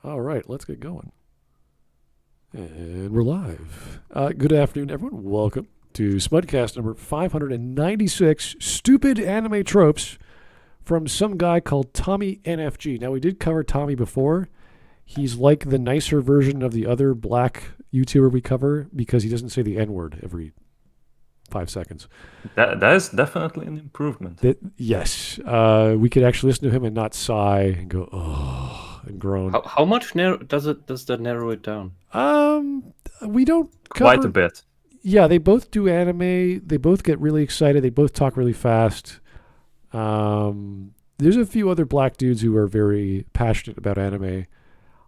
All right, let's get going. And we're live. Good afternoon, everyone. Welcome to Smudcast number 596, Stupid Anime Tropes from some guy called TommyTFG. Now, we did cover Tommy before. He's like the nicer version of the other black YouTuber we cover because he doesn't say the N-word every 5 seconds. That is definitely an improvement. Yes. We could actually listen to him and not sigh and go, oh, and groan. How much does that narrow it down? We don't cover... Quite a bit. Yeah, they both do anime. They both get really excited. They both talk really fast. There's a few other black dudes who are very passionate about anime.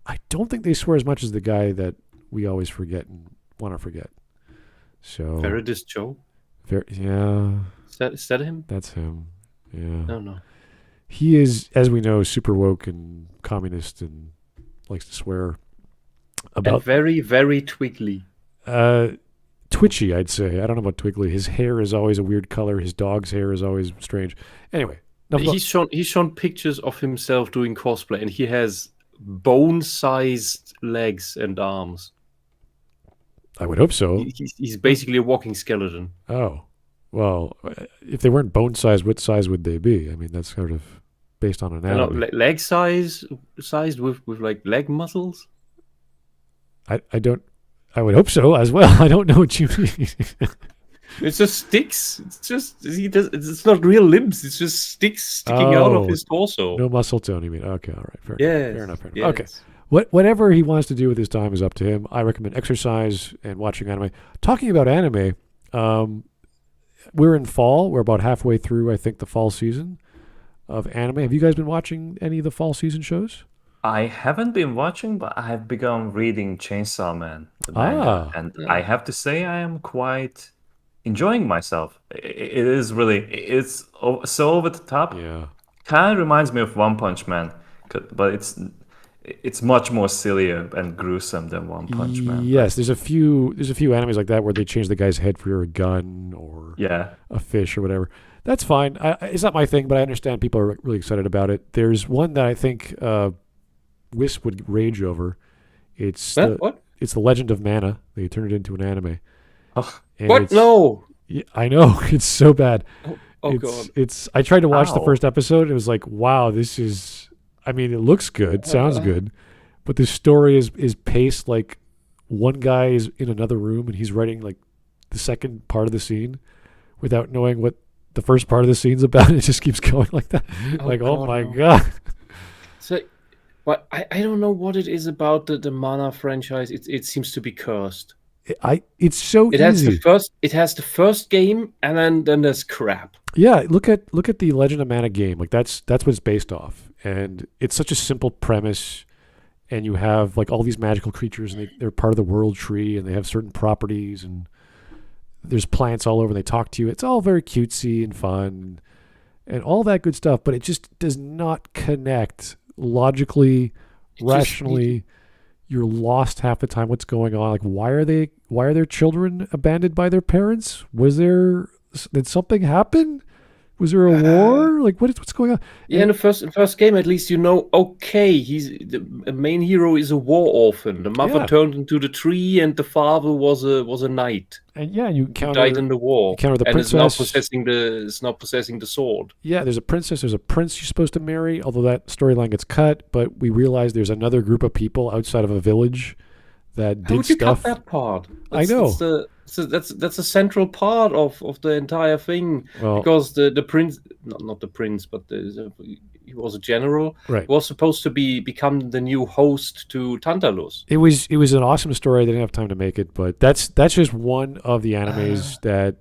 I don't think they swear as much as the guy that we always forget and want to forget. So Veridis Joe? Yeah. Is that him? That's him. Yeah. No. He is, as we know, super woke and communist and likes to swear. And very, very twiggly. Twitchy, I'd say. I don't know about twiggly. His hair is always a weird color. His dog's hair is always strange. Anyway. He's shown pictures of himself doing cosplay, and he has bone-sized legs and arms. I would hope so. He's basically a walking skeleton. Oh. Well, if they weren't bone-sized, what size would they be? I mean, that's sort of based on anatomy. Leg sized with like leg muscles? I would hope so as well. I don't know what you mean. It's just sticks. It's not real limbs. It's just sticks sticking out of his torso. No muscle tone, you mean? Okay, all right. Fair enough. Yes. Okay. Whatever he wants to do with his time is up to him. I recommend exercise and watching anime. Talking about anime, we're in fall. We're about halfway through, I think, the fall season of anime. Have you guys been watching any of the fall season shows? I haven't been watching, but I have begun reading Chainsaw Man, the manga, and I have to say I am quite enjoying myself. It's so over the top. Yeah, kind of reminds me of One Punch Man, but it's much more sillier and gruesome than One Punch Man. Yes, there's a few animes like that where they change the guy's head for a gun or a fish or whatever. That's fine. It's not my thing, but I understand people are really excited about it. There's one that I think Whisp would rage over. It's the Legend of Mana. They turned it into an anime. What? No. Yeah, I know. It's so bad. God. I tried to watch the first episode. And it was like, wow, this is. I mean, it looks good, sounds good, but the story is paced like one guy is in another room and he's writing like the second part of the scene without knowing what the first part of the scene's about. It just keeps going like that. Oh my God. So, but I don't know what it is about the Mana franchise. It seems to be cursed. It's so easy. It has the first game, and then there's crap. Yeah, look at the Legend of Mana game. Like that's what it's based off, and it's such a simple premise. And you have like all these magical creatures, and they're part of the world tree, and they have certain properties, and there's plants all over. And they talk to you. It's all very cutesy and fun, and all that good stuff. But it just does not connect logically, rationally. You're lost half the time. What's going on? Like, why are their children abandoned by their parents? Did something happen? Was there a war? Like, what's going on? Yeah, in the first game, at least okay, the main hero is a war orphan. The mother turned into the tree, and the father was a knight. And you died in the war. You counter the princess. Is now possessing the sword. Yeah, there's a princess. There's a prince you're supposed to marry. Although that storyline gets cut, but we realize there's another group of people outside of a village that did stuff. How would you cut that part? I know. That's a central part of the entire thing, because the prince, not the prince, but he was a general. Right. Was supposed to become the new host to Tantalus. It was an awesome story. They didn't have time to make it, but that's just one of the animes that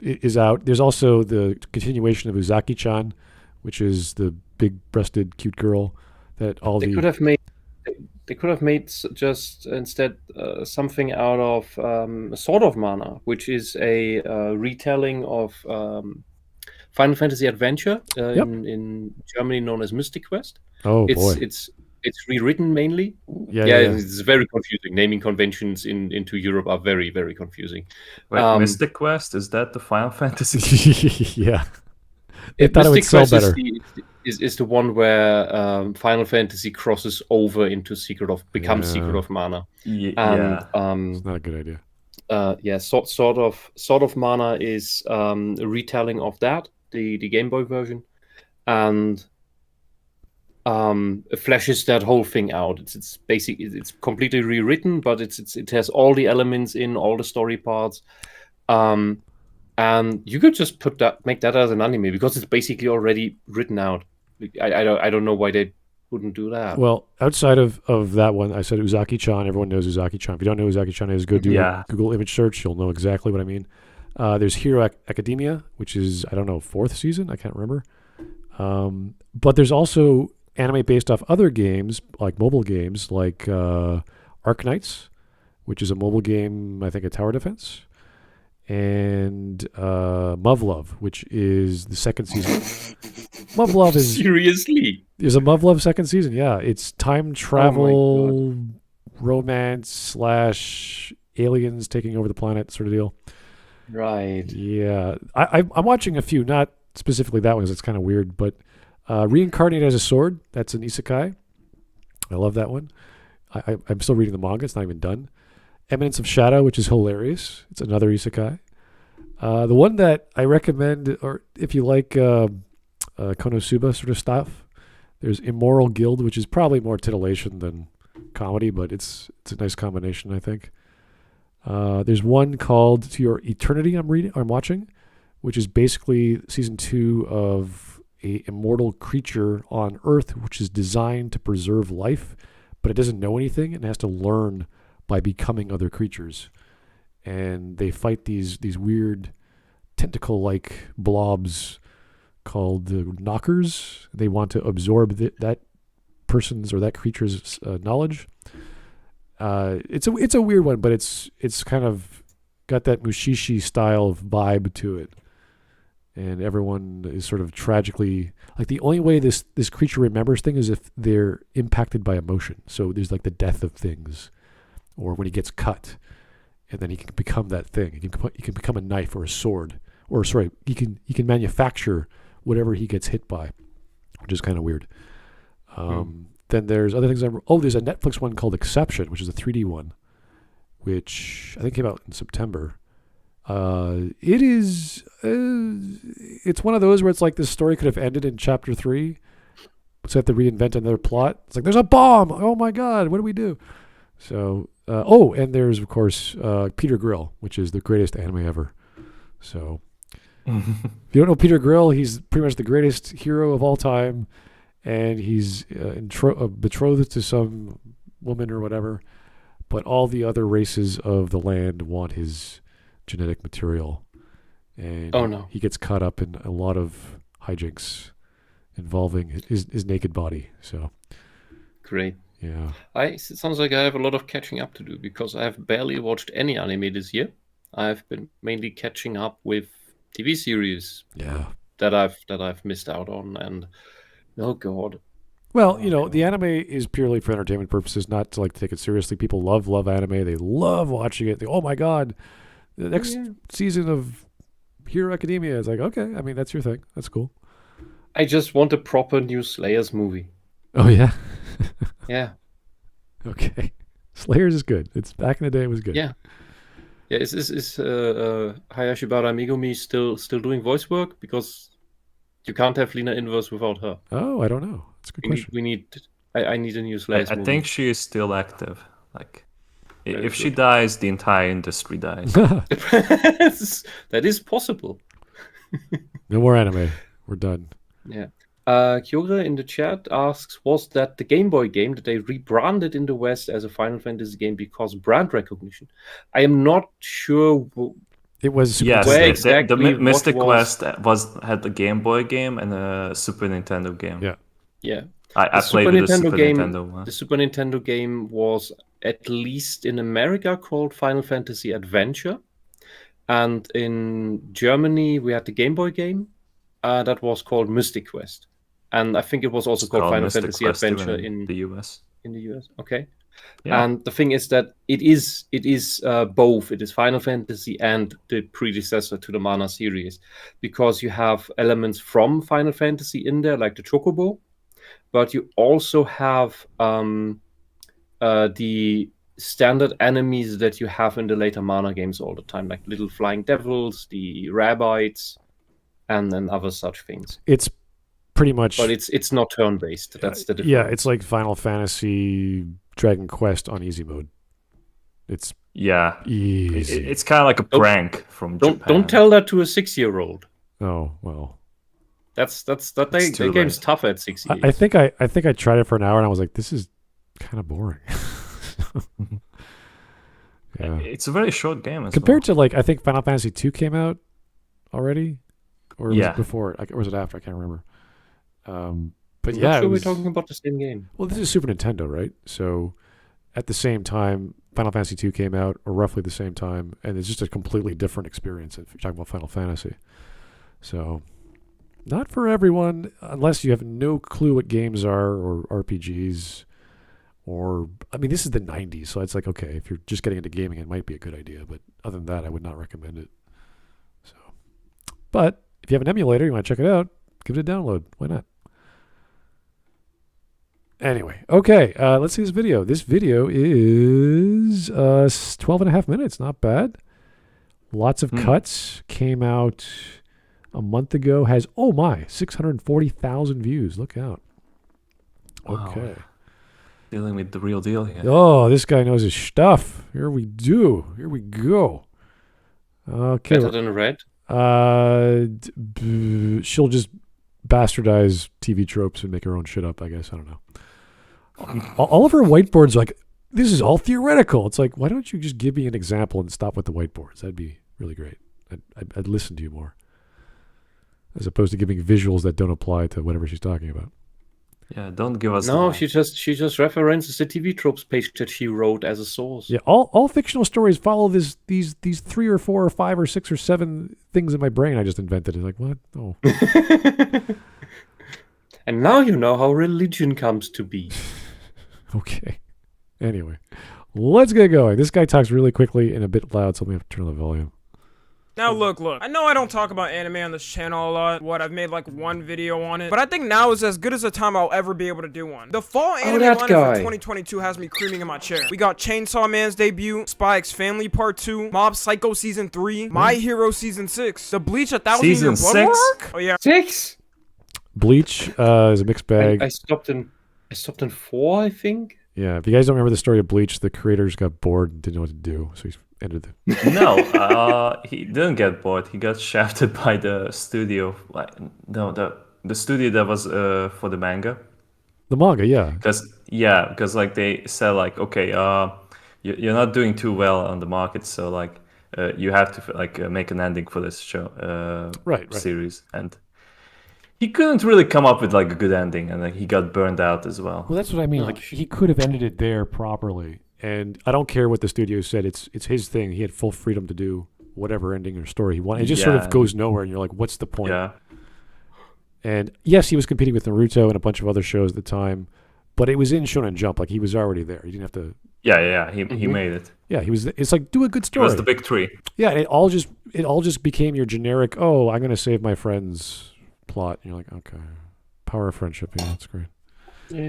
is out. There's also the continuation of Uzaki-chan, which is the big-breasted cute girl that all they could have made. They could have made just instead something out of Sword of Mana, which is a retelling of Final Fantasy Adventure in Germany known as Mystic Quest. Oh, boy. It's rewritten mainly. Yeah. It's very confusing. Naming conventions into Europe are very, very confusing. Wait, Mystic Quest, is that the Final Fantasy? Yeah. They thought it would Mystic sell Quest better. is the one where Final Fantasy crosses over into becomes Secret of Mana. Yeah. It's not a good idea. Sort of Mana is a retelling of that, the Game Boy version, and fleshes that whole thing out. It's basically it's completely rewritten, but it has all the elements in all the story parts. And you could just make that as an anime because it's basically already written out. I don't know why they wouldn't do that. Well, outside of that one, I said Uzaki-chan. Everyone knows Uzaki-chan. If you don't know Uzaki-chan is, go do a Google image search. You'll know exactly what I mean. There's Hero Academia, which is, I don't know, 4th season? I can't remember. But there's also anime based off other games, like mobile games, like Arknights, which is a mobile game, I think, a tower defense. And Muv-Luv, which is the 2nd season. Muv-Luv is... Seriously? There's a Muv-Luv 2nd season, yeah. It's time travel, romance / aliens taking over the planet sort of deal. Right. Yeah. I'm watching a few, not specifically that one because it's kind of weird, but Reincarnate as a Sword, that's an isekai. I love that one. I'm still reading the manga. It's not even done. Eminence of Shadow, which is hilarious. It's another isekai. The one that I recommend, or if you like Konosuba sort of stuff, there's Immoral Guild, which is probably more titillation than comedy, but it's a nice combination, I think. There's one called To Your Eternity I'm watching, which is basically season 2 of a immortal creature on Earth, which is designed to preserve life, but it doesn't know anything and has to learn by becoming other creatures. And they fight these weird tentacle-like blobs called knockers. They want to absorb that person's or that creature's knowledge. It's a weird one, but it's kind of got that Mushishi style of vibe to it. And everyone is sort of tragically, like the only way this creature remembers things is if they're impacted by emotion. So there's like the death of things, or when he gets cut, and then he can become that thing. He can become a knife or a sword, or sorry, he can manufacture whatever he gets hit by, which is kind of weird. Then there's other things. There's a Netflix one called Exception, which is a 3D one, which I think came out in September. It's one of those where it's like this story could have ended in chapter 3, so they have to reinvent another plot. It's like, there's a bomb! Oh my god, what do we do? So, and there's, of course, Peter Grill, which is the greatest anime ever. So, if you don't know Peter Grill, he's pretty much the greatest hero of all time, and he's betrothed to some woman or whatever, but all the other races of the land want his genetic material, and he gets caught up in a lot of hijinks involving his naked body. So great. Yeah, it sounds like I have a lot of catching up to do because I have barely watched any anime this year. I've been mainly catching up with TV series. Yeah, that I've missed out on, and oh god. Well, the anime is purely for entertainment purposes, not to take it seriously. People love anime. They love watching it. Oh my god, the next season of Hero Academia is like, okay, I mean, that's your thing. That's cool. I just want a proper new Slayers movie. Oh yeah. Yeah. Okay. Slayers is good. It's back in the day. It was good. Yeah. Yeah. Is Hayashibara Megumi still doing voice work? Because you can't have Lina Inverse without her. Oh, I don't know. That's a good question. I need a new Slayers movie. I think she is still active. If she dies, the entire industry dies. That is possible. No more anime. We're done. Yeah. Kyogre in the chat asks, was that the Game Boy game that they rebranded in the West as a Final Fantasy game because brand recognition? I am not sure. It was the Mystic Quest had the Game Boy game and a Super Nintendo game. Yeah. I played the Super Nintendo one. The Super Nintendo game was, at least in America, called Final Fantasy Adventure. And in Germany, we had the Game Boy game that was called Mystic Quest. And I think it was also called Final Fantasy Adventure in the US. In the US, okay. Yeah. And the thing is that it is both. It is Final Fantasy and the predecessor to the Mana series, because you have elements from Final Fantasy in there, like the Chocobo, but you also have the standard enemies that you have in the later Mana games all the time, like little flying devils, the rabbits, and then other such things. It's pretty much, but it's not turn-based. That's the difference. Yeah, it's like Final Fantasy Dragon Quest on easy mode. It's easy. It's kind of like a prank from Japan. Don't tell that to a 6-year-old. Oh well, that game's tough at 6 years. I think I tried it for an hour and I was like, this is kind of boring. Yeah. It's a very short game compared to, like, I think Final Fantasy 2 came out already, or was it before, or was it after? I can't remember. But I'm yeah, not sure we're talking about the same game. Well, this is Super Nintendo, right? So at the same time, Final Fantasy 2 came out, or roughly the same time, and it's just a completely different experience if you're talking about Final Fantasy. So not for everyone, unless you have no clue what games are or RPGs. Or, I mean, this is the 90s, so it's like, okay, if you're just getting into gaming, it might be a good idea. But other than that, I would not recommend it. So, but if you have an emulator, you want to check it out, give it a download. Why not? Anyway, okay, let's see this video. This video is 12 and a half minutes. Not bad. Lots of cuts. Came out a month ago. Has, 640,000 views. Look out. Okay. Wow. Dealing with the real deal here. Oh, this guy knows his stuff. Here we go. Okay. Better than Red? She'll just bastardize TV tropes and make her own shit up, I guess. I don't know. All of her whiteboards are like, this is all theoretical. It's like, why don't you just give me an example and stop with the whiteboards? That'd be really great. I'd listen to you more, as opposed to giving visuals that don't apply to whatever she's talking about. Yeah, don't give us. No, she just references the TV tropes page that she wrote as a source. Yeah, all fictional stories follow these 3 or 4 or 5 or 6 or 7 things in my brain I just invented. It's like, what? Oh. And now you know how religion comes to be. Okay. Anyway, let's get going. This guy talks really quickly and a bit loud, so let me have to turn on the volume. Now look, I know I don't talk about anime on this channel a lot. I've made like 1 video on it, but I think now is as good as a time I'll ever be able to do one. The fall anime lineup for 2022 has me creaming in my chair. We got Chainsaw Man's debut, Spy X Family Part 2, Mob Psycho Season 3, My Hero Season 6, The Bleach 1,000-Year Blood War arc? Oh yeah. 6? Bleach is a mixed bag. I stopped in 4, I think. Yeah, if you guys don't remember the story of Bleach, the creators got bored and didn't know what to do, so he's ended it. No, he didn't get bored. He got shafted by the studio. The studio that was for the manga. The manga, yeah. Because like they said, like, okay, you're not doing too well on the market, so like you have to like make an ending for this show, right. series, and he couldn't really come up with like a good ending, and like he got burned out as well. Well, that's what I mean. Like, he could have ended it there properly. And I don't care what the studio said. It's his thing. He had full freedom to do whatever ending or story he wanted. It just sort of goes nowhere, and you're like, what's the point? Yeah. And yes, he was competing with Naruto and a bunch of other shows at the time, but it was in Shonen Jump. Like, he was already there. He didn't have to. Yeah. He made it. Yeah, he was. It's like, do a good story. It was the big 3. Yeah, and it all just became your generic. Oh, I'm gonna save my friends plot. And you're like, okay, power of friendship. Yeah, that's great.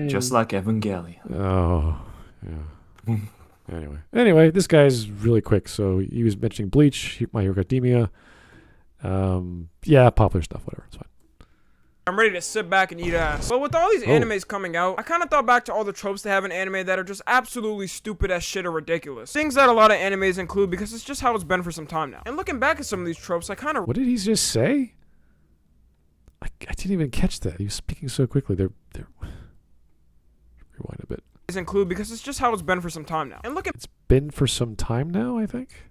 Just like Evangelion. Oh, yeah. Anyway, this guy's really quick. So he was mentioning Bleach, My Hero Academia. Yeah, popular stuff, whatever. It's fine. I'm ready to sit back and eat ass. But with all these animes coming out, I kind of thought back to all the tropes they have in anime that are just absolutely stupid as shit or ridiculous. Things that a lot of animes include because it's just how it's been for some time now. And looking back at some of these tropes, I kind of... What did he just say? I didn't even catch that. He was speaking so quickly. They're rewind a bit. Include because it's just how it's been for some time now. And look at it's been for some time now, I think.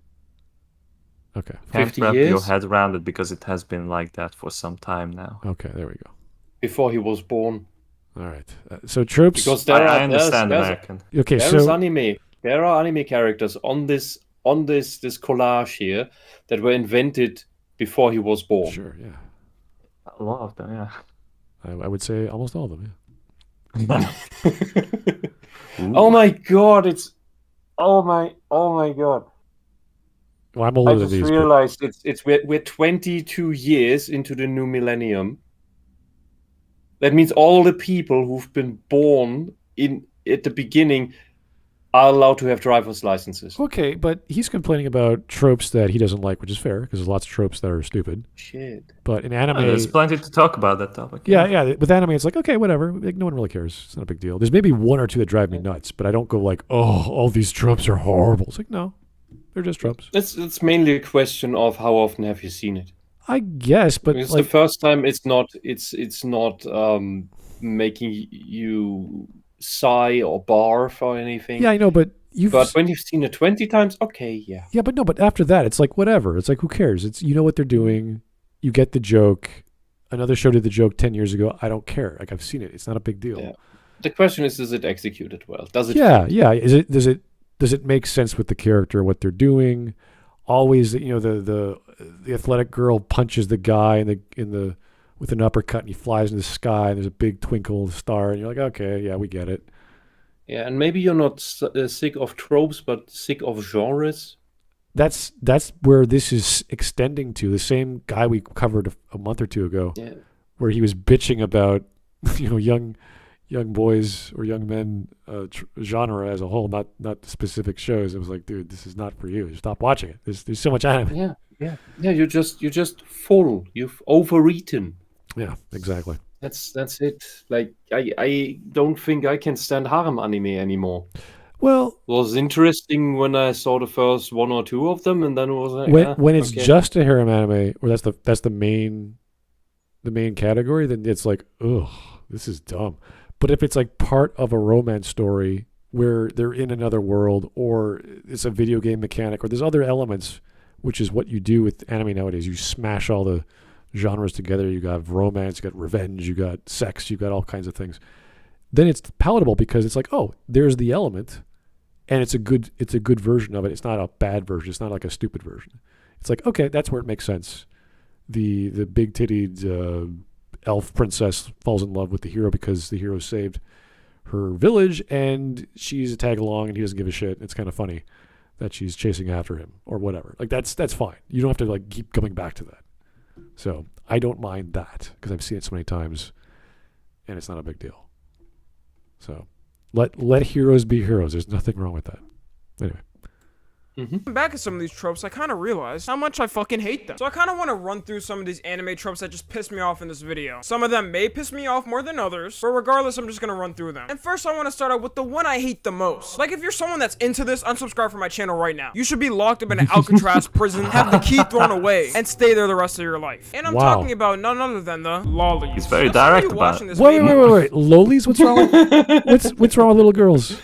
Okay. 50 wrap years? your head around it because it has been like that for some time now. Okay, there we go. Before he was born. All right. So tropes. Because I understand American. Okay, there's so anime. There are anime characters on this collage here that were invented before he was born. Sure, yeah. A lot of them, yeah. I would say almost all of them, yeah. Oh my god, it's oh my god. Well, I'm I older than just these. realized we're 22 years into the new millennium. That means all the people who've been born at the beginning are allowed to have driver's licenses. Okay, but he's complaining about tropes that he doesn't like, which is fair because there's lots of tropes that are stupid. Shit. But in anime, there's plenty to talk about that topic. yeah. With anime, it's like okay, whatever. Like no one really cares. It's not a big deal. There's maybe one or two that drive me nuts, but I don't go like, oh, all these tropes are horrible. It's like no, they're just tropes. It's mainly a question of how often have you seen it. I guess, but Because like, the first time it's not making you sigh or barf or anything. yeah, I know, but But when you've seen it 20 times, okay, yeah. Yeah, but no, but after that, it's like whatever. It's like who cares? It's you know what they're doing. You get the joke. Another show did the joke 10 years ago. I don't care. Like I've seen it. It's not a big deal. Yeah. The question is it executed well? Does it? Yeah, yeah. Does it make sense with the character what they're doing? Always, the athletic girl punches the guy with an uppercut and he flies in the sky and there's a big twinkle star and you're like, okay, yeah, we get it. Yeah, and maybe you're not sick of tropes, but sick of genres. That's where this is extending to. The same guy we covered a month or two ago, where he was bitching about young boys or young men genre as a whole, not specific shows. It was like, dude, this is not for you. Stop watching it. There's so much anime. Yeah. You're just full. You've overeaten. Yeah, exactly. That's it. Like I don't think I can stand harem anime anymore. Well, it was interesting when I saw the first one or two of them, and then it was like, when it's just a harem anime, or that's the main category, then it's like, ugh, this is dumb. But if it's like part of a romance story where they're in another world, or it's a video game mechanic, or there's other elements, which is what you do with anime nowadays, you smash all the genres together. You got romance, you got revenge, you got sex, you got all kinds of things. Then it's palatable because it's like, oh, there's the element, and it's a good version of it. It's not a bad version. It's not like a stupid version. It's like, okay, that's where it makes sense. The big tittied elf princess falls in love with the hero because the hero saved her village, and she's a tag along, and he doesn't give a shit. It's kind of funny that she's chasing after him or whatever. Like that's fine. You don't have to like keep coming back to that. So I don't mind that because I've seen it so many times, and it's not a big deal. So let heroes be heroes. There's nothing wrong with that. Anyway. Back at some of these tropes, I kind of realized how much I fucking hate them. So I kind of want to run through some of these anime tropes that just piss me off in this video. Some of them may piss me off more than others, but regardless, I'm just gonna run through them. And first, I want to start out with the one I hate the most. Like, if you're someone that's into this, unsubscribe from my channel right now. You should be locked up in an Alcatraz prison, have the key thrown away, and stay there the rest of your life. And I'm talking about none other than the lolis. He's very direct about it. Wait. Lolis? What's wrong with what's wrong with little girls?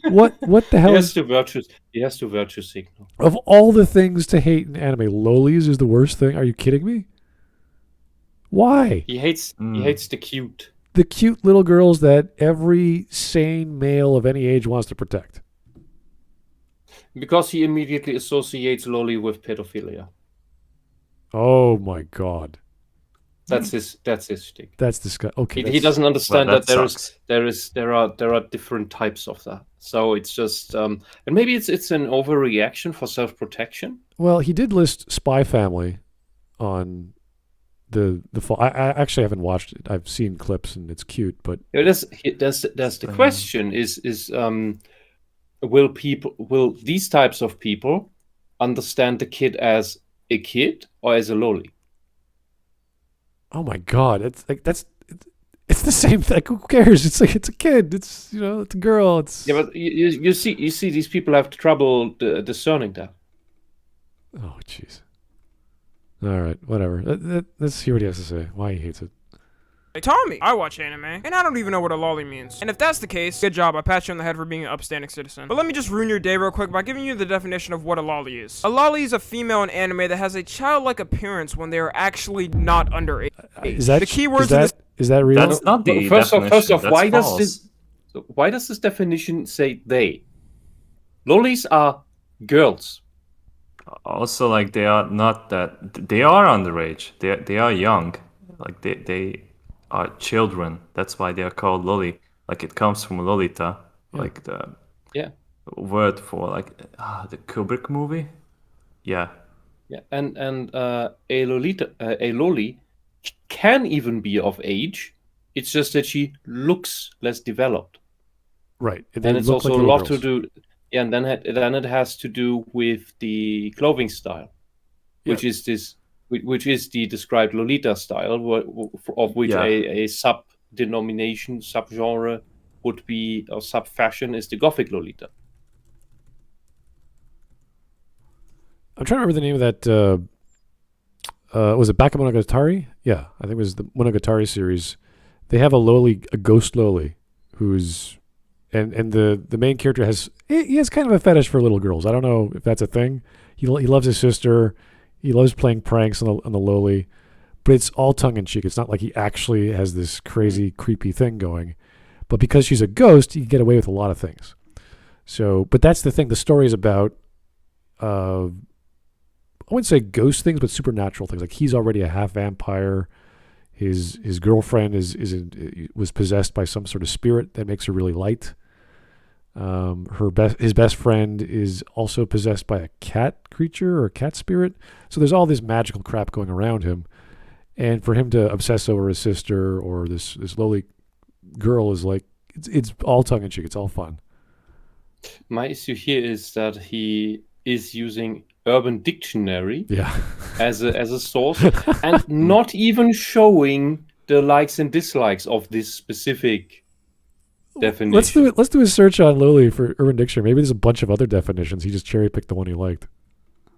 What the hell? He has to virtue signal. Of all the things to hate in anime, lolis is the worst thing. Are you kidding me? Why? He hates the cute. The cute little girls that every sane male of any age wants to protect. Because he immediately associates loli with pedophilia. Oh my god. That's his shtick. That's disgusting. Okay, he doesn't understand that there are different types of that. So it's just and maybe it's an overreaction for self-protection. Well, he did list Spy Family on the fall. I actually haven't watched it. I've seen clips and it's cute, but that's the question is will these types of people understand the kid as a kid or as a loli? Oh my god, it's like it's the same thing. Who cares? It's like it's a kid. It's it's a girl. It's but you see these people have trouble discerning that. Oh jeez. All right, whatever. Let's hear what he has to say. Why he hates it. Hey Tommy, I watch anime, and I don't even know what a loli means. And if that's the case, good job, I pat you on the head for being an upstanding citizen. But let me just ruin your day real quick by giving you the definition of what a loli is. A loli is a female in anime that has a childlike appearance when they are actually not underage. Is that the keywords in this? Is that real? That's not the definition. First off, That's why does this definition say they? Lolis are girls. Also, like they are not that. They are underage. They are young. Like they are children. That's why they are called loli. Like it comes from lolita, like the Yeah. word for like the Kubrick movie. Yeah. Yeah, and a loli can even be of age. It's just that she looks less developed. Right. And it's look also like a little lot girls. to do. Yeah, and then it has to do with the clothing style, which is the described Lolita style, of which a sub-denomination, subgenre would be, or sub-fashion is the Gothic Lolita. I'm trying to remember the name of that. Was it Bakemonogatari? Yeah, I think it was the Monogatari series. They have a ghost loli, who's and the main character he has kind of a fetish for little girls. I don't know if that's a thing. He loves his sister. He loves playing pranks on the loli, but it's all tongue in cheek. It's not like he actually has this crazy creepy thing going. But because she's a ghost, he can get away with a lot of things. So, but that's the thing. The story is about. I wouldn't say ghost things, but supernatural things. Like he's already a half vampire. His girlfriend was possessed by some sort of spirit that makes her really light. His best friend is also possessed by a cat creature or a cat spirit. So there's all this magical crap going around him, and for him to obsess over his sister or this lowly girl is like it's all tongue in cheek. It's all fun. My issue here is that he is using Urban Dictionary as a source and not even showing the likes and dislikes of this specific definition. Let's do a search on loli for Urban Dictionary. Maybe there's a bunch of other definitions. He just cherry picked the one he liked.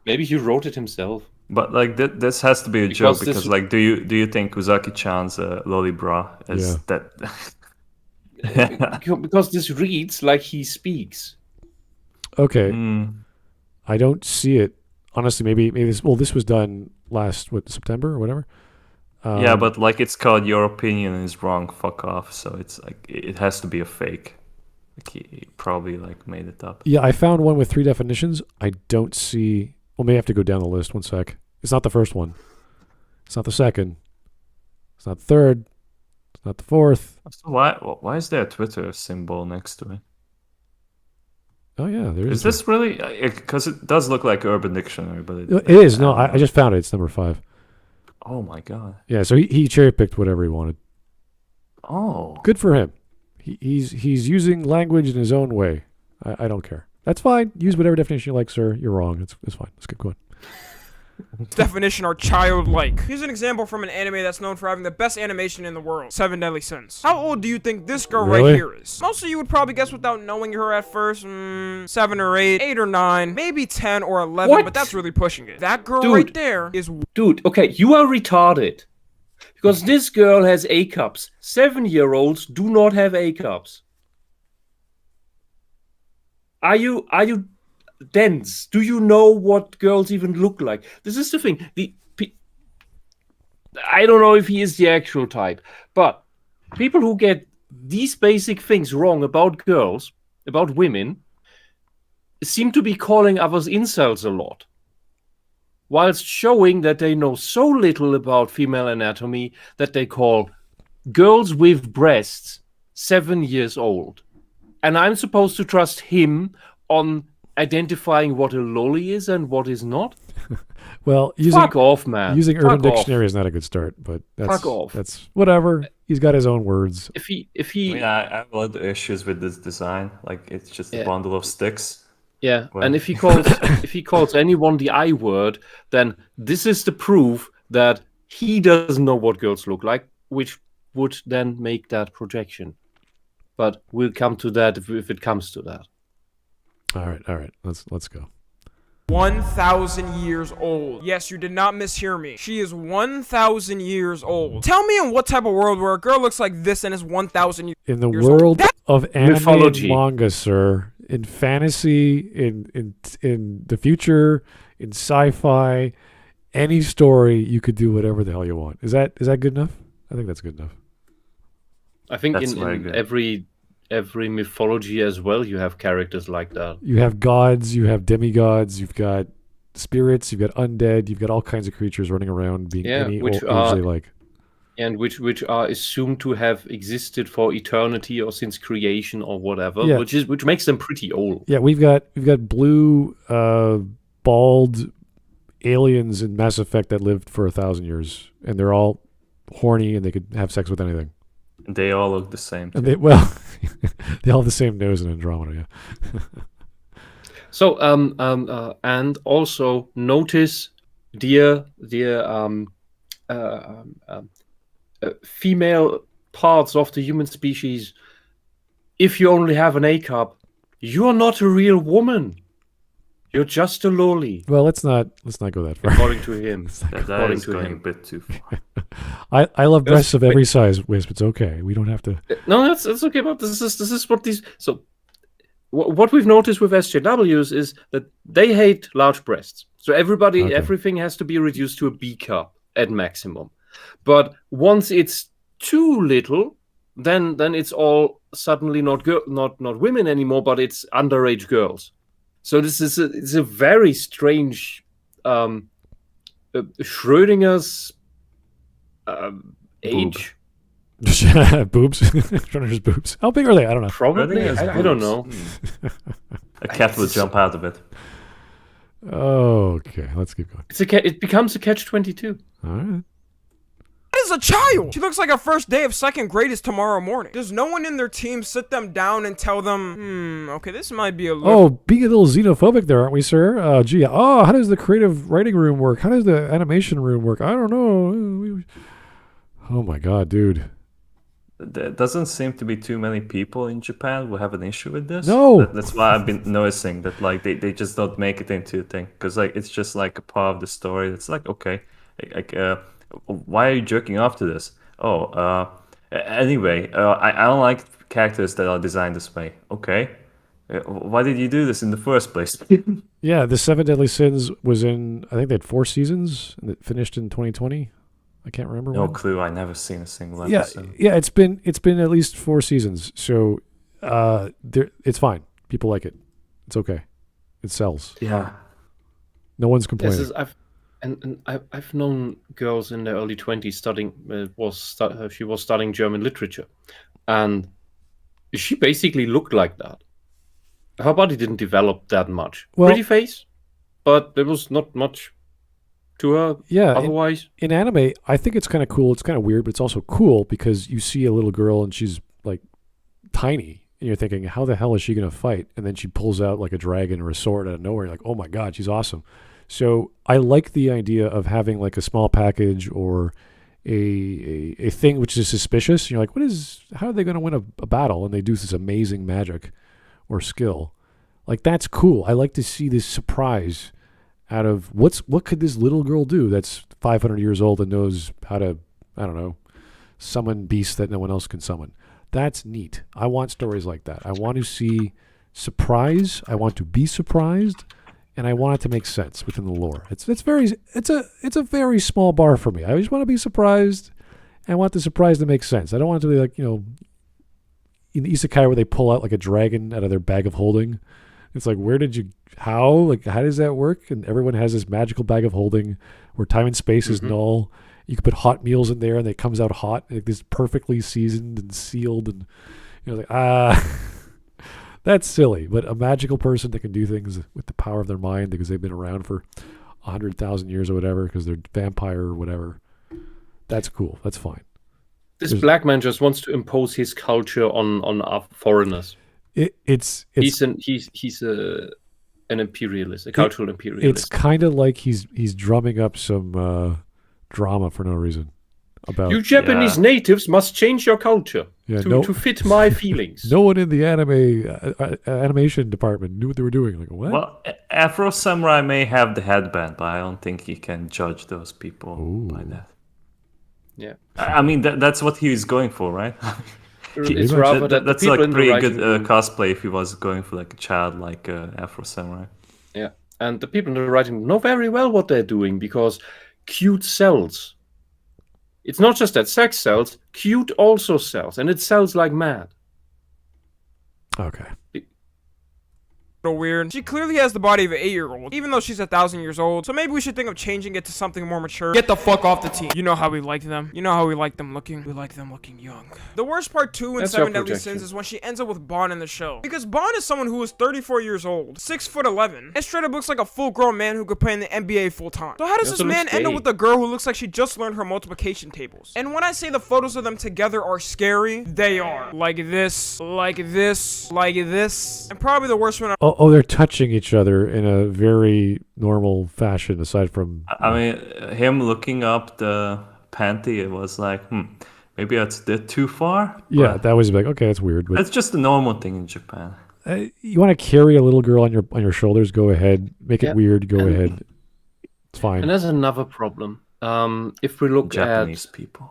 Maybe he wrote it himself. But like this has to be a joke because like do you think Uzaki-chan's a loli bra? That? Because this reads like he speaks. Okay. I don't see it. Honestly, maybe this was done last September or whatever. Yeah, but like it's called Your Opinion is Wrong, fuck off. So it's like it has to be a fake. Like he probably like made it up. Yeah, I found one with 3 definitions. I don't see. Well, may have to go down the list. One sec. It's not the first one. It's not the second. It's not the third. It's not the fourth. So why is there a Twitter symbol next to it? Oh yeah, there is. Is this really? Because it does look like Urban Dictionary, but it is. No, I just found it. It's number 5. Oh my god. Yeah, so he cherry picked whatever he wanted. Oh, good for him. He's using language in his own way. I don't care. That's fine. Use whatever definition you like, sir. You're wrong. It's fine. Let's keep going. Definition are childlike. Here's an example from an anime that's known for having the best animation in the world, 7 Deadly Sins. How old do you think this girl right here is? Most of you would probably guess without knowing her at first, 7 or 8, 8 or 9, maybe 10 or 11, but that's really pushing it. That girl right there is... Dude, okay, you are retarded. Because this girl has A cups. 7-year-olds do not have A cups. Are you dense? Do you know what girls even look like? This is the thing. I don't know if he is the actual type, but people who get these basic things wrong about girls, about women, seem to be calling others incels a lot, whilst showing that they know so little about female anatomy that they call girls with breasts 7 years old. And I'm supposed to trust him on identifying what a loli is and what is not? Well, fuck off, man. Using Urban Dictionary is not a good start, but that's whatever. He's got his own words. If he I have a lot of issues with this design. Like it's just a bundle of sticks. Yeah, and if he calls anyone the I word, then this is the proof that he doesn't know what girls look like, which would then make that projection. But we'll come to that if it comes to that. All right. Let's go. 1,000 years old. Yes, you did not mishear me. She is 1,000 years old. Tell me in what type of world where a girl looks like this and is 1,000 years old. In the world of anime and manga, sir. In fantasy, in the future, in sci-fi, any story, you could do whatever the hell you want. Is that good enough? I think that's good enough. I think in every mythology as well, you have characters like that. You have gods, you have demigods, you've got spirits, you've got undead, you've got all kinds of creatures running around being any age they like. and which are assumed to have existed for eternity or since creation or whatever, Yeah. which makes them pretty old. Yeah, we've got blue, bald aliens in Mass Effect that lived for 1,000 years, and they're all horny and they could have sex with anything. They all look the same. And they all have the same nose in Andromeda. Yeah. So and also notice, dear female parts of the human species, if you only have an A cup, you're not a real woman. You're just a loli. Well, let's not go that far. According to him. That is going a bit too far. I love breasts of every size, Wisp. It's okay. We don't have to. No, that's okay. But this is what these. So what we've noticed with SJWs is that they hate large breasts. So everything has to be reduced to a B cup at maximum. But once it's too little, then it's all suddenly not women anymore, but it's underage girls. So this is it's a very strange Schrodinger's age. Boobs. Schrodinger's boobs. How big are they? I don't know. Probably. I don't know. A cat will jump out of it. Okay, let's keep going. It becomes a catch-22. All right. That is a child! She looks like her first day of second grade is tomorrow morning. Does no one in their team sit them down and tell them, okay, this might be a little... Oh, being a little xenophobic there, aren't we, sir? How does the creative writing room work? How does the animation room work? I don't know. Oh my god, dude. There doesn't seem to be too many people in Japan who have an issue with this. No. That's why I've been noticing that like they just don't make it into a thing, because like it's just like a part of the story. It's like, okay, like why are you jerking off to this? Anyway, I don't like characters that are designed this way. Okay, why did you do this in the first place? Yeah, the 7 Deadly Sins was in, I think they had 4 seasons, and it finished in 2020. I can't remember. No when. clue. I never seen a single episode. Yeah. It's been at least 4 seasons. So, it's fine. People like it. It's okay. It sells. Yeah. No one's complaining. I've known girls in their early 20s studying. She was studying German literature, and she basically looked like that. Her body didn't develop that much. Well, pretty face, but there was not much to her. Yeah. Otherwise, in anime, I think it's kind of cool. It's kind of weird, but it's also cool because you see a little girl and she's like tiny, and you're thinking, how the hell is she going to fight? And then she pulls out like a dragon or a sword out of nowhere. You're like, oh my god, she's awesome. So I like the idea of having like a small package or a thing which is suspicious. You're like, how are they going to win a battle? And they do this amazing magic or skill. Like, that's cool. I like to see this surprise out of what could this little girl do that's 500 years old and knows how to, I don't know, summon beasts that no one else can summon. That's neat. I want stories like that. I want to see surprise. I want to be surprised. And I want it to make sense within the lore. It's a very small bar for me. I just want to be surprised, and I want the surprise to make sense. I don't want it to be like, in the isekai where they pull out like a dragon out of their bag of holding. It's like, how does that work? And everyone has this magical bag of holding where time and space is null. You can put hot meals in there and it comes out hot, like this perfectly seasoned and sealed, and that's silly, but a magical person that can do things with the power of their mind because they've been around for 100,000 years or whatever because they're vampire or whatever. That's cool. That's fine. This black man just wants to impose his culture on foreigners. He's an imperialist, a cultural imperialist. It's kind of like he's drumming up some drama for no reason. About you Japanese natives must change your culture to fit my feelings. No one in the animation department knew what they were doing. Like, what? Well, Afro Samurai may have the headband, but I don't think you can judge those people by that. Yeah, I mean that's what he was going for, right? It's rather that's like pretty good cosplay if he was going for like a child like Afro Samurai. Yeah, and the people in the writing room know very well what they're doing because cute sells. It's not just that sex sells, cute also sells, and it sells like mad. Okay. weird. She clearly has the body of an 8-year-old, even though she's 1,000 years old. So maybe we should think of changing it to something more mature. Get the fuck off the team. You know how we like them. You know how we like them looking. We like them looking young. The worst part too in 7 Deadly Sins is when she ends up with Bond in the show. Because Bond is someone who is 34 years old, 6'11", and straight up looks like a full-grown man who could play in the NBA full-time. So how does this man end up with a girl who looks like she just learned her multiplication tables? And when I say the photos of them together are scary, they are. Like this, like this, like this, and probably the worst one. Oh, they're touching each other in a very normal fashion, aside from... I mean, him looking up the panty, it was like, maybe that's a bit too far. Yeah, that was like, okay, that's weird. But it's just a normal thing in Japan. You want to carry a little girl on your shoulders, go ahead. Make it weird, go ahead. It's fine. And there's another problem. If we look Japanese at... people.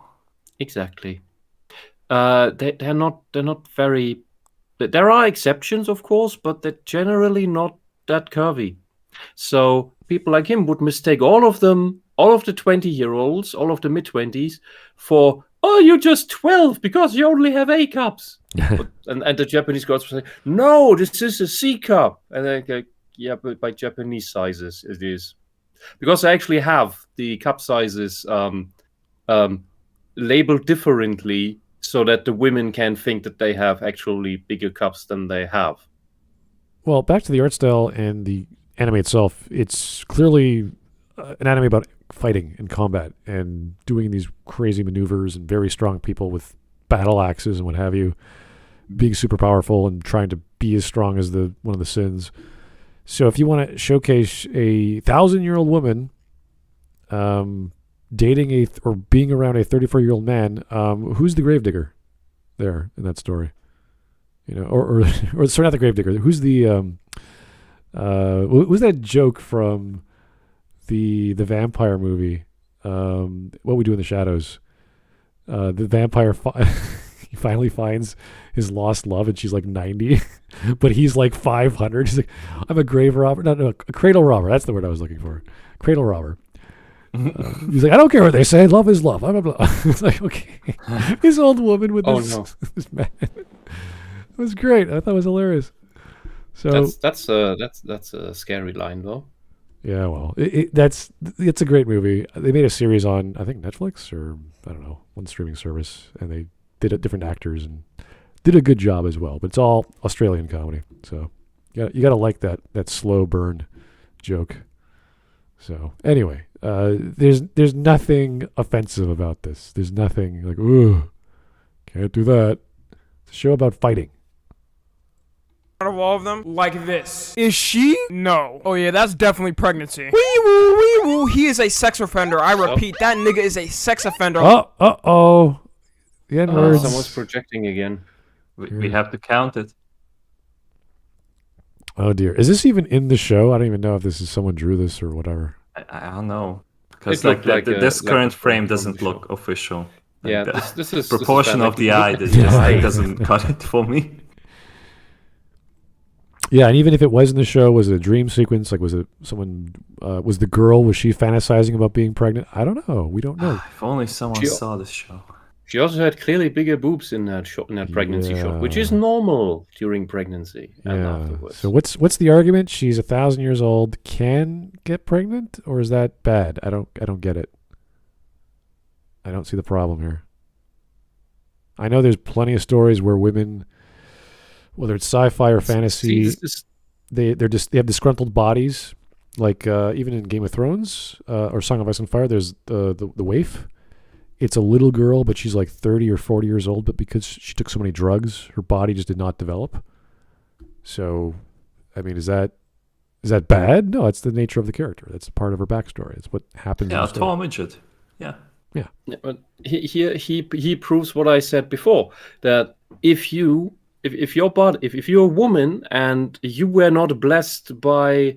Exactly. They're not very... There are exceptions, of course, but they're generally not that curvy. So people like him would mistake all of them, all of the 20-year-olds, all of the mid-20s, for, oh, you're just 12 because you only have A cups. and the Japanese girls would say, no, this is a C cup. And they go, yeah, but by Japanese sizes it is. Because they actually have the cup sizes labeled differently so that the women can think that they have actually bigger cups than they have. Well, back to the art style and the anime itself, it's clearly an anime about fighting and combat and doing these crazy maneuvers and very strong people with battle axes and what have you, being super powerful and trying to be as strong as one of the sins. So if you want to showcase a 1,000-year-old woman dating or being around a 34-year-old man, who's the gravedigger there in that story? You know, or sorry, not the gravedigger. Who's the who's that joke from the vampire movie? What We Do in the Shadows. The vampire he finally finds his lost love, and she's like 90, but he's like 500. He's like, I'm a grave robber, no, a cradle robber. That's the word I was looking for. Cradle robber. He's like, I don't care what they say. Love is love. Blah, blah, blah. It's like, okay, this old woman with this man. It was great. I thought it was hilarious. So that's a scary line, though. Yeah, well, it's a great movie. They made a series on, I think, Netflix or I don't know, one streaming service, and they did it different actors and did a good job as well. But it's all Australian comedy, so you got to like that slow burn joke. So anyway, there's nothing offensive about this. There's nothing like, ooh, can't do that. It's a show about fighting. Out of all of them, like this. Is she? No. Oh yeah, that's definitely pregnancy. Wee woo, wee woo. He is a sex offender. I repeat, that nigga is a sex offender. Oh. The N-words. Someone's projecting again. We have to count it. Oh dear. Is this even in the show? I don't even know if this is someone drew this or whatever. I don't know. Because this current frame doesn't look official. Yeah, this is proportion of the eye that just doesn't cut it for me. Yeah, and even if it was in the show, was it a dream sequence? Like, was it someone? Was the girl? Was she fantasizing about being pregnant? I don't know. We don't know. If only someone saw this show. She also had clearly bigger boobs in that shot, in that pregnancy shot, which is normal during pregnancy and afterwards. So what's the argument? She's 1,000 years old, can get pregnant, or is that bad? I don't get it. I don't see the problem here. I know there's plenty of stories where women, whether it's sci-fi or fantasy, they have disgruntled bodies. Like even in Game of Thrones or Song of Ice and Fire, there's the waif. It's a little girl, but she's like 30 or 40 years old. But because she took so many drugs, her body just did not develop. So, I mean, is that bad? No, it's the nature of the character. That's part of her backstory. It's what happens. Yeah, tall midget. Yeah. But he proves what I said before, that if you're a woman and you were not blessed by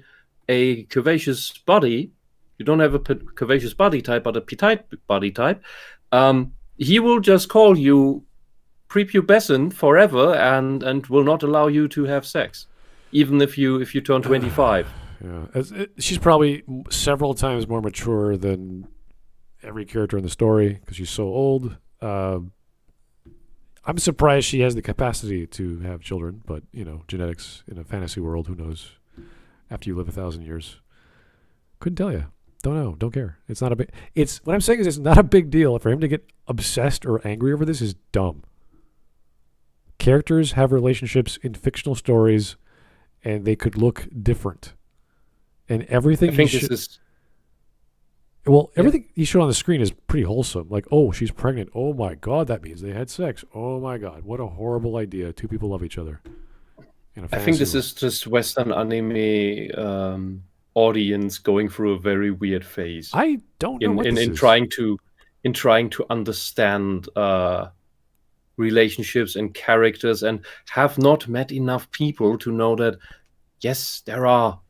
a curvaceous body, you don't have a curvaceous body type, but a petite body type, he will just call you prepubescent forever and will not allow you to have sex, even if you turn 25. Yeah, she's probably several times more mature than every character in the story because she's so old. I'm surprised she has the capacity to have children, but genetics in a fantasy world, who knows? After you live 1,000 years, couldn't tell you. Don't know. Don't care. It's not a big. It's what I'm saying is it's not a big deal. For him to get obsessed or angry over this is dumb. Characters have relationships in fictional stories, and they could look different. And everything. I think this is. Well, everything he showed on the screen is pretty wholesome. Like, oh, she's pregnant. Oh my God, that means they had sex. Oh my God, what a horrible idea. Two people love each other. I think this is just Western anime audience going through a very weird phase. I don't know what this is. In trying to understand relationships and characters, and have not met enough people to know that yes, there are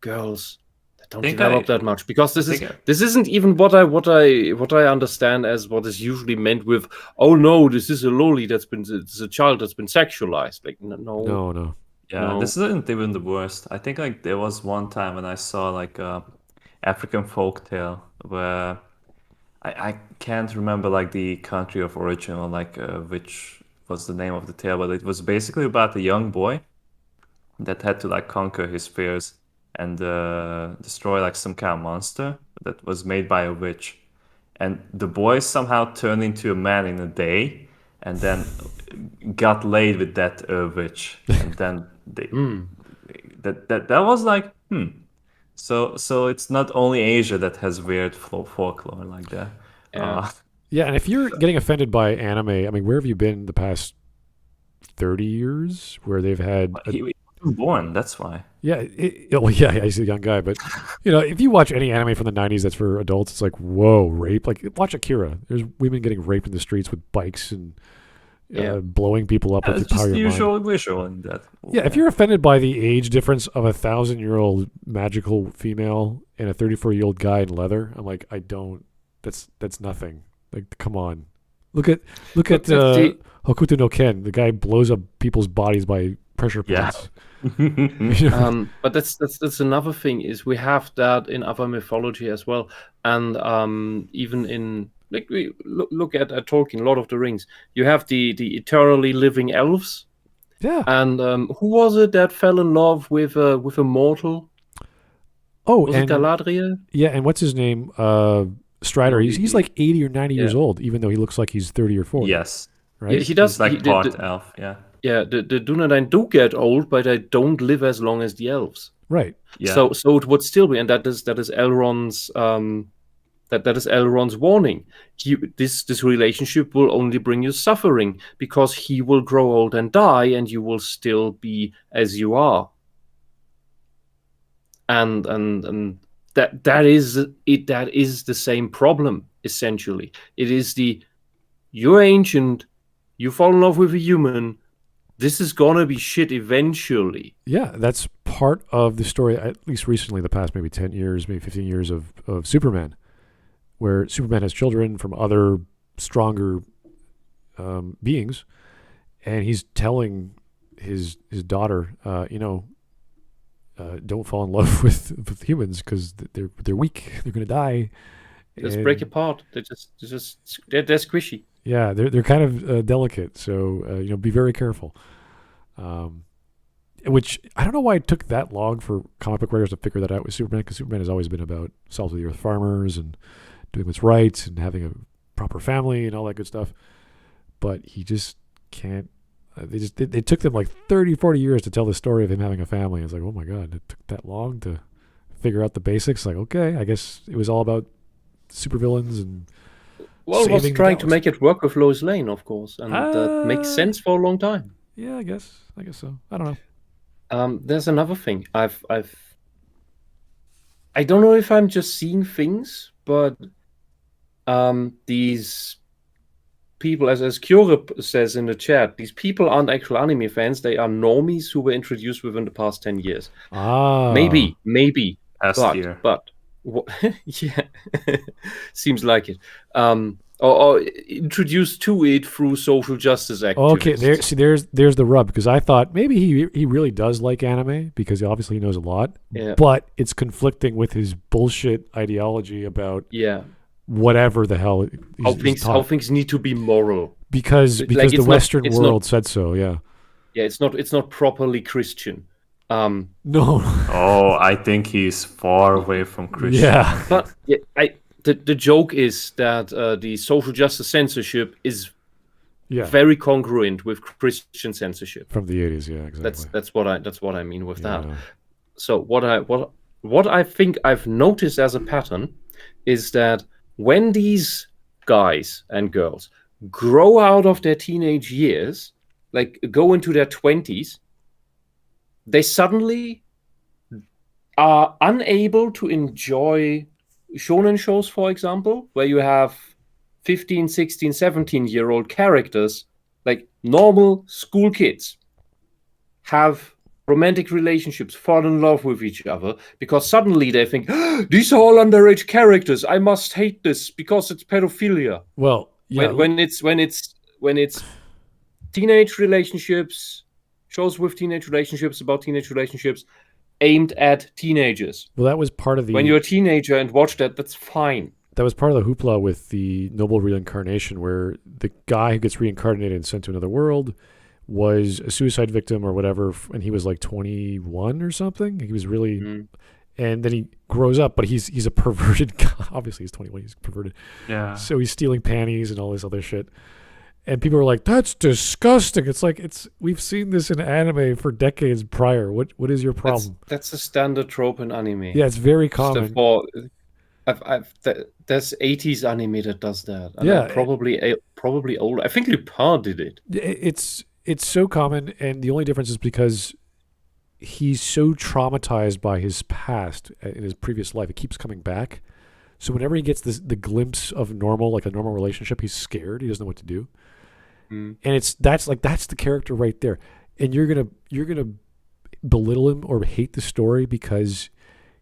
girls that don't develop that much, because this isn't even what I understand as what is usually meant with, oh no, this is a loli it's a child that's been sexualized. Like no. Yeah, this isn't even the worst. I think like there was one time when I saw like a African folktale where I can't remember like the country of origin or like which was the name of the tale, but it was basically about a young boy that had to like conquer his fears and destroy like some kind of monster that was made by a witch. And the boy somehow turned into a man in a day and then got laid with that witch. And then that was like, So it's not only Asia that has weird folklore like that. Yeah, and if you're getting offended by anime, I mean, where have you been the past 30 years where they've had... He was born, that's why. Yeah, he's a young guy, but if you watch any anime from the 90s that's for adults, it's like, whoa, rape. Like, watch Akira. There's women getting raped in the streets with bikes and blowing people up with the power of your mind. It's just usual visual in that. Yeah, if you're offended by the age difference of a 1,000-year-old magical female and a 34-year-old guy in leather, I'm like, I don't. That's nothing. Like, come on. Look at Hokuto no Ken. The guy blows up people's bodies by pressure points. Yeah. But that's another thing, is we have that in other mythology as well, and even in, like, we look at Tolkien, Lord of the Rings. You have the eternally living elves. Yeah. And who was it that fell in love with a mortal? Oh, was it Galadriel? Yeah, and what's his name? Strider. He's like 80 or 90 years old, even though he looks like he's 30 or 40. Yes. Right? He does. He's like part elf, yeah. Yeah, the Dunedain do get old, but they don't live as long as the elves. Right. Yeah. So it would still be, and that is Elrond's that is Elrond's warning. This relationship will only bring you suffering, because he will grow old and die, and you will still be as you are. And that is it. That is the same problem, essentially. It is you're ancient, you fall in love with a human. This is gonna be shit eventually. Yeah, that's part of the story, at least recently, the past maybe 10 years, maybe 15 years of Superman, where Superman has children from other stronger beings, and he's telling his daughter, don't fall in love with humans because they're weak. They're gonna die. Just break apart. They're squishy. Yeah, they're kind of delicate. So be very careful. Which I don't know why it took that long for comic book writers to figure that out with Superman, because Superman has always been about salt of the earth farmers and doing what's right and having a proper family and all that good stuff. But he just can't. They took them like 30, 40 years to tell the story of him having a family. It's like, oh my God, it took that long to figure out the basics. Like, okay, I guess it was all about supervillains and. Well, I was trying to make it work with Lois Lane, of course, and that makes sense for a long time. Yeah, I guess so. I don't know. There's another thing. I don't know if I'm just seeing things, but these people, as Kyorip says in the chat, these people aren't actual anime fans. They are normies who were introduced within the past 10 years. Maybe. Last year. But yeah, seems like it. Or introduced to it through social justice activities. Okay, there's the rub, because I thought maybe he really does like anime, because obviously he knows a lot. Yeah. But it's conflicting with his bullshit ideology about whatever the hell how things need to be moral. because Like, the it's Western it's world said so. Yeah. Yeah, it's not properly Christian. No. Oh, I think he's far away from Christian. Yeah. But yeah, the joke is that the social justice censorship is very congruent with Christian censorship from the 80s. Yeah, exactly. That's what I mean with that. So what I think I've noticed as a pattern is that when these guys and girls grow out of their teenage years, like go into their 20s, they suddenly are unable to enjoy shonen shows, for example, where you have 15, 16, 17-year-old characters, like normal school kids, have romantic relationships, fall in love with each other, because suddenly they think, these are all underage characters. I must hate this because it's pedophilia. Well, yeah. When it's teenage relationships, shows with teenage relationships, about teenage relationships, aimed at teenagers. Well, that was part of the... When you're a teenager and watch that, that's fine. That was part of the hoopla with the noble reincarnation, where the guy who gets reincarnated and sent to another world was a suicide victim or whatever, and he was like 21 or something. He was really... And then he grows up, but he's a perverted guy. Obviously, he's 21. He's perverted. Yeah. So he's stealing panties and all this other shit. And people are like, "That's disgusting." It's like we've seen this in anime for decades prior. What is your problem? That's a standard trope in anime. Yeah, it's very common. There's 80s anime that does that. And yeah, probably old. I think Lupin did it. It's so common, and the only difference is because he's so traumatized by his past in his previous life, it keeps coming back. So whenever he gets the glimpse of normal, like a normal relationship, he's scared. He doesn't know what to do. And that's the character right there. And you're gonna belittle him or hate the story because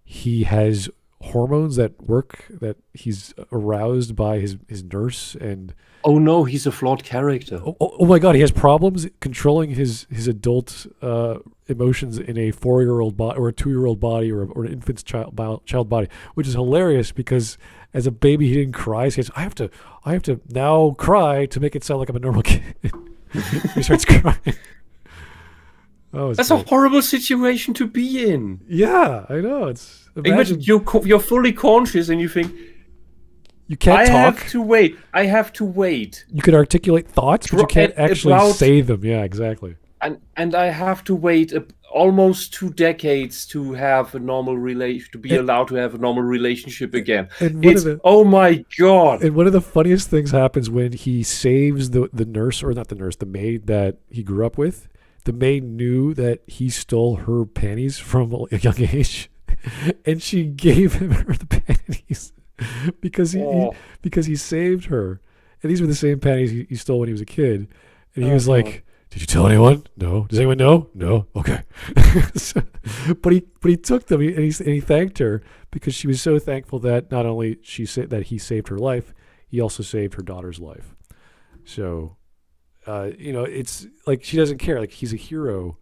he has hormones that work, that he's aroused by his nurse, and oh no, he's a flawed character. Oh my god, he has problems controlling his adult emotions in a 4-year-old body or a 2-year-old body or an infant's child body, which is hilarious because as a baby he didn't cry. So he says, I have to now cry to make it sound like I'm a normal kid. He starts crying. Oh, that's great. A horrible situation to be in. Yeah, I know. Imagine you're fully conscious and you think, you can't talk. I have to wait. You could articulate thoughts, but you can't actually say them. Yeah, exactly. And I have to wait almost 2 decades to have a normal allowed to have a normal relationship again. Oh my god! And one of the funniest things happens when he saves the nurse, or not the nurse, the maid that he grew up with. The maid knew that he stole her panties from a young age, and she gave her the panties because he saved her. And these were the same panties he stole when he was a kid. And he was like, "Did you tell anyone? No. Does anyone know? No. Okay." but he took them and he thanked her because she was so thankful that not only he saved her life, he also saved her daughter's life. So. It's like she doesn't care. Like, he's a hero.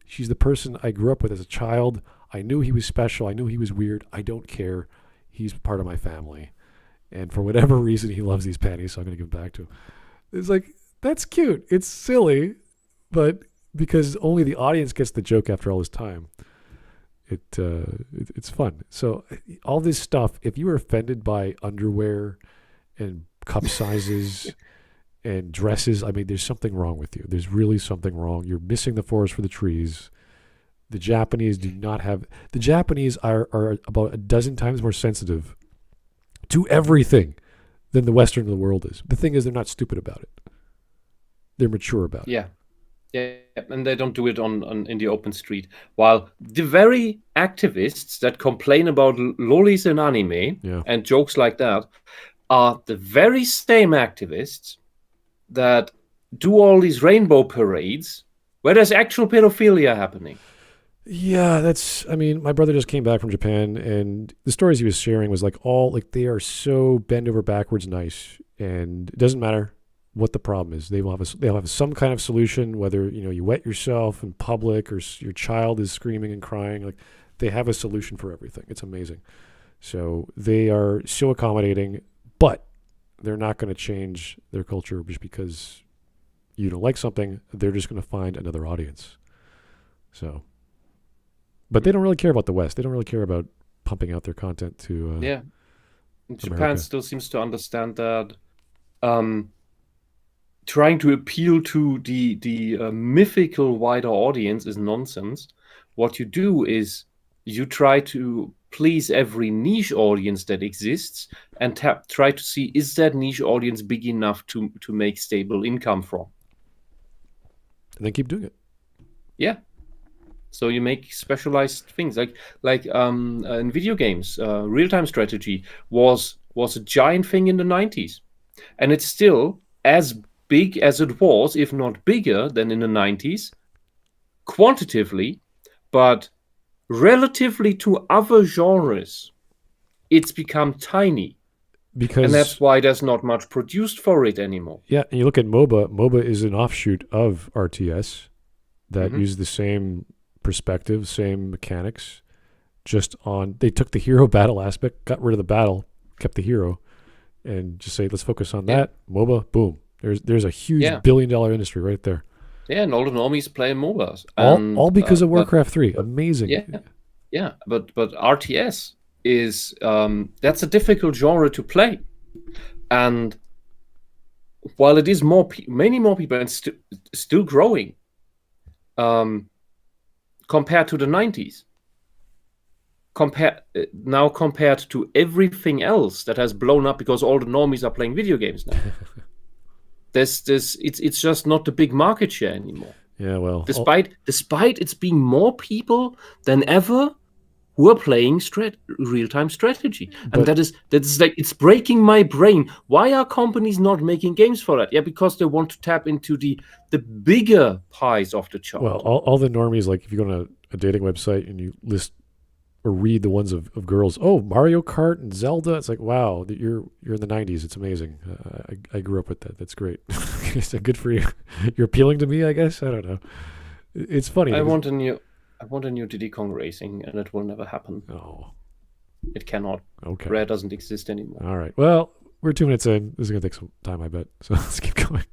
She's the person I grew up with as a child. I knew he was special. I knew he was weird. I don't care. He's part of my family. And for whatever reason, he loves these panties, so I'm going to give them back to him. It's like, that's cute. It's silly, but because only the audience gets the joke after all this time, it's fun. So all this stuff, if you were offended by underwear and cup sizes... and dresses, I mean, there's something wrong with you. There's really something wrong. You're missing the forest for the trees. The Japanese are about a dozen times more sensitive to everything than the Western of the world is. The thing is, they're not stupid about it. They're mature about it. Yeah, and they don't do it in the open street. While the very activists that complain about lolis in anime and jokes like that are the very same activists that do all these rainbow parades where there's actual pedophilia happening. Yeah, my brother just came back from Japan, and the stories he was sharing was they are so bend over backwards nice, and it doesn't matter what the problem is. They'll have some kind of solution, whether you wet yourself in public or your child is screaming and crying. Like, they have a solution for everything. It's amazing. So they are so accommodating, but they're not going to change their culture just because you don't like something, they're just going to find another audience. So, but they don't really care about the West. They don't really care about pumping out their content to Japan still seems to understand that trying to appeal to the mythical wider audience is nonsense. What you do is you try to please every niche audience that exists and try to see, is that niche audience big enough to make stable income from? And then keep doing it. Yeah. So you make specialized things like in video games, real-time strategy was a giant thing in the 90s. And it's still as big as it was, if not bigger than in the 90s, quantitatively, but relatively to other genres, it's become tiny. And that's why there's not much produced for it anymore. Yeah, and you look at MOBA. MOBA is an offshoot of RTS that uses the same perspective, same mechanics, they took the hero battle aspect, got rid of the battle, kept the hero, and just say, let's focus on that. MOBA, boom. There's a huge $1 billion industry right there. Yeah, and all the normies play MOBAs. All because of Warcraft 3. Amazing. Yeah, but RTS is that's a difficult genre to play, and while it is many more people and still growing, compared to the 90s, compared to everything else that has blown up because all the normies are playing video games now. It's just not the big market share anymore. Yeah, well, despite it's being more people than ever who are playing real-time strategy, and that's like, it's breaking my brain. Why are companies not making games for that? Yeah, because they want to tap into the bigger pies of the chart. Well, all the normies, like if you go on a dating website and you list or read the ones of girls, Mario Kart and Zelda, it's like, wow, you're in the 90s. It's amazing. I grew up with that. That's great. Good for you. You're appealing to me, I guess. I don't know. It's funny. I want a new Diddy Kong Racing, and it will never happen. Oh, it cannot. Okay, Rare doesn't exist anymore. All right. Well, we're 2 minutes in. This is gonna take some time, I bet. So let's keep going.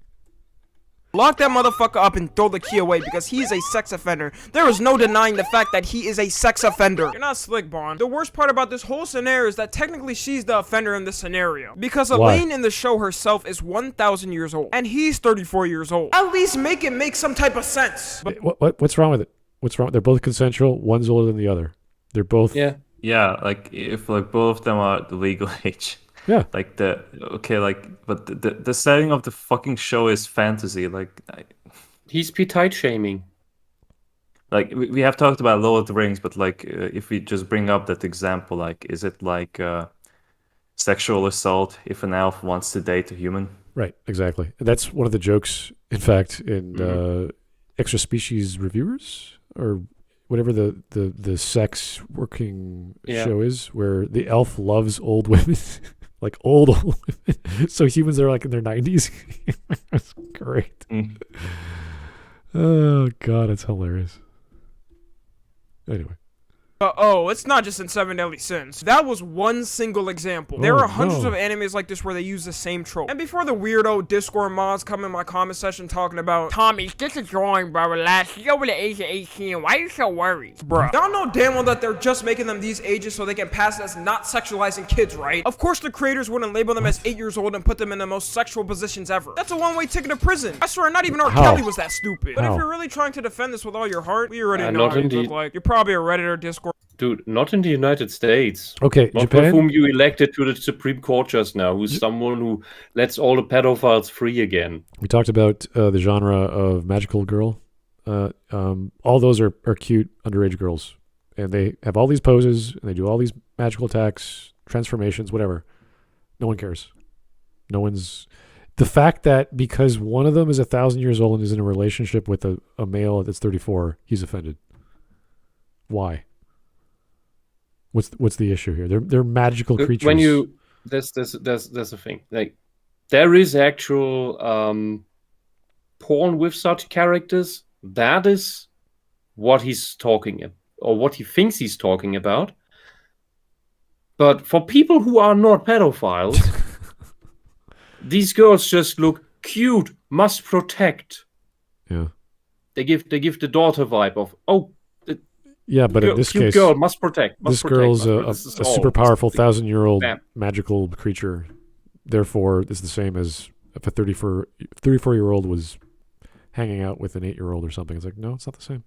Lock that motherfucker up and throw the key away because he is a sex offender. There is no denying the fact that he is a sex offender. You're not slick, Bond. The worst part about this whole scenario is that technically she's the offender in this scenario. Because Elaine in the show herself is 1,000 years old. And he's 34 years old. At least make it make some type of sense. But what's wrong with it? What's wrong? They're both consensual. One's older than the other. They're both... Yeah, like if like both of them are the legal age. Yeah. Like but the setting of the fucking show is fantasy. Like he's petite shaming. Like we have talked about Lord of the Rings, but like if we just bring up that example, like is it like sexual assault if an elf wants to date a human? Right, exactly. That's one of the jokes, in fact, in Extra Species Reviewers or whatever the sex working show is, where the elf loves old women. Like old women. So humans are like in their 90s. That's great. Oh, God, it's hilarious. Anyway. It's not just in Seven Deadly Sins. That was one single example. There are hundreds of animes like this where they use the same trope. And before the weirdo Discord mods come in my comment section talking about, Tommy, just a drawing, bro, relax. You're over the age of 18. Why are you so worried? Bruh. Y'all know damn well that they're just making them these ages so they can pass it as not sexualizing kids, right? Of course the creators wouldn't label them as 8 years old and put them in the most sexual positions ever. That's a one-way ticket to prison. I swear, not even R. Kelly was that stupid. But if you're really trying to defend this with all your heart, we already know how you look like. You're probably a Reddit or Discord. Dude, not in the United States. Okay, not Japan. Whom you elected to the Supreme Court just now, who's someone who lets all the pedophiles free again. We talked about the genre of magical girl. All those are cute underage girls. And they have all these poses, and they do all these magical attacks, transformations, whatever. No one cares. No one's... The fact that because one of them is 1,000 years old and is in a relationship with a male that's 34, he's offended. Why? What's the issue here? They're magical creatures. When there's a thing. Like there is actual porn with such characters. That is what he's talking about, or what he thinks he's talking about. But for people who are not pedophiles, these girls just look cute, must protect. Yeah. They give the daughter vibe of, oh, yeah, but in this cute case, girl must protect. This girl's a super powerful 1,000-year-old magical creature. Therefore, it's the same as if a 34-year-old was hanging out with an 8-year-old or something. It's like, no, it's not the same.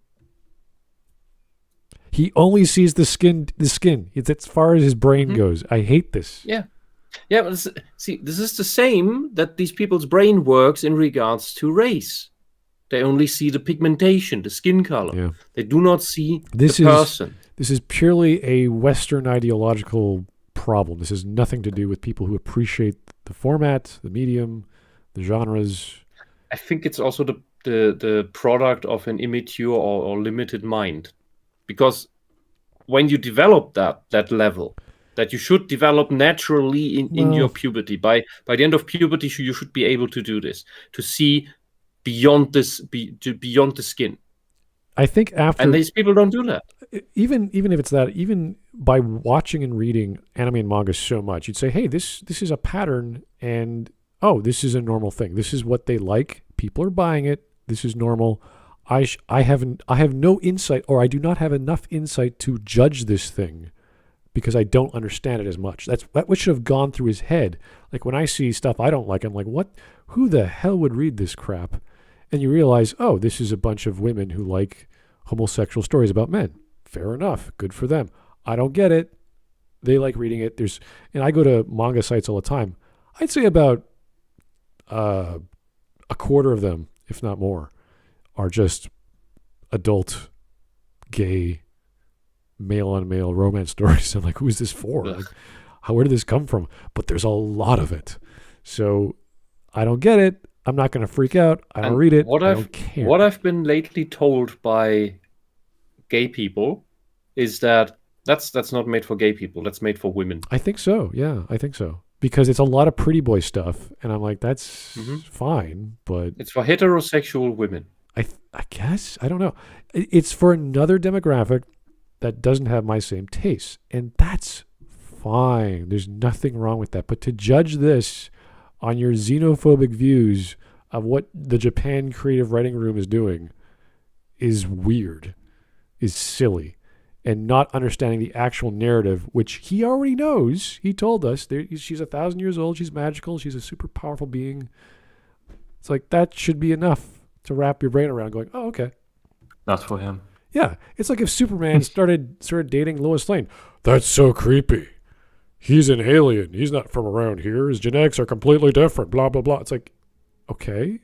He only sees the skin. It's as far as his brain goes. I hate this. Yeah. Yeah, but see, this is the same that these people's brain works in regards to race. They only see the pigmentation, the skin color. Yeah. They do not see the person. This is purely a Western ideological problem. This has nothing to do with people who appreciate the format, the medium, the genres. I think it's also the product of an immature or limited mind. Because when you develop that level, that you should develop naturally in your puberty. By the end of puberty, you should be able to do this, to see beyond beyond the skin. I think and these people don't do that. Even if it's that, even by watching and reading anime and manga so much, you'd say, hey, this is a pattern, and this is a normal thing. This is what they like. People are buying it. This is normal. I have no insight, or I do not have enough insight to judge this thing because I don't understand it as much. That should have gone through his head. Like when I see stuff I don't like, I'm like, what? Who the hell would read this crap? And you realize, this is a bunch of women who like homosexual stories about men. Fair enough. Good for them. I don't get it. They like reading it. And I go to manga sites all the time. I'd say about a quarter of them, if not more, are just adult, gay, male-on-male romance stories. I'm like, who is this for? Like, where did this come from? But there's a lot of it. So I don't get it. I'm not going to freak out. I don't read it. I don't care. What I've been lately told by gay people is that that's not made for gay people. That's made for women. I think so. Yeah, I think so. Because it's a lot of pretty boy stuff. And I'm like, that's fine. But it's for heterosexual women. I guess. I don't know. It's for another demographic that doesn't have my same taste. And that's fine. There's nothing wrong with that. But to judge this on your xenophobic views of what the Japan creative writing room is doing is weird, is silly, and not understanding the actual narrative, which he already knows. He told us she's 1,000 years old. She's magical. She's a super powerful being. It's like that should be enough to wrap your brain around going, okay. Not for him. Yeah. It's like if Superman started dating Lois Lane. That's so creepy. He's an alien. He's not from around here. His genetics are completely different. Blah, blah, blah. It's like, okay.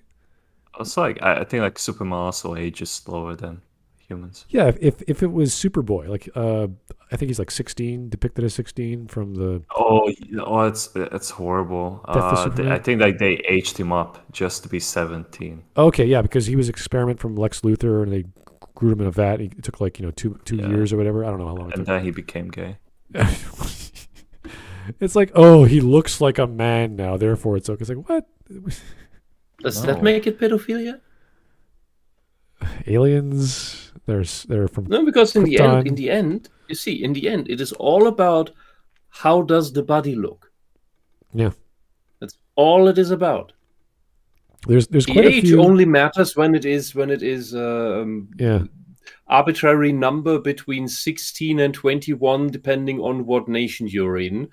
It's like, I think like Superman also ages slower than humans. Yeah, if it was Superboy, like I think he's like 16, depicted as 16 from the. It's horrible. I think like they aged him up just to be 17. Okay, yeah, because he was an experiment from Lex Luthor, and they grew him in a vat. It took like two years or whatever. I don't know how long it took. And then he became gay. It's like, he looks like a man now, therefore it's okay. It's like, what? Does that make it pedophilia? Aliens, they're from no, because Krypton. in the end, you see, in the end, it is all about how does the body look. Yeah, that's all it is about. There's the quite age a few... only matters when it is arbitrary number between 16 and 21, depending on what nation you're in,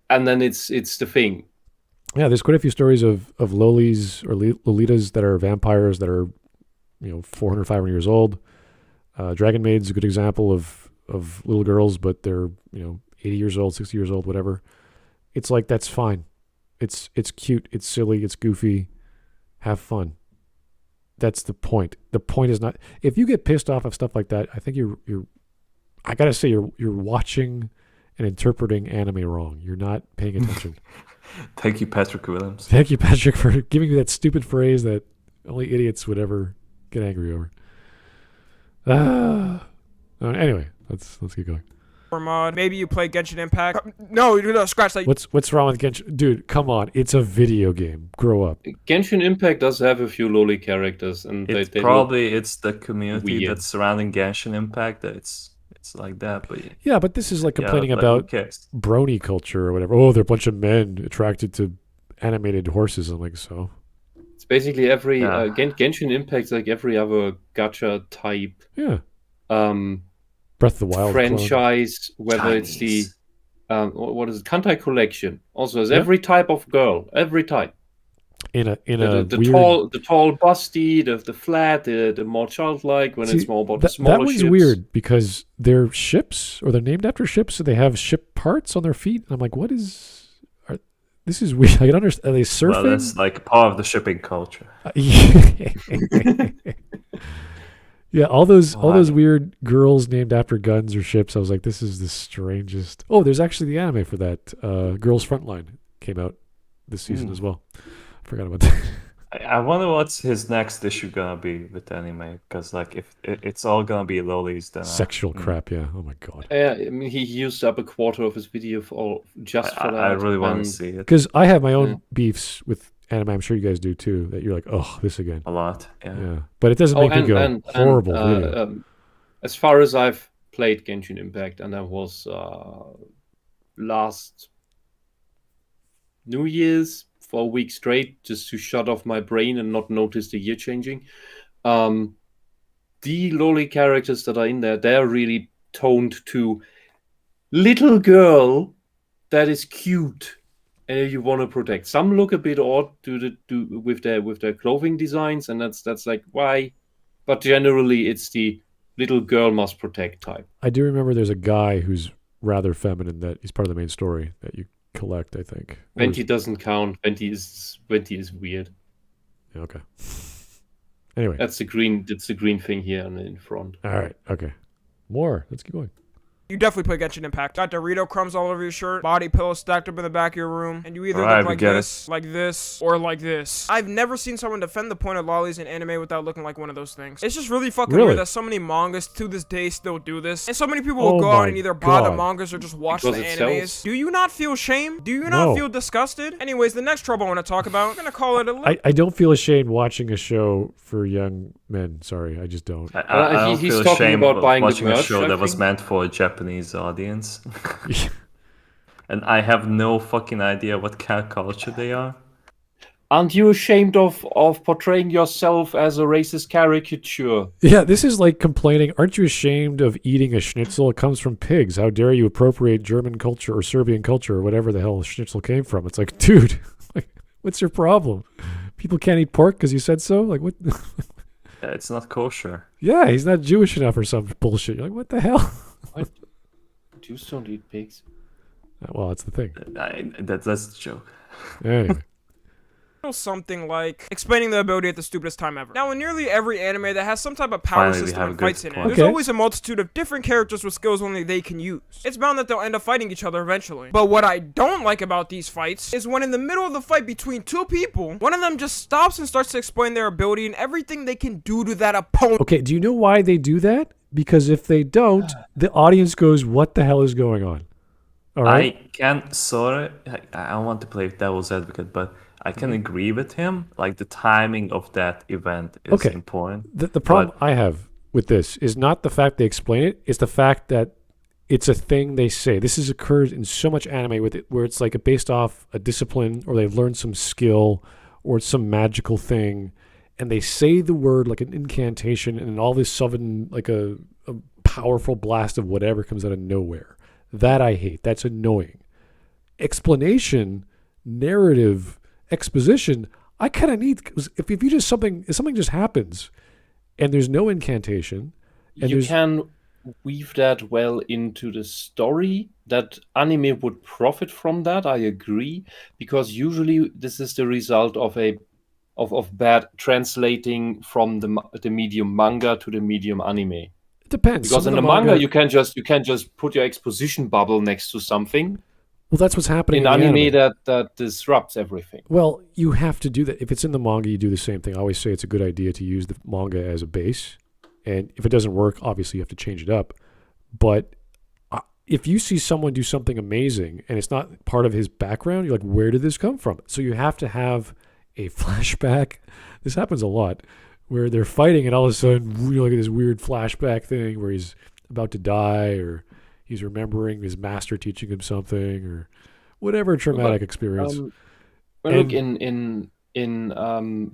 and then it's the thing. Yeah, there's quite a few stories of lolis or lolitas that are vampires that are 400, 500 years old. Dragon Maid's a good example of little girls, but they're 80 years old, 60 years old, whatever. It's like, that's fine. It's cute, it's silly, it's goofy. Have fun. That's the point. The point is not, if you get pissed off of stuff like that, I think I gotta say you're watching and interpreting anime wrong. You're not paying attention. Thank you, Patrick Williams. Thank you, Patrick, for giving me that stupid phrase that only idiots would ever get angry over. Anyway, let's keep going. Mod. Maybe you play Genshin Impact. No, scratch that. What's wrong with Genshin? Dude, come on. It's a video game. Grow up. Genshin Impact does have a few loli characters, and it's the community that's surrounding Genshin Impact that it's like that. But but this is like complaining about brony culture or whatever. Oh, they're a bunch of men attracted to animated horses. I'm like, so It's basically every Genshin Impact's like every other gacha type. Yeah. Breath of the Wild franchise, whether Chinese. it's the what is it, Kantai Collection. Also, has every type of girl, every type. In a the weird... tall, busty, the flat, the more childlike. When it's more about the smaller that one's ships. weird because they're ships, or they're named after ships, so they have ship parts on their feet. And I'm like, what is? This is weird. I can understand. Are they surfing? Well, that's like part of the shipping culture. Yeah, all those weird girls named after guns or ships. I was like, this is the strangest. Oh, there's actually the anime for that. Girls Frontline came out this season as well. I forgot about that. I wonder what's his next issue gonna be with anime, because like if it's all gonna be lolis, then sexual crap. Yeah. Oh my god. I mean, he used up a quarter of his video for that. I really want to see it because I have my own beefs with anime. I'm sure you guys do too. That you're like, oh, this again. a lot. Yeah. But it doesn't make me go horrible. Video. As far as I've played Genshin Impact, and that was last New Year's for a week straight, just to shut off my brain and not notice the year changing. The loli characters that are in there, they're really toned to little girl that is cute and you want to protect. Some look a bit odd with their clothing designs, and that's like, why? But generally, it's the little girl must protect type. I do remember there's a guy who's rather feminine that he's part of the main story that you collect, I think. Venti doesn't count. Venti is weird. Yeah, okay. Anyway. That's the green thing here in front. All right. Okay. More. Let's keep going. You definitely play Genshin Impact. Got Dorito crumbs all over your shirt, body pillows stacked up in the back of your room, and you either look like this, or like this. I've never seen someone defend the point of lolis in anime without looking like one of those things. It's just really fucking weird that so many mangas to this day still do this, and so many people will go out and either buy the mangas or just watch the animes. Do you not feel shame? Do you not feel disgusted? Anyways, the next trope I want to talk about, I'm gonna call it a I don't feel ashamed watching a show for young men. Sorry, I just don't. I don't he's feel talking ashamed about buying watching the merch, a show I that was think. meant for a Japanese audience. And I have no fucking idea what kind of culture they are. Aren't you ashamed of portraying yourself as a racist caricature? Yeah, this is like complaining, aren't you ashamed of eating a schnitzel? It comes from pigs. How dare you appropriate German culture or Serbian culture or whatever the hell schnitzel came from? It's like, dude, what's your problem? People can't eat pork because you said so? Like, what? Yeah, it's not kosher. Yeah, he's not Jewish enough or some bullshit. You're like, what the hell? What? Jews don't eat pigs. Well, that's the thing. That's the joke. Anyway. Something like explaining the ability at the stupidest time ever. Now, in nearly every anime that has some type of power system and fights in it, there's always a multitude of different characters with skills only they can use. It's bound that they'll end up fighting each other eventually. But what I don't like about these fights is when in the middle of the fight between two people, one of them just stops and starts to explain their ability and everything they can do to that opponent. Okay, do you know why they do that? Because if they don't, the audience goes, what the hell is going on? All right? I can sort of... I don't want to play devil's advocate, but I can agree with him. Like, the timing of that event is important. The problem I have with this is not the fact they explain it. It's the fact that it's a thing they say. This has occurred in so much anime with it, where it's like based off a discipline, or they've learned some skill, or some magical thing, and they say the word like an incantation, and all of a sudden, like a powerful blast of whatever comes out of nowhere. That I hate. That's annoying. Explanation, narrative, exposition, I kind of need, because if you just if something just happens and there's no incantation, and you can weave that well into the story, that anime would profit from that. I agree, because usually this is the result of bad translating from the medium manga to the medium anime. It depends. Because in the manga you can just put your exposition bubble next to something. Well, that's what's happening in anime. That disrupts everything. Well, you have to do that. If it's in the manga, you do the same thing. I always say it's a good idea to use the manga as a base. And if it doesn't work, obviously you have to change it up. But if you see someone do something amazing and it's not part of his background, you're like, where did this come from? So you have to have a flashback. This happens a lot, where they're fighting and all of a sudden you look at this weird flashback thing where he's about to die, or he's remembering his master teaching him something, or whatever traumatic experience. Well, look, in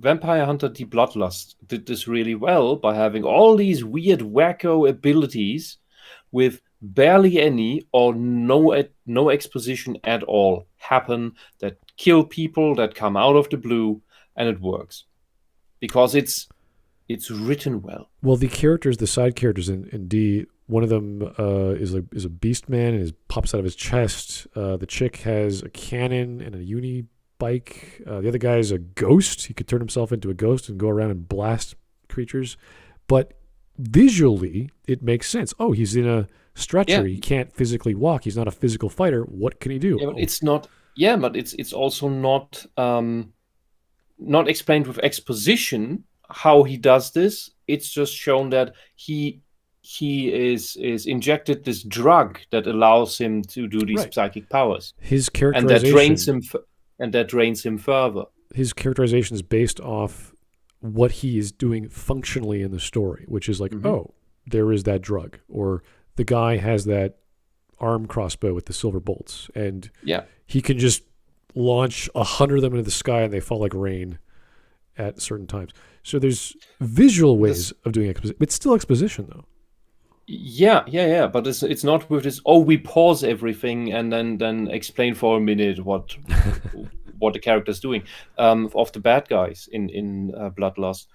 Vampire Hunter: The Bloodlust did this really well by having all these weird wacko abilities with barely any or no exposition at all happen that kill people that come out of the blue, and it works because it's written well. Well, the characters, the side characters in D, one of them is a beast man and pops out of his chest. The chick has a cannon and a uni bike. The other guy is a ghost. He could turn himself into a ghost and go around and blast creatures. But visually, it makes sense. Oh, he's in a stretcher. Yeah. He can't physically walk. He's not a physical fighter. What can he do? Yeah, but it's not. Yeah, but it's also not explained with exposition how he does this. It's just shown that he is injected this drug that allows him to do these psychic powers. His characterization, and that drains him further. His characterization is based off what he is doing functionally in the story, which is like, oh, there is that drug, or the guy has that arm crossbow with the silver bolts, and he can just launch 100 of them into the sky and they fall like rain at certain times. So there's visual ways of doing exposition. It's still exposition, though. Yeah. But it's not with this. Oh, we pause everything and then explain for a minute what the character's doing. Of the bad guys in Bloodlust,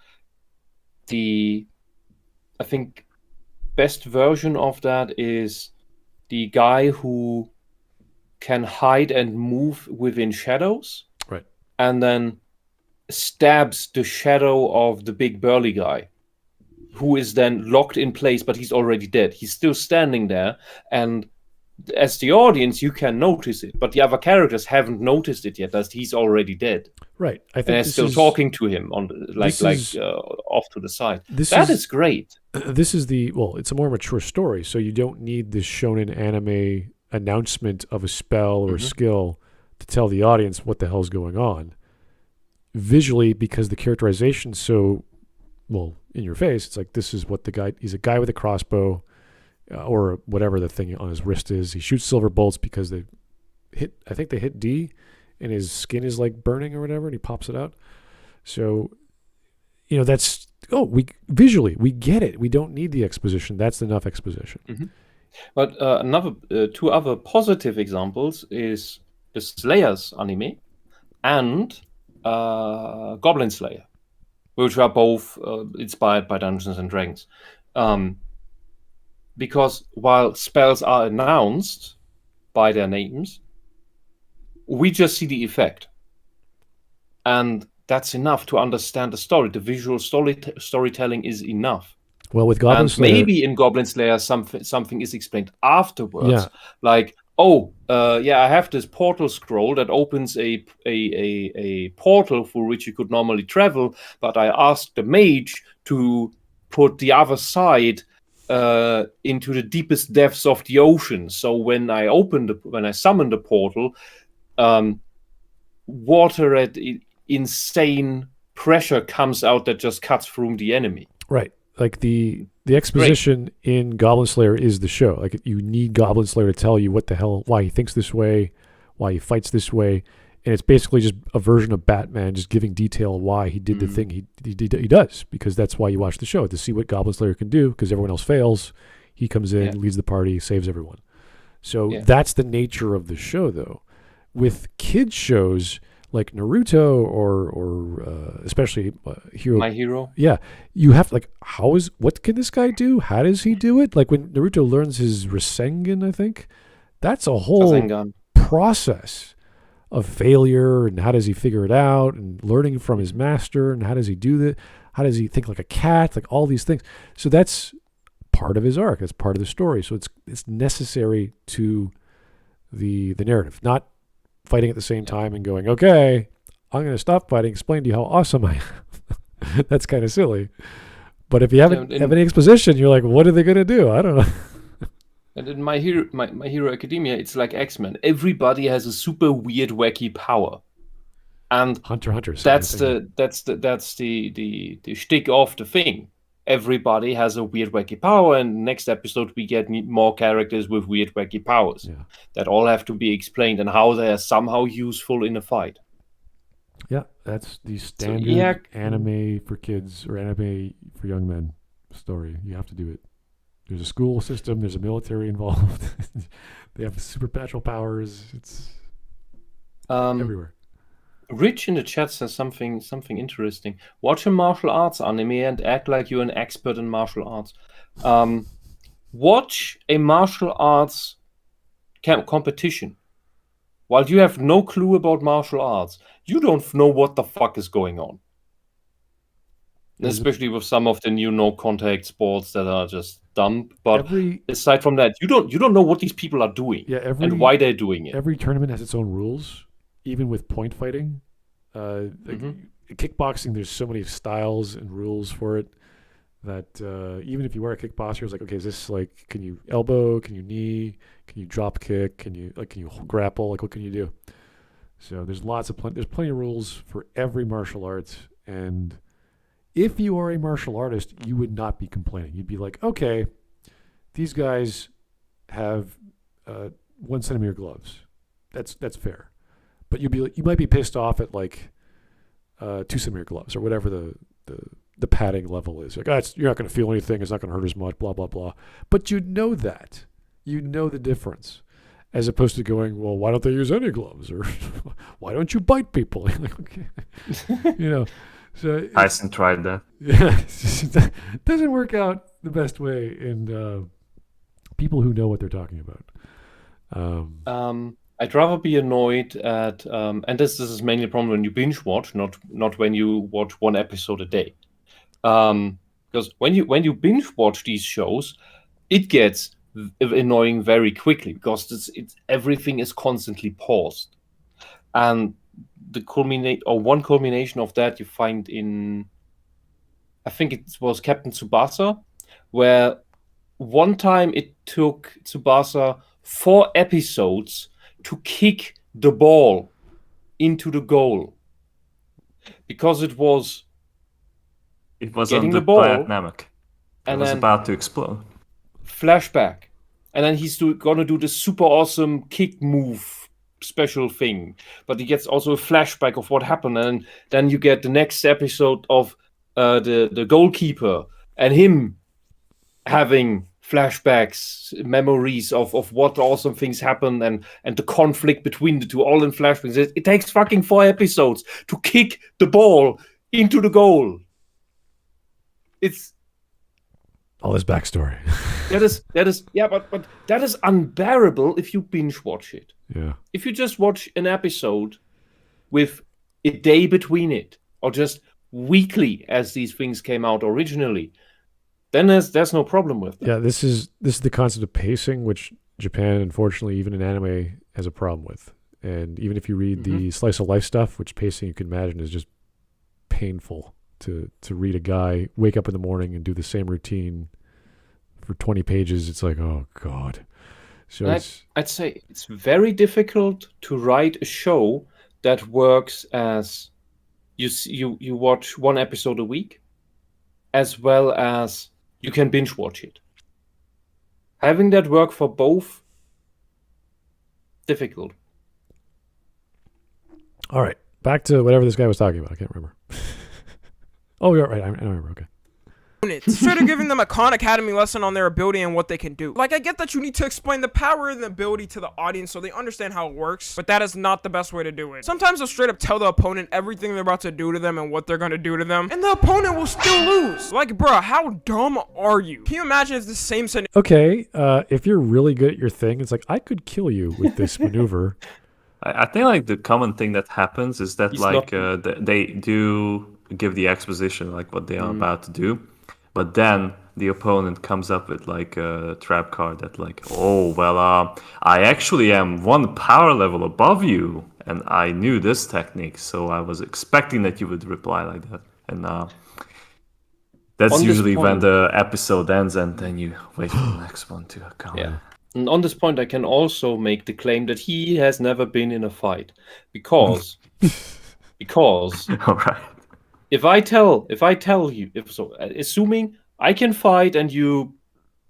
I think best version of that is the guy who can hide and move within shadows, right? And then stabs the shadow of the big burly guy, who is then locked in place, but he's already dead. He's still standing there, and as the audience, you can notice it, but the other characters haven't noticed it yet, as he's already dead. Right. I think they're still talking to him on off to the side. That is great. This is it's a more mature story, so you don't need this shonen anime announcement of a spell or a skill to tell the audience what the hell's going on. Visually, because the characterization's so in your face, it's like, this is what he's a guy with a crossbow, or whatever the thing on his wrist is. He shoots silver bolts because they hit D, and his skin is like burning or whatever, and he pops it out. So, that's visually we get it. We don't need the exposition. That's enough exposition. But two other positive examples is the Slayers anime and Goblin Slayer, which are both inspired by Dungeons and Dragons. Because while spells are announced by their names, we just see the effect. And that's enough to understand the story. The visual storytelling is enough. Well, with Goblin Slayer, maybe in Goblin Slayer something is explained afterwards. Like, I have this portal scroll that opens a portal for which you could normally travel, but I asked the mage to put the other side into the deepest depths of the ocean. So when I summon the portal, water at insane pressure comes out that just cuts through the enemy. Right. Like the exposition in Goblin Slayer is the show. Like, you need Goblin Slayer to tell you why he thinks this way, why he fights this way, and it's basically just a version of Batman just giving detail why he did the thing he does, because that's why you watch the show, to see what Goblin Slayer can do, because everyone else fails. He comes in, leads the party, saves everyone. So that's the nature of the show, though. With kids shows like Naruto or especially My Hero. Yeah, you have what can this guy do? How does he do it? Like when Naruto learns his Rasengan, I think that's a whole process of failure, and how does he figure it out, and learning from his master, and how does he do that? How does he think like a cat? Like all these things. So that's part of his arc. That's part of the story. So it's necessary to the narrative, not fighting at the same time and going, okay, I'm going to stop fighting, explain to you how awesome I am. That's kind of silly. But if you haven't have any exposition, you're like, what are they going to do? I don't know. And in My Hero Academia, it's like X-Men. Everybody has a super weird, wacky power. And Hunter. That's the shtick of the thing. Everybody has a weird, wacky power, and next episode we get more characters with weird, wacky powers that all have to be explained and how they are somehow useful in a fight. Yeah, that's the standard anime for kids or anime for young men story. You have to do it. There's a school system. There's a military involved. They have supernatural powers. It's everywhere. Rich in the chat says something interesting. Watch a martial arts anime and act like you're an expert in martial arts. Watch a martial arts competition. While you have no clue about martial arts, you don't know what the fuck is going on. Especially with some of the new no-contact sports that are just dumb. But aside from that, you don't know what these people are doing and why they're doing it. Every tournament has its own rules, even with point fighting. Kickboxing, there's so many styles and rules for it that even if you were a kickboxer, it's like, okay, is this like, can you elbow? Can you knee? Can you drop kick? Can you grapple? Like, what can you do? So there's there's plenty of rules for every martial arts. And if you are a martial artist, you would not be complaining. You'd be like, okay, these guys have 1 centimeter gloves. That's fair. But you might be pissed off at like 2 centimeter gloves or whatever the padding level is. Like, you're not going to feel anything. It's not going to hurt as much. Blah blah blah. But you know that. You know the difference, as opposed to going, well, why don't they use any gloves, or why don't you bite people? Like, okay. So Tyson tried that. Yeah, it doesn't work out the best way in people who know what they're talking about. I'd rather be annoyed at, and this is mainly a problem when you binge watch, not when you watch one episode a day. Because when you binge watch these shows, it gets annoying very quickly because everything is constantly paused, and one culmination of that you find in, I think it was Captain Tsubasa, where one time it took Tsubasa 4 episodes to kick the ball into the goal because it was on the ball, Namek. It was about to explode. Flashback, and then he's gonna do this super awesome kick move special thing, but he gets also a flashback of what happened, and then you get the next episode of the goalkeeper and him having flashbacks, memories of what awesome things happened, and the conflict between the two, all in flashbacks. It takes fucking 4 episodes to kick the ball into the goal. It's all this backstory. That is but that is unbearable if you binge watch it. Yeah. If you just watch an episode with a day between it, or just weekly as these things came out originally, then there's no problem with that. Yeah, this is the concept of pacing, which Japan, unfortunately, even in anime, has a problem with. And even if you read the slice of life stuff, which pacing you can imagine is just painful to read a guy wake up in the morning and do the same routine for 20 pages. It's like, oh God. So I'd say it's very difficult to write a show that works as you watch 1 episode a week, as well as you can binge watch it. Having that work for both, difficult. All right, back to whatever this guy was talking about. I can't remember. Oh, you're right. I remember. Okay. Instead of giving them a Khan Academy lesson on their ability and what they can do. Like, I get that you need to explain the power and the ability to the audience so they understand how it works, but that is not the best way to do it. Sometimes they'll straight up tell the opponent everything they're about to do to them and what they're going to do to them, and the opponent will still lose. Like, bruh, how dumb are you? Can you imagine it's the same scenario? Okay, if you're really good at your thing, it's like, I could kill you with this maneuver. I think like the common thing that happens is that they do give the exposition like what they are about to do, but then the opponent comes up with like a trap card that like, oh well, I actually am 1 power level above you, and I knew this technique, so I was expecting that you would reply like that, and that's usually when the episode ends, and then you wait for the next one to come. Yeah. And on this point, I can also make the claim that he has never been in a fight, because all right. If I tell you, assuming I can fight and you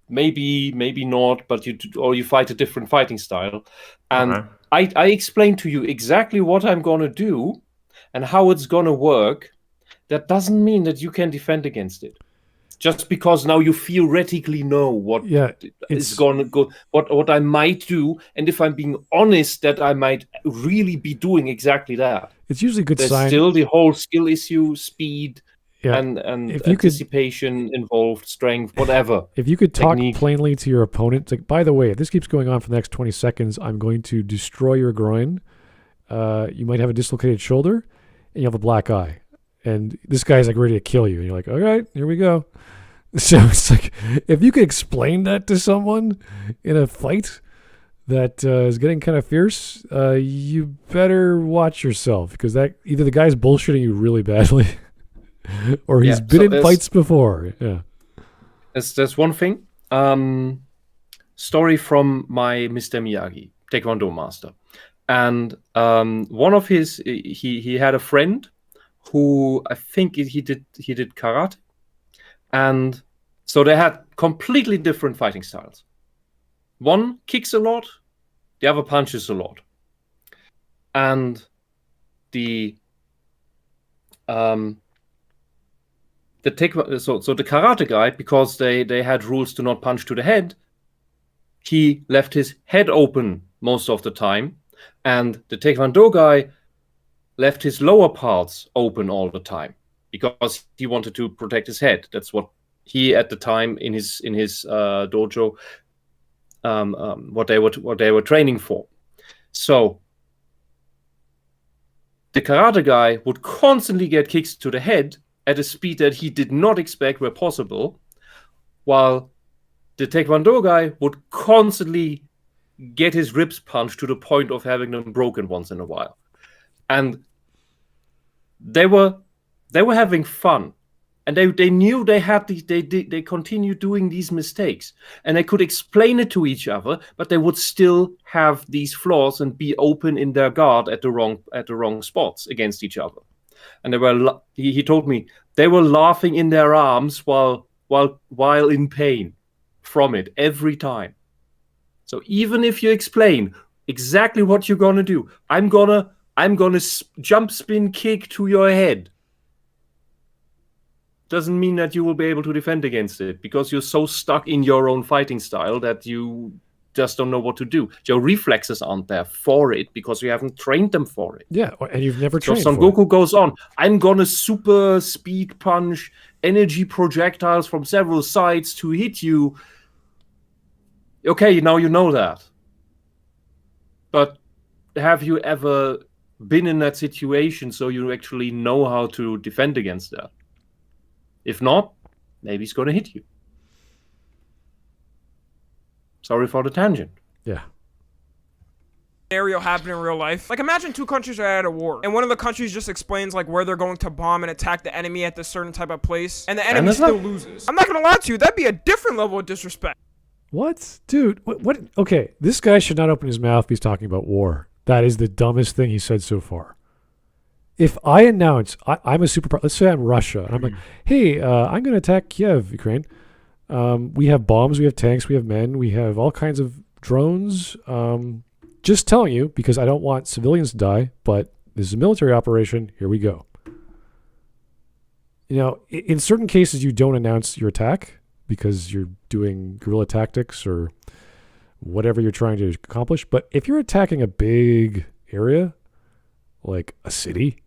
maybe not, but you fight a different fighting style, and I explain to you exactly what I'm gonna do, and how it's gonna work, that doesn't mean that you can defend against it. Just because now you theoretically know what is gonna go, what I might do, and if I'm being honest, that I might really be doing exactly that. It's usually a good There's sign. Still the whole skill issue, speed, and anticipation involved, strength, whatever. If you could talk technique. plainly to your opponent, it's like, by the way, if this keeps going on for the next 20 seconds, I'm going to destroy your groin. You might have a dislocated shoulder, and you have a black eye. And this guy's like ready to kill you. And you're like, all right, here we go. So it's like, if you could explain that to someone in a fight that is getting kind of fierce, you better watch yourself, because that either the guy's bullshitting you really badly or he's been in fights before. Yeah. There's one thing. Story from my Mr. Miyagi, Taekwondo master. And one of his, he had a friend who I think he did karate. And so they had completely different fighting styles. One kicks a lot, the other punches a lot. And the karate guy, because they had rules to not punch to the head, he left his head open most of the time, and the Taekwondo guy left his lower parts open all the time because he wanted to protect his head. That's what he at the time in his dojo what they were training for. So the karate guy would constantly get kicks to the head at a speed that he did not expect were possible, while the Taekwondo guy would constantly get his ribs punched to the point of having them broken once in a while. And they were having fun, and they knew they had they continued doing these mistakes, and they could explain it to each other, but they would still have these flaws and be open in their guard at the wrong spots against each other. And they were he told me they were laughing in their arms while in pain from it every time. So even if you explain exactly what you're gonna do, I'm gonna jump spin kick to your head, doesn't mean that you will be able to defend against it, because you're so stuck in your own fighting style that you just don't know what to do. Your reflexes aren't there for it because you haven't trained them for it. Yeah, and you've never trained Son Goku goes on, I'm gonna super speed punch energy projectiles from several sides to hit you. Okay, now you know that. But have you ever been in that situation so you actually know how to defend against that? If not, maybe he's going to hit you. Sorry for the tangent. Yeah. Scenario happen in real life. Like, imagine two countries are at a war, and one of the countries just explains like where they're going to bomb and attack the enemy at this certain type of place, and the enemy still loses. I'm not gonna lie to you, that'd be a different level of disrespect. What? Dude, what? Okay, this guy should not open his mouth if he's talking about war. That is the dumbest thing he said so far. If I announce I'm a superpower, let's say I'm Russia, and I'm like, hey, I'm going to attack Kiev, Ukraine. We have bombs, we have tanks, we have men, we have all kinds of drones. Just telling you, because I don't want civilians to die, but this is a military operation. Here we go. You know, in certain cases, you don't announce your attack because you're doing guerrilla tactics or whatever you're trying to accomplish. But if you're attacking a big area, like a city,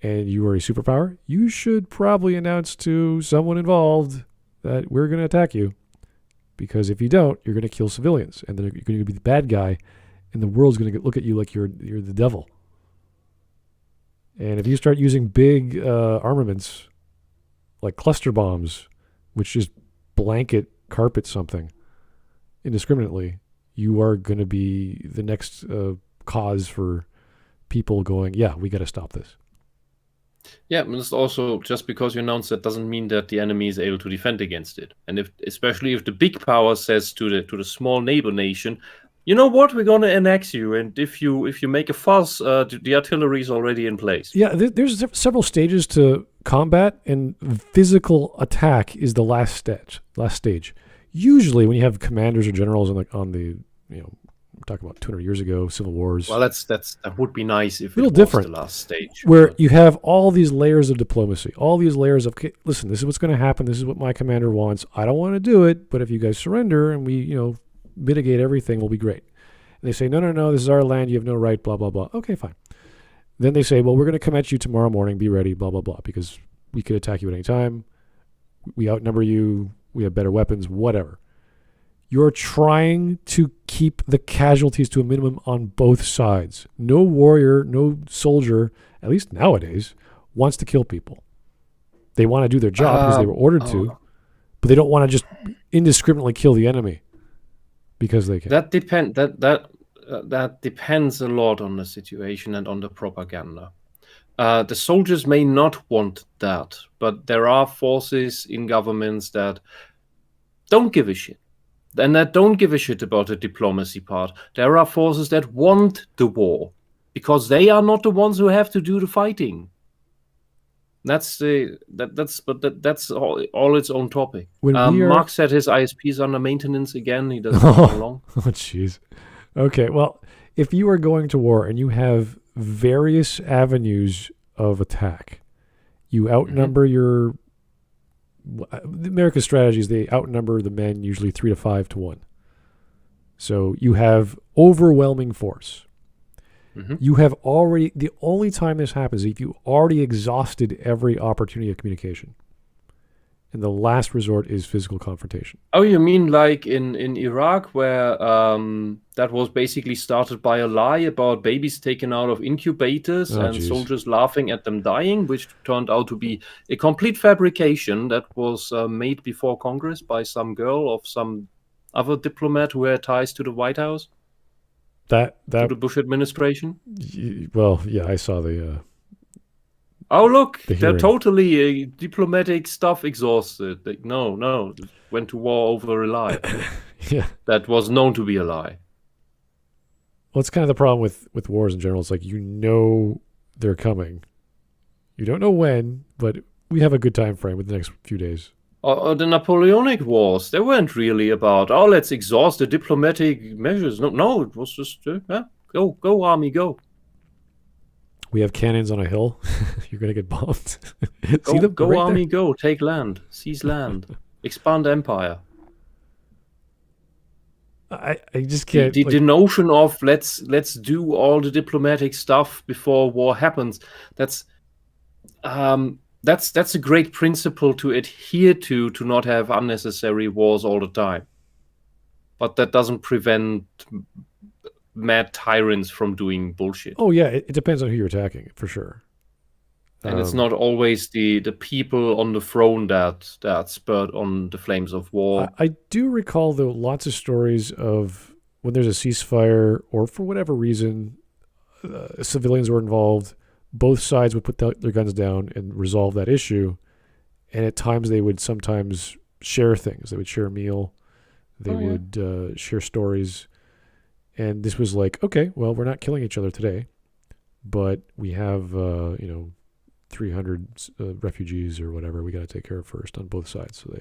and you are a superpower, you should probably announce to someone involved that we're going to attack you. Because if you don't, you're going to kill civilians, and then you're going to be the bad guy, and the world's going to look at you like you're the devil. And if you start using big armaments, like cluster bombs, which just blanket carpet something indiscriminately, you are going to be the next cause for people going, yeah, we got to stop this. Yeah, but it's also just because you announce that doesn't mean that the enemy is able to defend against it. And especially if the big power says to the small neighbor nation, you know what, we're going to annex you, and if you make a fuss, the artillery is already in place. Yeah, there's several stages to combat, and physical attack is the last stage. Usually, when you have commanders or generals on the talking about 200 years ago, civil wars. Well, that would be nice if a little it was different, the last stage. where but- you have all these layers of diplomacy, all these layers of, okay, listen, this is what's going to happen. This is what my commander wants. I don't want to do it, but if you guys surrender and we, mitigate everything, we'll be great. And they say, no, this is our land. You have no right, blah, blah, blah. Okay, fine. Then they say, well, we're going to come at you tomorrow morning. Be ready, blah, blah, blah, because we could attack you at any time. We outnumber you. We have better weapons, whatever. You're trying to keep the casualties to a minimum on both sides. No warrior, no soldier, at least nowadays, wants to kill people. They want to do their job because they were ordered to, but they don't want to just indiscriminately kill the enemy because they can. That depends a lot on the situation and on the propaganda. The soldiers may not want that, but there are forces in governments that don't give a shit. And that don't give a shit about the diplomacy part. There are forces that want the war because they are not the ones who have to do the fighting. That's all its own topic. Mark said his ISP is under maintenance again. He doesn't come along. Oh, jeez. Okay, well, if you are going to war and you have various avenues of attack, you outnumber your... America's strategy is they outnumber the men usually 3 to 5 to 1. So you have overwhelming force. Mm-hmm. You have already... The only time this happens is if you already exhausted every opportunity of communication. And the last resort is physical confrontation. Oh, you mean like in Iraq where that was basically started by a lie about babies taken out of incubators and soldiers laughing at them dying, which turned out to be a complete fabrication that was made before Congress by some girl of some other diplomat who had ties to the White House? To the Bush administration? Well, yeah, I saw the... Oh, look, they're totally diplomatic stuff exhausted. No, went to war over a lie. Yeah. That was known to be a lie. Well, it's kind of the problem with wars in general. It's like, they're coming. You don't know when, but we have a good time frame with the next few days. The Napoleonic Wars, they weren't really about, let's exhaust the diplomatic measures. No, it was just, go army, go. We have cannons on a hill. You're going to get bombed. Go army, go. Take land. Seize land. Expand empire. I just can't... The notion of let's do all the diplomatic stuff before war happens, that's a great principle to adhere to not have unnecessary wars all the time. But that doesn't prevent mad tyrants from doing bullshit. Oh yeah, it depends on who you're attacking, for sure. And it's not always the people on the throne that spurred on the flames of war. I do recall, though, lots of stories of when there's a ceasefire or for whatever reason, civilians were involved, both sides would put their guns down and resolve that issue. And at times they would sometimes share things. They would share a meal. They would share stories. And this was like, okay, well, we're not killing each other today, but we have, 300 refugees or whatever we got to take care of first on both sides. So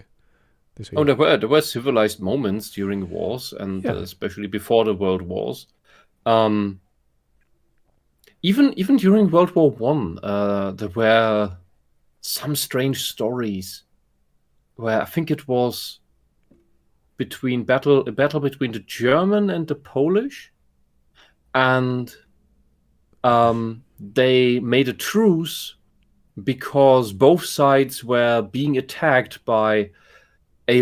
they say, there were civilized moments during wars, and especially before the World Wars. Even during World War One, there were some strange stories where I think it was a battle between the German and the Polish, and they made a truce because both sides were being attacked by a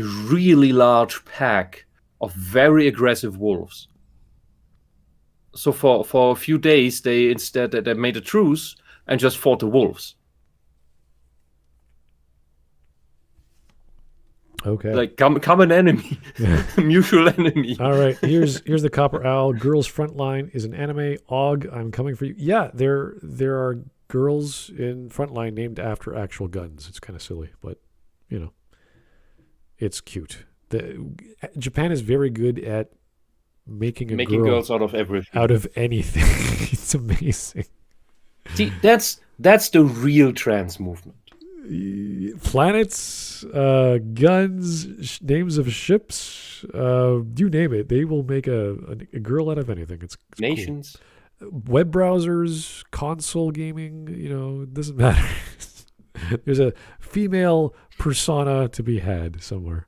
really large pack of very aggressive wolves. So for a few days, they made a truce and just fought the wolves. Okay. Like come an enemy, mutual enemy. All right. Here's the Copper Owl. Girls Frontline is an anime. Og, I'm coming for you. Yeah, there are girls in Frontline named after actual guns. It's kind of silly, but it's cute. Japan is very good at making girls out of everything. Out of anything. It's amazing. See, that's the real trans movement. planets, guns, names of ships, you name it. They will make a girl out of anything. It's Nations. Cool. Web browsers, console gaming, it doesn't matter. There's a female persona to be had somewhere.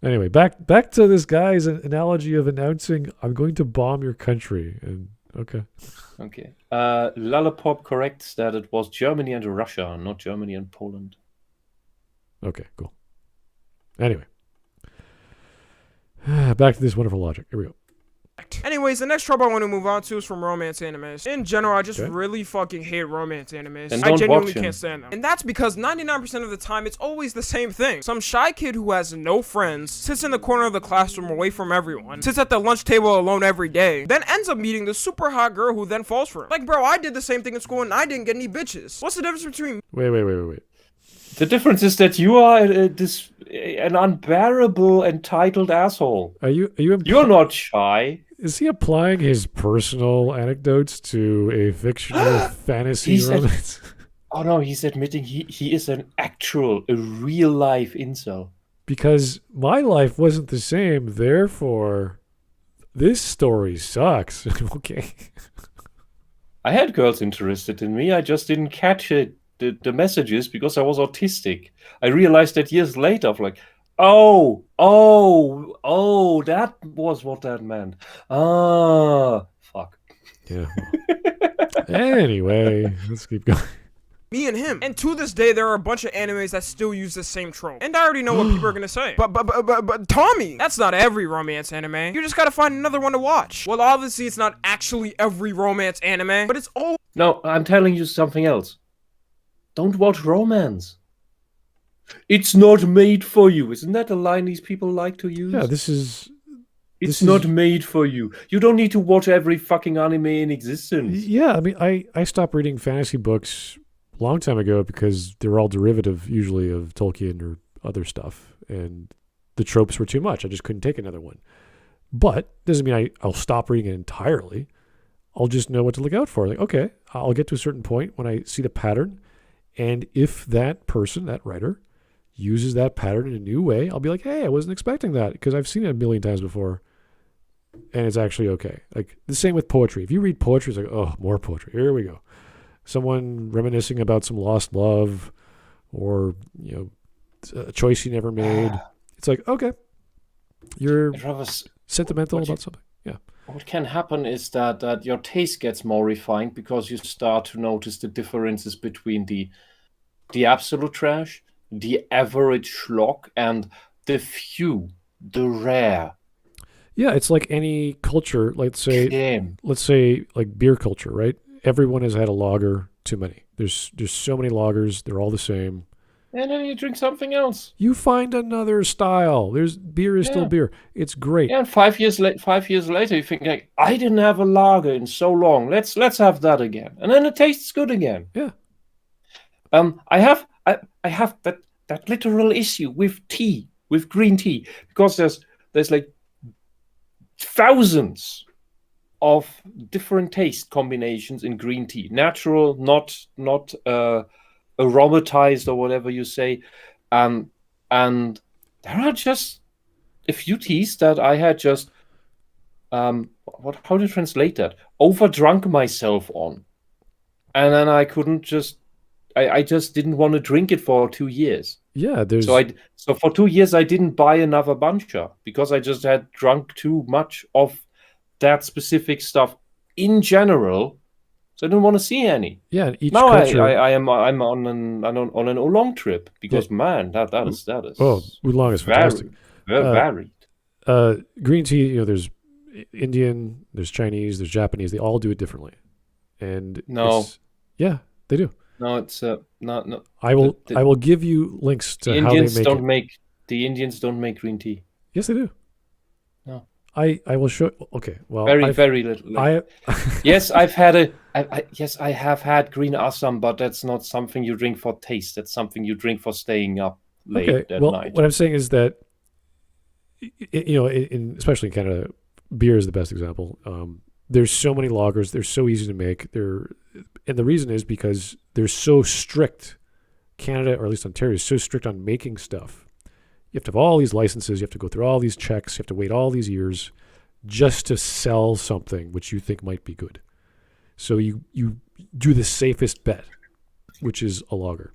Anyway, back to this guy's analogy of announcing, I'm going to bomb your country. And okay. Lollipop corrects that it was Germany and Russia, not Germany and Poland. Okay, cool. Anyway. Back to this wonderful logic. Here we go. Anyways, the next trope I want to move on to is from romance animes. In general, I just really fucking hate romance animes. And I genuinely can't stand them. And that's because 99% of the time, it's always the same thing. Some shy kid who has no friends, sits in the corner of the classroom away from everyone, sits at the lunch table alone every day, then ends up meeting the super hot girl who then falls for him. Like, bro, I did the same thing in school and I didn't get any bitches. What's the difference between... Wait. The difference is that you are an unbearable, entitled asshole. You're not shy. Is he applying his personal anecdotes to a fictional fantasy romance? Oh no, he's admitting he is a real life incel. Because my life wasn't the same, therefore this story sucks. Okay. I had girls interested in me, I just didn't catch it. The messages because I was autistic. I realized that years later, like, oh, that was what that meant. Ah, fuck. Yeah. Anyway, let's keep going. Me and him. And to this day, there are a bunch of animes that still use the same trope. And I already know what people are gonna say. But Tommy, that's not every romance anime. You just gotta find another one to watch. Well, obviously, it's not actually every romance anime, but it's all... No, I'm telling you something else. Don't watch romance. It's not made for you. Isn't that a line these people like to use? Yeah, this is not made for you. You don't need to watch every fucking anime in existence. Yeah, I mean, I stopped reading fantasy books a long time ago because they're all derivative, usually, of Tolkien or other stuff. And the tropes were too much. I just couldn't take another one. But doesn't mean I'll stop reading it entirely. I'll just know what to look out for. Like, okay, I'll get to a certain point when I see the pattern. And if that person, that writer, uses that pattern in a new way, I'll be like, hey, I wasn't expecting that because I've seen it a million times before. And it's actually okay. Like the same with poetry. If you read poetry, it's like, oh, more poetry. Here we go. Someone reminiscing about some lost love or, a choice you never made. It's like, okay, you're sentimental about something. Yeah. What can happen is that your taste gets more refined because you start to notice the differences between the absolute trash, the average schlock, and the few, the rare. Yeah, it's like any culture. Let's say like beer culture, right? Everyone has had a lager too many. There's so many lagers. They're all the same. And then you drink something else. You find another style. Beer is still beer. It's great. Yeah, and 5 years later, you think, like, I didn't have a lager in so long. Let's have that again, and then it tastes good again. Yeah. I have that literal issue with tea, with green tea, because there's like thousands of different taste combinations in green tea. Natural, not aromatized or whatever you say, and there are just a few teas that I had just how do you translate that? Overdrunk myself on, and then I couldn't just. I just didn't want to drink it for 2 years. Yeah, so for 2 years I didn't buy another buncher because I just had drunk too much of that specific stuff in general. So I didn't want to see any. Yeah, and each now culture... I'm on an oolong trip because that is oolong is fantastic. Varied. Green tea, there's Indian, there's Chinese, there's Japanese. They all do it differently, and yeah, they do. No, it's no. I will give you links to how they make it. The Indians don't make green tea. Yes, they do. No. I will show. Okay, well, very little. Yes, I have had green Assam, but that's not something you drink for taste. That's something you drink for staying up late at night. What I'm saying is that, especially in Canada, beer is the best example. There's so many lagers. They're so easy to make. And the reason is because they're so strict Canada, or at least Ontario, is so strict on making stuff. You have to have all these licenses. You have to go through all these checks. You have to wait all these years just to sell something which you think might be good. So you do the safest bet, which is a lager.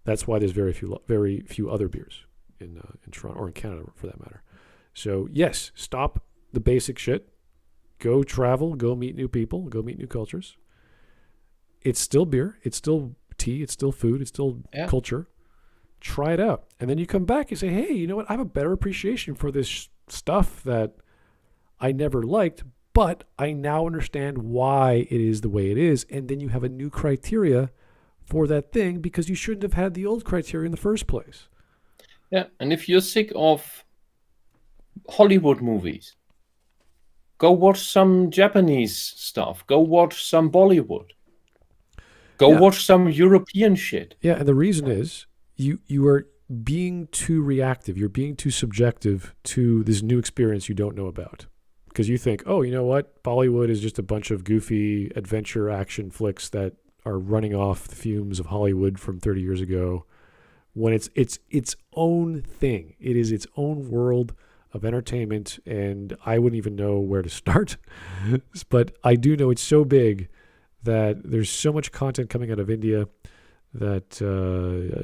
That's why there's very few other beers in Toronto, or in Canada for that matter. So yes, stop the basic shit. Go travel. Go meet new people. Go meet new cultures. It's still beer. It's still tea. It's still food. It's still culture. Try it out. And then you come back and say, hey, you know what? I have a better appreciation for this stuff that I never liked, but I now understand why it is the way it is. And then you have a new criteria for that thing because you shouldn't have had the old criteria in the first place. Yeah, and if you're sick of Hollywood movies, go watch some Japanese stuff. Go watch some Bollywood. Go watch some European shit. Yeah, and the reason is you are being too reactive. You're being too subjective to this new experience you don't know about. Because you think, oh, you know what? Bollywood is just a bunch of goofy adventure action flicks that are running off the fumes of Hollywood from 30 years ago. When it's its own thing. It is its own world of entertainment, and I wouldn't even know where to start. But I do know it's so big that there's so much content coming out of India that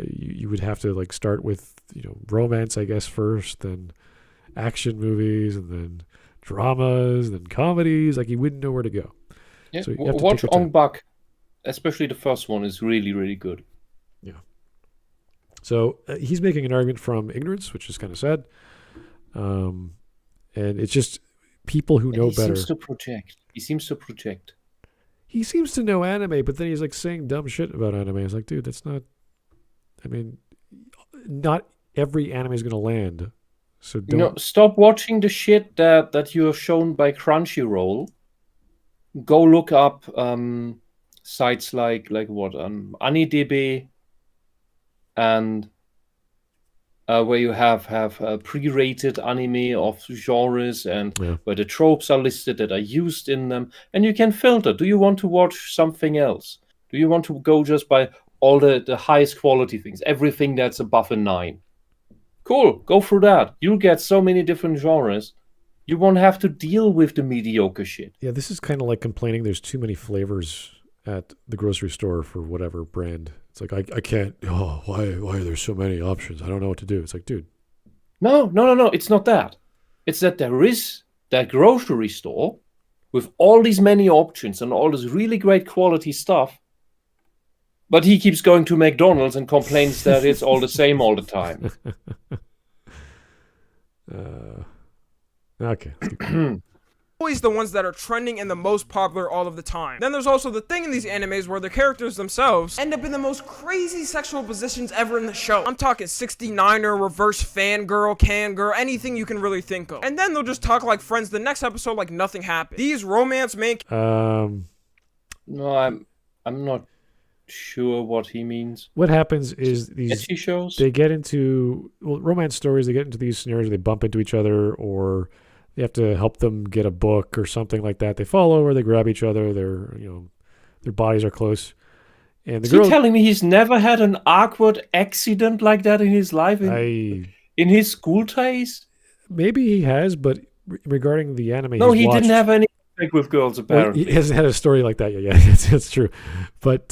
you would have to like start with, you know, romance, I guess, first, then action movies, and then dramas, then comedies. Like, you wouldn't know where to go. Yeah, so watch Ong Bak, especially the first one is really, really good. Yeah. So he's making an argument from ignorance, which is kind of sad. And it's just people who know better. He seems to project. He seems to know anime, but then he's like saying dumb shit about anime. It's like, dude, that's not. I mean, not every anime is going to land. So don't. Stop watching the shit that you are shown by Crunchyroll. Go look up sites like what AniDB, and where you have pre-rated anime of genres and where the tropes are listed that are used in them, and you can filter. Do you want to watch something else? Do you want to go just by all the highest quality things, everything that's above a 9? Cool, go through that. You'll get so many different genres. You won't have to deal with the mediocre shit. Yeah, this is kind of like complaining there's too many flavors at the grocery store for whatever brand. It's like, I can't, why are there so many options? I don't know what to do. It's like, dude. No, it's not that. It's that there is that grocery store with all these many options and all this really great quality stuff, but he keeps going to McDonald's and complains that it's all the same all the time. Okay. Always the ones that are trending and the most popular all of the time. Then there's also the thing in these animes where the characters themselves end up in the most crazy sexual positions ever in the show. I'm talking 69er, reverse fangirl, can girl, anything you can really think of. And then they'll just talk like friends the next episode like nothing happened. These romance main No, I'm not sure what he means. What happens is these shows, they get into romance stories, they get into these scenarios where they bump into each other, or they have to help them get a book or something like that. They fall over, they grab each other, their bodies are close. And the girl, you telling me he's never had an awkward accident like that in his life in his school days? Maybe he has, but regarding the anime, no, he didn't have any contact with girls apparently. Well, he hasn't had a story like that yet. Yeah, that's true. But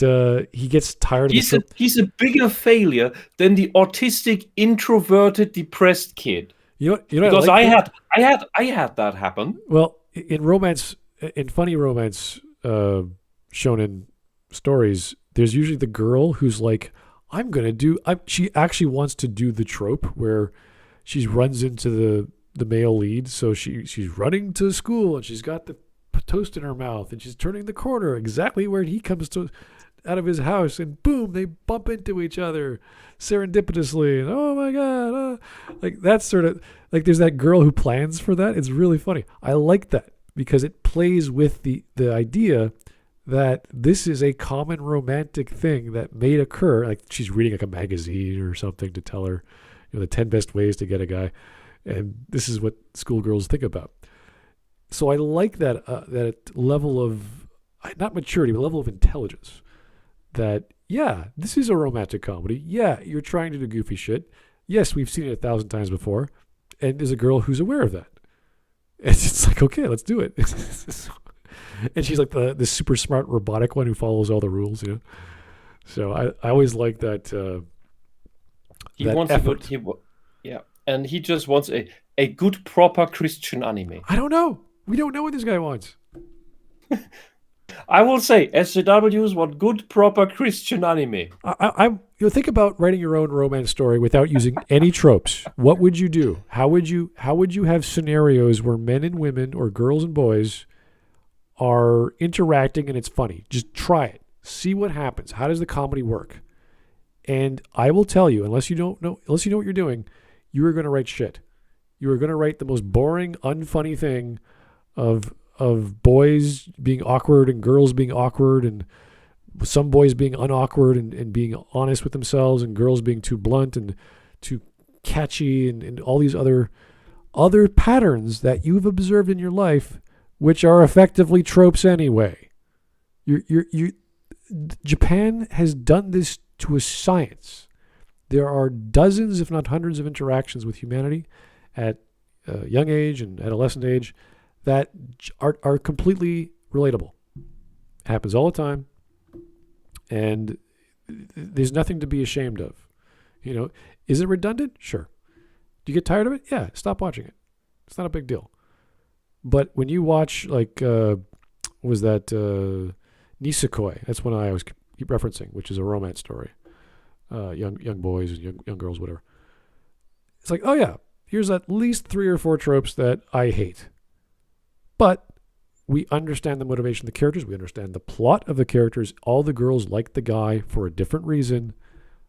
he gets tired of it. He's a bigger failure than the autistic, introverted, depressed kid. You know, because I had that happen. Well, in funny romance shonen stories, there's usually the girl who's like, she actually wants to do the trope where she runs into the male lead. So she's running to school and she's got the toast in her mouth and she's turning the corner exactly where he comes out of his house, and boom, they bump into each other serendipitously, and oh my god, like that's sort of like there's that girl who plans for that. It's really funny. I like that because it plays with the idea that this is a common romantic thing that may occur. Like she's reading like a magazine or something to tell her, the 10 best ways to get a guy, and this is what schoolgirls think about. So I like that level of not maturity, but level of intelligence that Yeah, this is a romantic comedy. Yeah, you're trying to do goofy shit. Yes, we've seen it 1,000 times before. And there's a girl who's aware of that. And it's like, okay, let's do it. And she's like the super smart robotic one who follows all the rules, you know. So I always like that. He that wants effort. And he just wants a good proper Christian anime. I don't know. We don't know what this guy wants. I will say SJWs want good proper Christian anime. Think about writing your own romance story without using any tropes. What would you do? How would you have scenarios where men and women or girls and boys are interacting and it's funny? Just try it. See what happens. How does the comedy work? And I will tell you, unless you know what you're doing, you are going to write shit. You are going to write the most boring, unfunny thing of boys being awkward and girls being awkward and some boys being unawkward and being honest with themselves and girls being too blunt and too catchy and all these other patterns that you've observed in your life, which are effectively tropes anyway. Japan has done this to a science. There are dozens, if not hundreds, of interactions with humanity at young age and adolescent age that are completely relatable. It happens all the time, and there's nothing to be ashamed of. You know, is it redundant? Sure. Do you get tired of it? Yeah, stop watching it. It's not a big deal. But when you watch, like, was that Nisekoi? That's one I always keep referencing, which is a romance story. Young boys and young girls, whatever. It's like, oh yeah, here's at least 3 or 4 tropes that I hate. But we understand the motivation of the characters. We understand the plot of the characters. All the girls like the guy for a different reason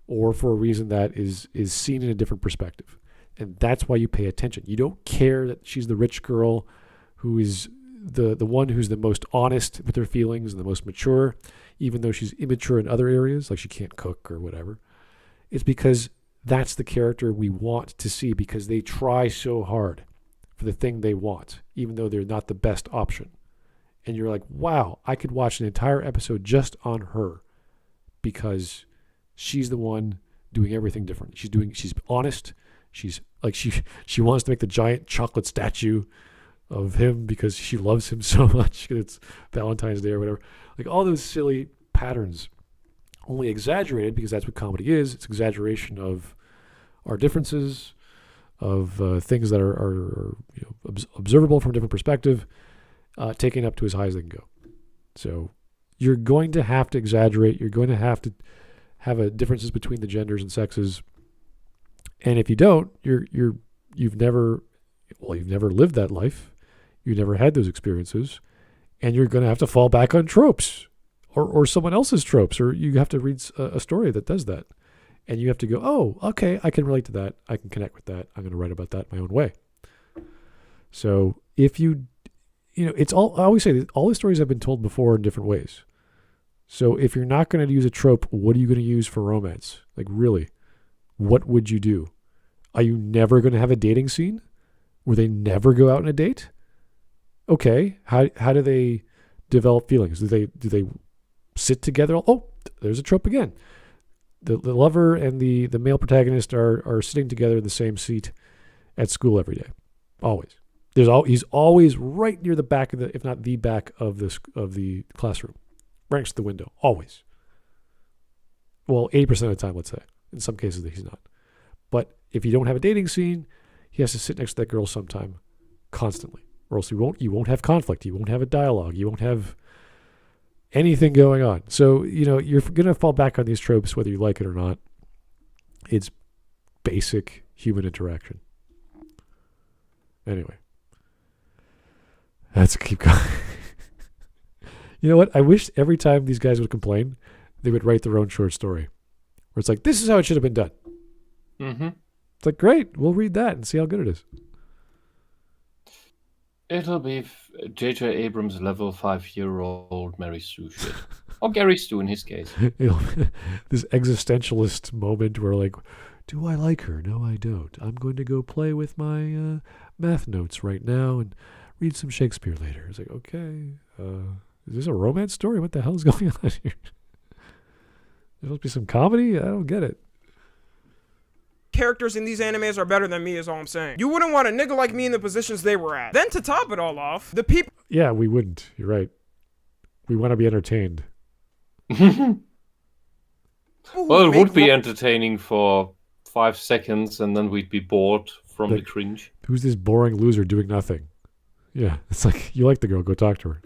or for a reason that is seen in a different perspective. And that's why you pay attention. You don't care that she's the rich girl who is the one who's the most honest with her feelings and the most mature, even though she's immature in other areas, like she can't cook or whatever. It's because that's the character we want to see because they try so hard for the thing they want, even though they're not the best option. And you're like, wow, I could watch an entire episode just on her because she's the one doing everything different. She's honest. She's like, she wants to make the giant chocolate statue of him because she loves him so much. It's Valentine's Day or whatever. Like all those silly patterns, only exaggerated because that's what comedy is. It's exaggeration of our differences, of things that are observable from a different perspective, taken up to as high as they can go. So you're going to have to exaggerate. You're going to have differences between the genders and sexes. And if you don't, you've never lived that life. You've never had those experiences, and you're going to have to fall back on tropes or someone else's tropes, or you have to read a story that does that. And you have to go, oh, okay, I can relate to that. I can connect with that. I'm going to write about that my own way. So if it's all, I always say that all the stories have been told before in different ways. So if you're not going to use a trope, what are you going to use for romance? Like really, what would you do? Are you never going to have a dating scene where they never go out on a date? Okay, how do they develop feelings? Do they sit together? Oh, there's a trope again. The lover and the male protagonist are sitting together in the same seat at school every day. Always. He's always right near the back of if not the back of the classroom, right next to the window. Always. Well, 80% of the time, let's say. In some cases, he's not. But if you don't have a dating scene, he has to sit next to that girl sometime, constantly, or else you won't have conflict. You won't have a dialogue. You won't have anything going on. So, you're going to fall back on these tropes whether you like it or not. It's basic human interaction. Anyway. Let's keep going. You know what? I wish every time these guys would complain, they would write their own short story. Where it's like, this is how it should have been done. Mm-hmm. It's like, great, we'll read that and see how good it is. It'll be J.J. Abrams' level 5-year-old Mary Sue shit. Or Gary Stu in his case. This existentialist moment where like, do I like her? No, I don't. I'm going to go play with my math notes right now and read some Shakespeare later. It's like, okay, is this a romance story? What the hell is going on here? There must be some comedy? I don't get it. Characters in these animes are better than me is all I'm saying. You wouldn't want a nigga like me in the positions they were at. Then to top it all off, the people... Yeah, we wouldn't. You're right. We want to be entertained. Well, it would be entertaining for 5 seconds, and then we'd be bored from the cringe. Who's this boring loser doing nothing? Yeah, it's like, you like the girl, go talk to her.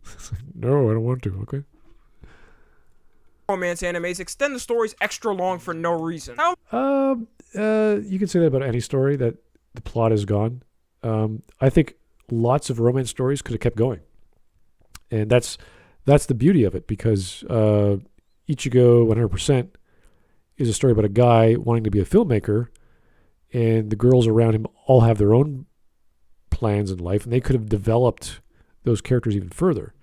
It's like, no, I don't want to. Okay. Romance animes extend the stories extra long for no reason. How? You can say that about any story that the plot is gone. I think lots of romance stories could have kept going, and that's the beauty of it, because Ichigo 100% is a story about a guy wanting to be a filmmaker, and the girls around him all have their own plans in life, and they could have developed those characters even further.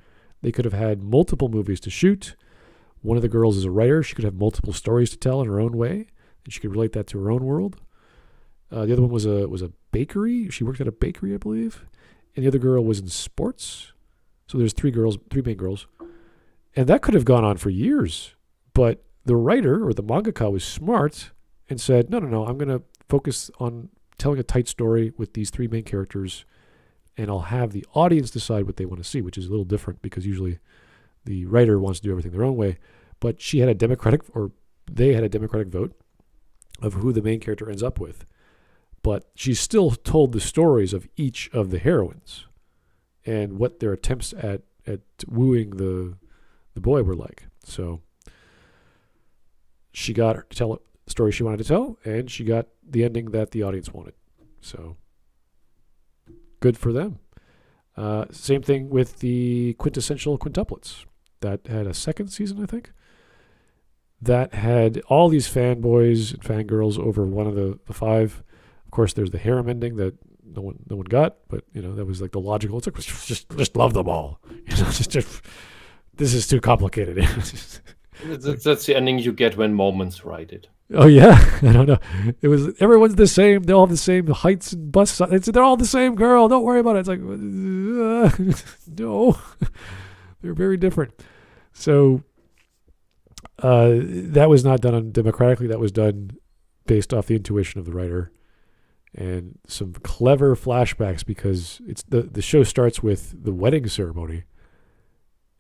They could have had multiple movies to shoot. One of the girls is a writer. She could have multiple stories to tell in her own way, and she could relate that to her own world. The other one was a bakery. She worked at a bakery, I believe. And the other girl was in sports. So there's three main girls. And that could have gone on for years. But the writer or the mangaka was smart and said, no, I'm going to focus on telling a tight story with these 3 main characters, and I'll have the audience decide what they want to see, which is a little different because usually the writer wants to do everything their own way. But they had a democratic vote of who the main character ends up with. But she still told the stories of each of the heroines and what their attempts at wooing the boy were like. So she got her to tell the story she wanted to tell, and she got the ending that the audience wanted. So good for them. Same thing with the quintessential quintuplets. That had a second season, I think. That had all these fanboys and fangirls over one of the 5. Of course, there's the harem ending that no one got, but that was like the logical. It's like just love them all. Just this is too complicated. That's the ending you get when Moments write it. Oh yeah, I don't know. It was everyone's the same. They all have the same heights and busts. They're all the same girl. Don't worry about it. It's like no, they're very different. So that was not done democratically. That was done based off the intuition of the writer, and some clever flashbacks, because it's the show starts with the wedding ceremony,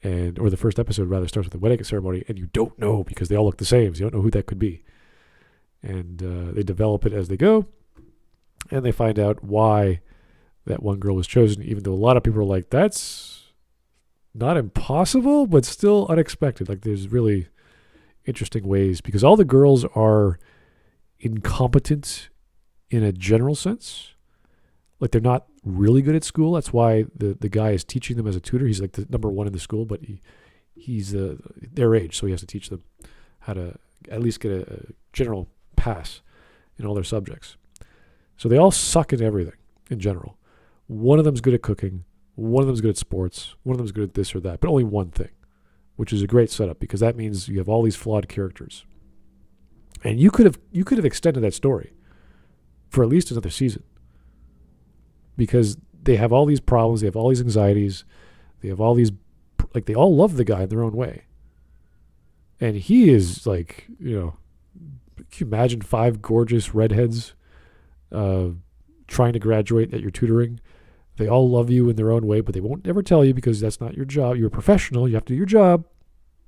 or the first episode rather starts with the wedding ceremony, and you don't know because they all look the same. So you don't know who that could be. And they develop it as they go, and they find out why that one girl was chosen, even though a lot of people are like, that's not impossible, but still unexpected. Like, there's really interesting ways, because all the girls are incompetent in a general sense. Like, they're not really good at school. That's why the guy is teaching them as a tutor. He's like the number 1 in the school, but he's their age, so he has to teach them how to at least get a general pass in all their subjects. So they all suck at everything in general. One of them's good at cooking, one of them's good at sports, one of them's good at this or that, but only one thing, which is a great setup, because that means you have all these flawed characters. And you could have extended that story for at least another season, because they have all these problems, they have all these anxieties, they have all these, like, they all love the guy in their own way. And he is like, can you imagine 5 gorgeous redheads trying to graduate at your tutoring? They all love you in their own way, but they won't ever tell you, because that's not your job. You're a professional. You have to do your job.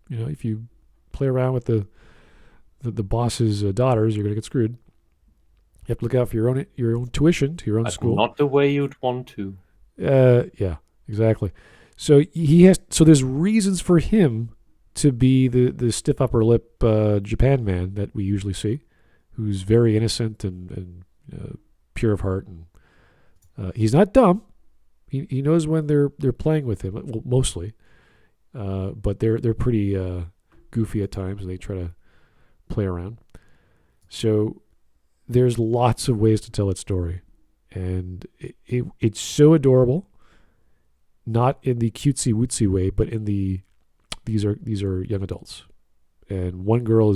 If you play around with the boss's daughters, you're going to get screwed. You have to look out for your own tuition to your own school. Not the way you'd want to. Yeah, exactly. So there's reasons for him to be the stiff upper lip Japan man that we usually see, who's very innocent and pure of heart, and he's not dumb. He knows when they're playing with him, well, mostly, but they're pretty goofy at times, and they try to play around. So there's lots of ways to tell that story, and it's so adorable, not in the cutesy wootsy way, but in the these are young adults. And one girl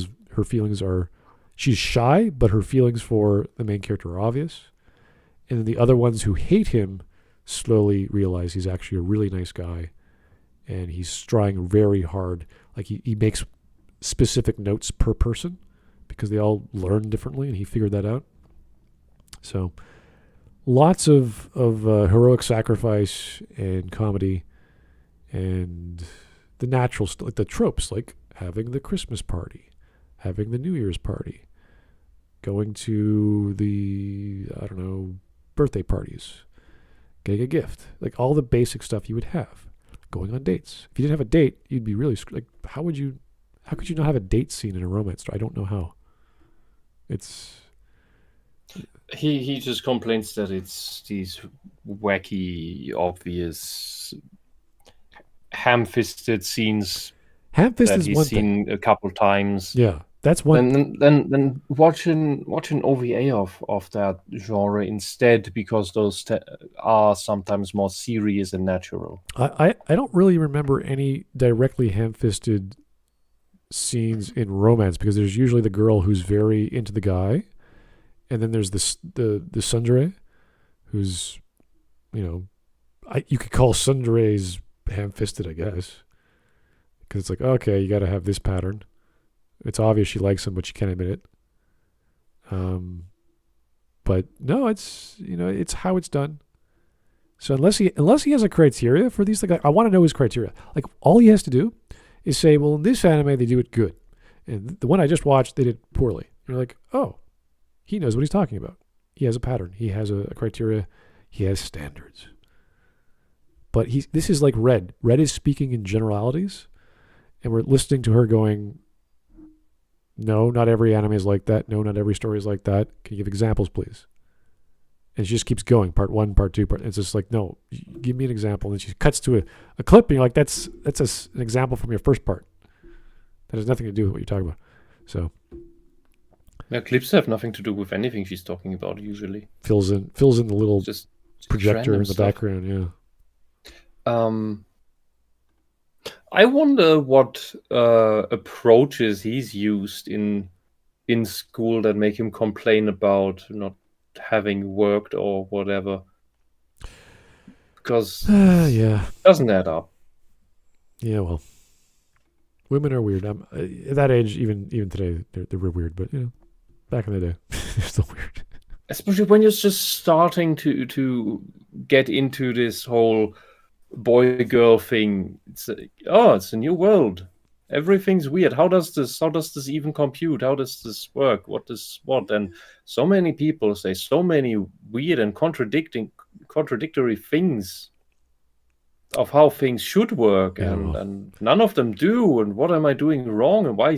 she's shy, but her feelings for the main character are obvious. And then the other ones who hate him slowly realize he's actually a really nice guy, and he's trying very hard. Like, he makes specific notes per person because they all learn differently, and he figured that out. So lots of heroic sacrifice and comedy and the natural like the tropes, like having the Christmas party, having the New Year's party, going to the, I don't know, birthday parties, getting a gift, like all the basic stuff you would have. Going on dates. If you didn't have a date, you'd be really like, how could you not have a date scene in a romance story? I don't know how. It's he just complains that it's these wacky, obvious, ham-fisted scenes. Ham-fisted that is he's one seen thing. A couple times. Yeah, that's one. And then watch an OVA of that genre instead, because those are sometimes more serious and natural. I don't really remember any directly ham-fisted scenes in romance, because there's usually the girl who's very into the guy, and then there's the tsundere, who's, you could call tsunderes ham-fisted, I guess, because it's like, okay, you got to have this pattern. It's obvious she likes him, but she can't admit it. But no, it's it's how it's done. So unless he has a criteria for these things, I want to know his criteria. Like, all he has to do is say, well, in this anime they do it good, and the one I just watched they did poorly. You're like, oh, he knows what he's talking about. He has a pattern. He has a criteria. He has standards. But this is like Red. Red is speaking in generalities, and we're listening to her going, no, not every anime is like that. No, not every story is like that. Can you give examples, please? And she just keeps going. Part 1, part 2, it's just like, no, give me an example. And she cuts to a clip, and you're like, that's an example from your first part. That has nothing to do with what you're talking about. So, yeah, clips have nothing to do with anything she's talking about. Usually fills in the little just projector in the stuff. background. Yeah. I wonder what approaches he's used in school that make him complain about not having worked or whatever. Because yeah, it doesn't add up. Yeah, well, women are weird. At that age, even today, they were weird. But back in the day, they're still weird. Especially when you're just starting to get into this whole boy-girl thing. It's a new world. Everything's weird. How does this even compute? How does this work? What? And so many people say so many weird and contradictory things of how things should work, and none of them do. And what am I doing wrong? And what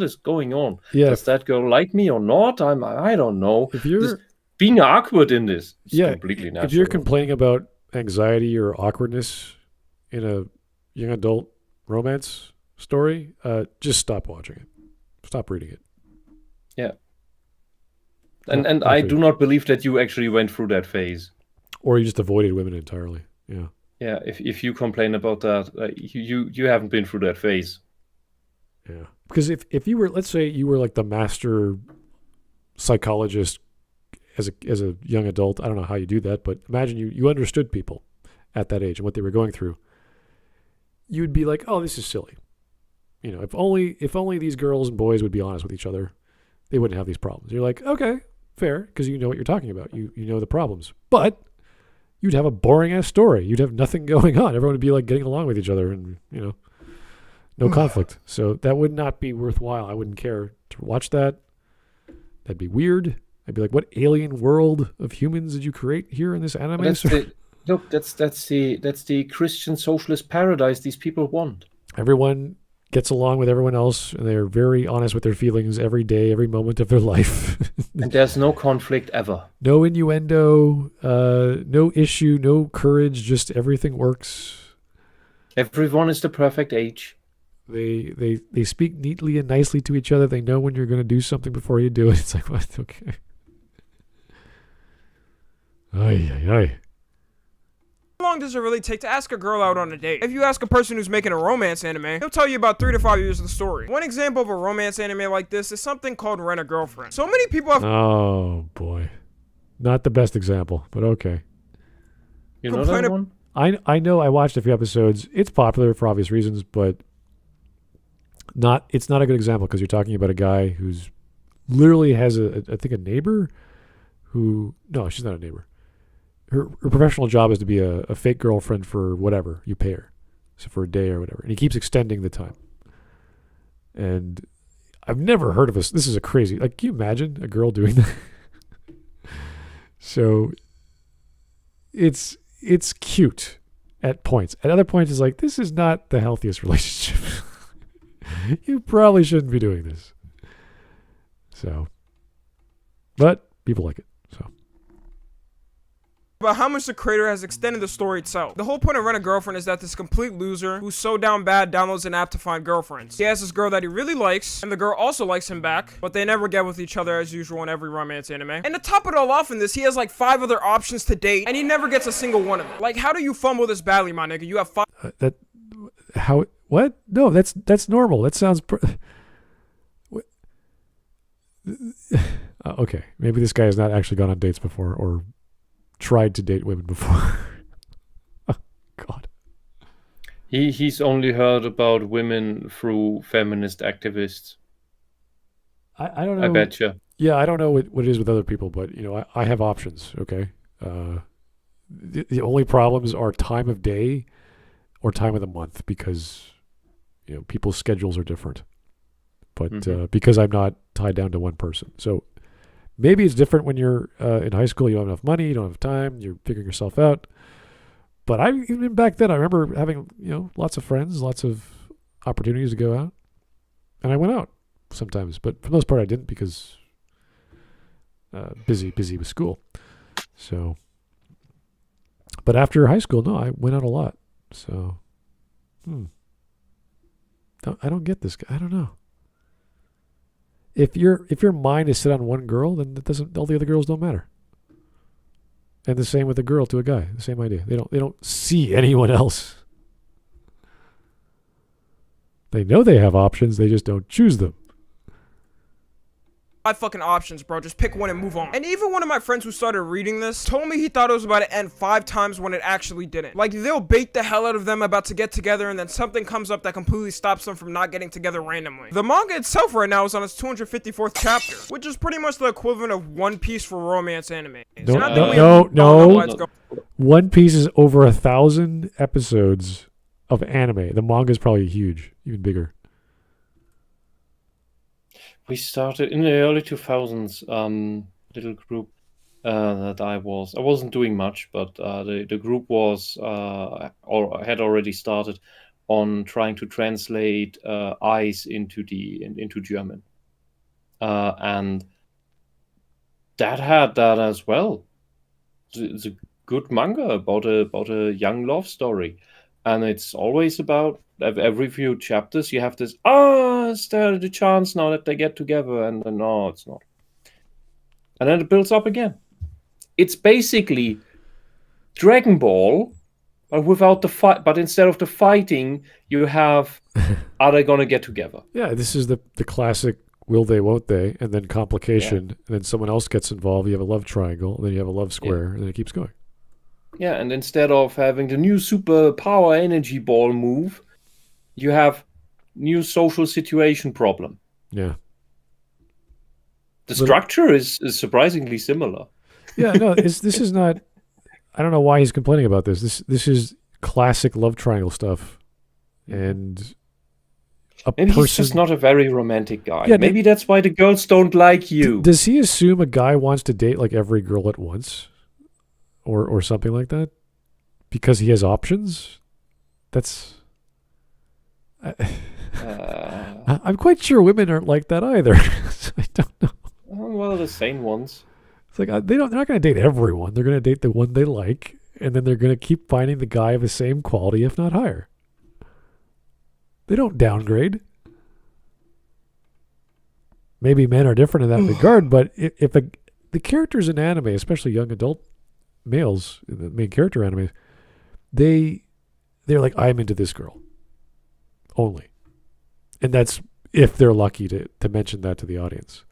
is going on? Yeah. Does that girl like me or not? I don't know. If you're being awkward in this, it's completely natural. If you're complaining about anxiety or awkwardness in a young adult romance story, just stop watching it. Stop reading it. Yeah. And I do not believe that you actually went through that phase. Or you just avoided women entirely. Yeah. Yeah, if you complain about that, you haven't been through that phase. Yeah. Because if you were, let's say you were like the master psychologist as a young adult, I don't know how you do that, but imagine you understood people at that age and what they were going through. You'd be like, oh, this is silly. If only these girls and boys would be honest with each other, they wouldn't have these problems. You're like, okay, fair, because you know what you're talking about. You know the problems. But you'd have a boring ass story. You'd have nothing going on. Everyone would be like getting along with each other and, no conflict. So that would not be worthwhile. I wouldn't care to watch that. That'd be weird. I'd be like, what alien world of humans did you create here in this anime? That's the Christian socialist paradise these people want. Everyone gets along with everyone else, and they're very honest with their feelings every day, every moment of their life. And there's no conflict ever. No innuendo, no issue, no courage, just everything works. Everyone is the perfect age. They speak neatly and nicely to each other. They know when you're going to do something before you do it. It's like, what? Okay. Ay. How long does it really take to ask a girl out on a date? If you ask a person who's making a romance anime, they'll tell you about 3 to 5 years of the story. One example of a romance anime like this is something called Rent a Girlfriend. So many people have... Oh, boy. Not the best example, but okay. You know that one? I know I watched a few episodes. It's popular for obvious reasons, but It's not a good example because you're talking about a guy who's literally has I think a neighbor who, no, she's not a neighbor. Her professional job is to be a fake girlfriend for whatever you pay her. So for a day or whatever. And he keeps extending the time. And I've never heard of this. This is a crazy, like, can you imagine a girl doing that? So it's cute at points. At other points, it's like, this is not the healthiest relationship. You probably shouldn't be doing this. So, but people like it. So. About how much the creator has extended the story itself. The whole point of Rent a Girlfriend is that this complete loser who's so down bad downloads an app to find girlfriends. He has this girl that he really likes, and the girl also likes him back, but they never get with each other as usual in every romance anime. And to top it all off in this, he has like 5 other options to date, and he never gets a single one of them. Like, how do you fumble this badly, my nigga? You have 5. What? No, that's normal. That sounds. Okay, maybe this guy has not actually gone on dates before or tried to date women before. Oh, God. He's only heard about women through feminist activists. I don't know. I betcha. Yeah, I don't know what it is with other people, but I have options. Okay, the only problems are time of day or time of the month because people's schedules are different. But because I'm not tied down to one person, so maybe it's different when you're in high school. You don't have enough money, you don't have time, you're figuring yourself out. But even back then, I remember having lots of friends, lots of opportunities to go out, and I went out sometimes. But for the most part, I didn't because busy with school. So, but after high school, no, I went out a lot. So, I don't get this guy. I don't know. If your mind is set on one girl, then all the other girls don't matter. And the same with a girl to a guy. The same idea. They don't see anyone else. They know they have options, they just don't choose them. 5 fucking options, bro. Just pick one and move on. And even one of my friends who started reading this told me he thought it was about to end 5 times when it actually didn't. Like, they'll bait the hell out of them about to get together, and then something comes up that completely stops them from not getting together randomly. The manga itself right now is on its 254th chapter, which is pretty much the equivalent of One Piece for romance anime. No. One Piece is over 1,000 episodes of anime. The manga is probably huge, even bigger. We started in the early 2000s, little group that I wasn't doing much, but the group was or had already started on trying to translate Ice into German, and that had that as well. It's a good manga about a young love story, and it's always about every few chapters you have this, is there the chance now that they get together? And then, no, it's not. And then it builds up again. It's basically Dragon Ball, but without the fight. But instead of the fighting, you have, are they going to get together? Yeah, this is the classic will they, won't they, and then complication, and then someone else gets involved. You have a love triangle, and then you have a love square, and then it keeps going. Yeah, and instead of having the new super power energy ball move, you have new social situation problem. Yeah. The structure is surprisingly similar. Yeah, no, this is not. I don't know why he's complaining about this. This is classic love triangle stuff, and maybe he's just not a very romantic guy. Yeah, maybe that's why the girls don't like you. Does he assume a guy wants to date like every girl at once, or something like that, because he has options? That's. I'm quite sure women aren't like that either. I don't know. Well, the same ones. It's like they're not going to date everyone. They're going to date the one they like, and then they're going to keep finding the guy of the same quality, if not higher. They don't downgrade. Maybe men are different in that regard, but if the characters in anime, especially young adult males, in the main character anime, they're like, I'm into this girl only. And that's if they're lucky to mention that to the audience.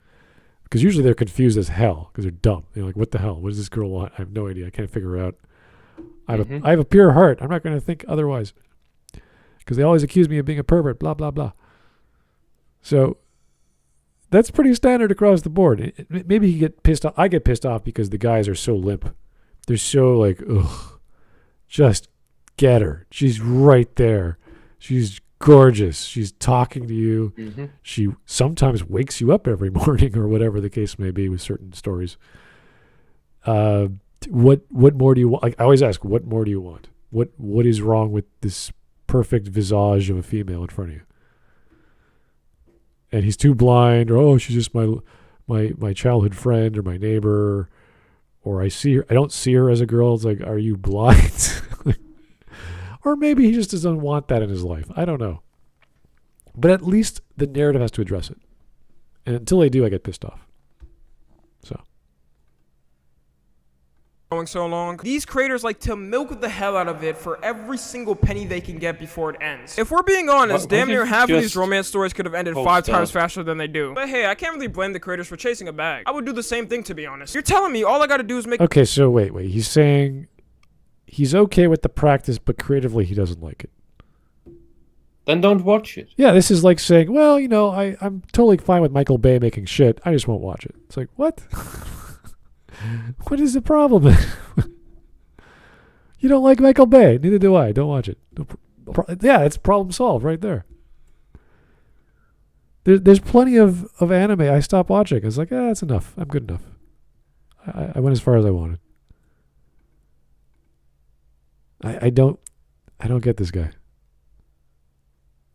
Because usually they're confused as hell because they're dumb. They're like, what the hell? What does this girl want? I have no idea. I can't figure her out. I have a pure heart. I'm not going to think otherwise. Because they always accuse me of being a pervert, blah, blah, blah. So that's pretty standard across the board. Maybe you get pissed off. I get pissed off because the guys are so limp. They're so like, ugh, just get her. She's right there. She's gorgeous. She's talking to you. Mm-hmm. She sometimes wakes you up every morning or whatever the case may be with certain stories. What more do you want? Like, I always ask, what more do you want? What is wrong with this perfect visage of a female in front of you? And he's too blind, or oh, she's just my childhood friend or my neighbor, or I don't see her as a girl. It's like, are you blind? Or maybe he just doesn't want that in his life. I don't know. But at least the narrative has to address it. And until they do, I get pissed off. So. Going so long. These creators like to milk the hell out of it for every single penny they can get before it ends. If we're being honest, damn near half of these romance stories could have ended 5 times faster than they do. But hey, I can't really blame the creators for chasing a bag. I would do the same thing, to be honest. You're telling me all I gotta do is make... Okay, so wait. He's saying he's okay with the practice, but creatively he doesn't like it. Then don't watch it. Yeah, this is like saying, well, I'm totally fine with Michael Bay making shit. I just won't watch it. It's like, what? What is the problem? You don't like Michael Bay. Neither do I. Don't watch it. Yeah, it's problem solved right there. There's plenty of anime I stopped watching. It's like, that's enough. I'm good enough. I went as far as I wanted. I don't get this guy.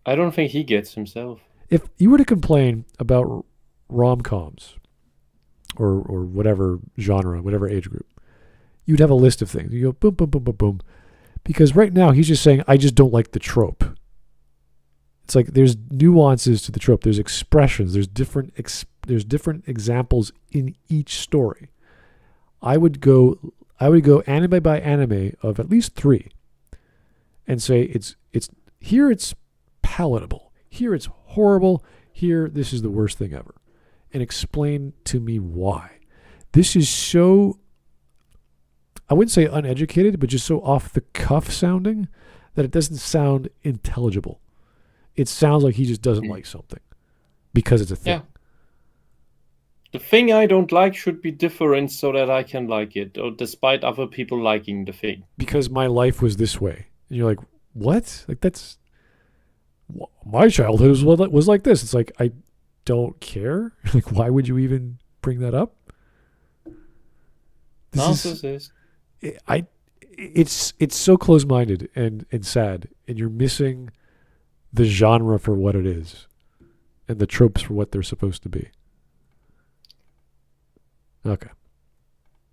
I don't think he gets himself. If you were to complain about rom-coms or whatever genre, whatever age group, you'd have a list of things. You go boom, boom, boom, boom, boom. Because right now he's just saying, I just don't like the trope. It's like there's nuances to the trope. There's expressions. There's different examples in each story. I would go anime by anime of at least 3 and say it's here it's palatable. Here it's horrible. Here this is the worst thing ever. And explain to me why. This is so, I wouldn't say uneducated, but just so off the cuff sounding that it doesn't sound intelligible. It sounds like he just doesn't like something because it's a thing. Yeah. The thing I don't like should be different so that I can like it, or despite other people liking the thing. Because my life was this way. And you're like, what? Like, that's, my childhood was like this. It's like, I don't care. Like, why would you even bring that up? Narcissist. It's so close-minded and sad, and you're missing the genre for what it is and the tropes for what they're supposed to be. Okay.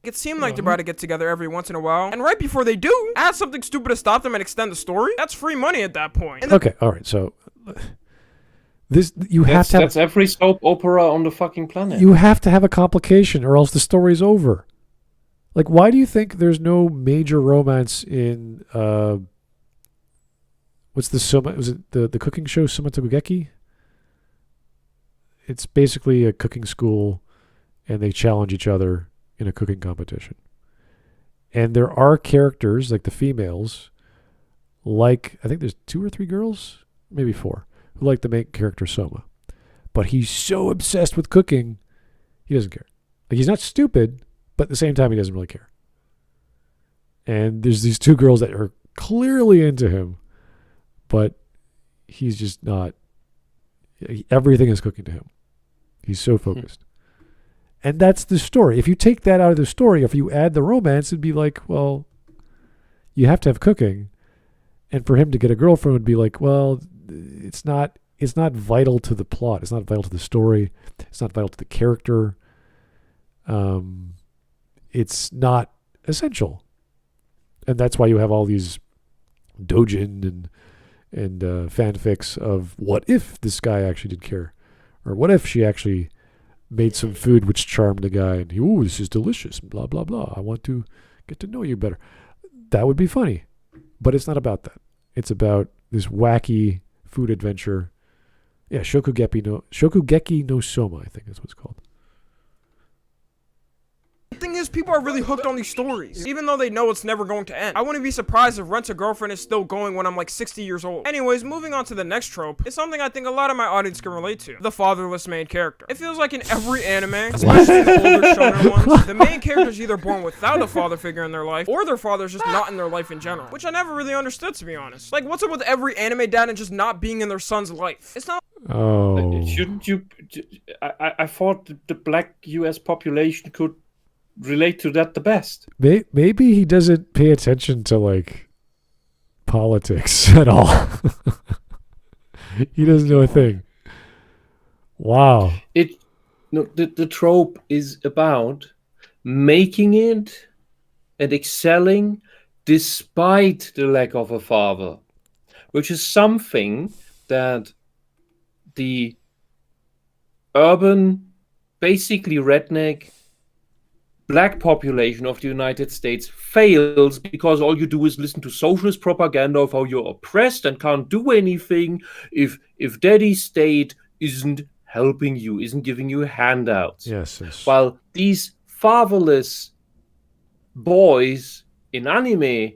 It seemed like they're about to get together every once in a while, and right before they do, add something stupid to stop them and extend the story. That's free money at that point. Okay, all right. So that's every soap opera on the fucking planet. You have to have a complication, or else the story's over. Like, why do you think there's no major romance in what's the Soma? Was it the cooking show Sumatogeki? It's basically a cooking school, and they challenge each other in a cooking competition. And there are characters, like the females, like, I think there's 2 or 3 girls, maybe 4, who like the main character Soma. But he's so obsessed with cooking, he doesn't care. Like, he's not stupid, but at the same time, he doesn't really care. And there's these 2 girls that are clearly into him, but he's just not. Everything is cooking to him. He's so focused. And that's the story. If you take that out of the story, if you add the romance, it'd be like, well, you have to have cooking. And for him to get a girlfriend would be like, well, it's not vital to the plot. It's not vital to the story. It's not vital to the character. It's not essential. And that's why you have all these doujin and fanfics of what if this guy actually did care? Or what if she actually made some food which charmed the guy and ooh, this is delicious, blah, blah, blah. I want to get to know you better. That would be funny. But it's not about that. It's about this wacky food adventure. Yeah, Shokugeki no Soma, I think that's what it's called. The thing is, people are really hooked on these stories, even though they know it's never going to end. I wouldn't be surprised if Rent a Girlfriend is still going when I'm like 60 years old. Anyways, moving on to the next trope, it's something I think a lot of my audience can relate to. The fatherless main character. It feels like in every anime, especially the older shonen ones, the main character is either born without a father figure in their life, or their father's just not in their life in general, which I never really understood, to be honest. Like, what's up with every anime dad and just not being in their son's life? It's not... Oh. Shouldn't you... I thought the black US population could relate to that the best. Maybe he doesn't pay attention to like politics at all. He doesn't know a thing. Wow. The trope is about making it and excelling despite the lack of a father, which is something that the urban, basically redneck, black population of the United States fails because all you do is listen to socialist propaganda of how you're oppressed and can't do anything if daddy's state isn't helping you, isn't giving you handouts. Yes. While these fatherless boys in anime,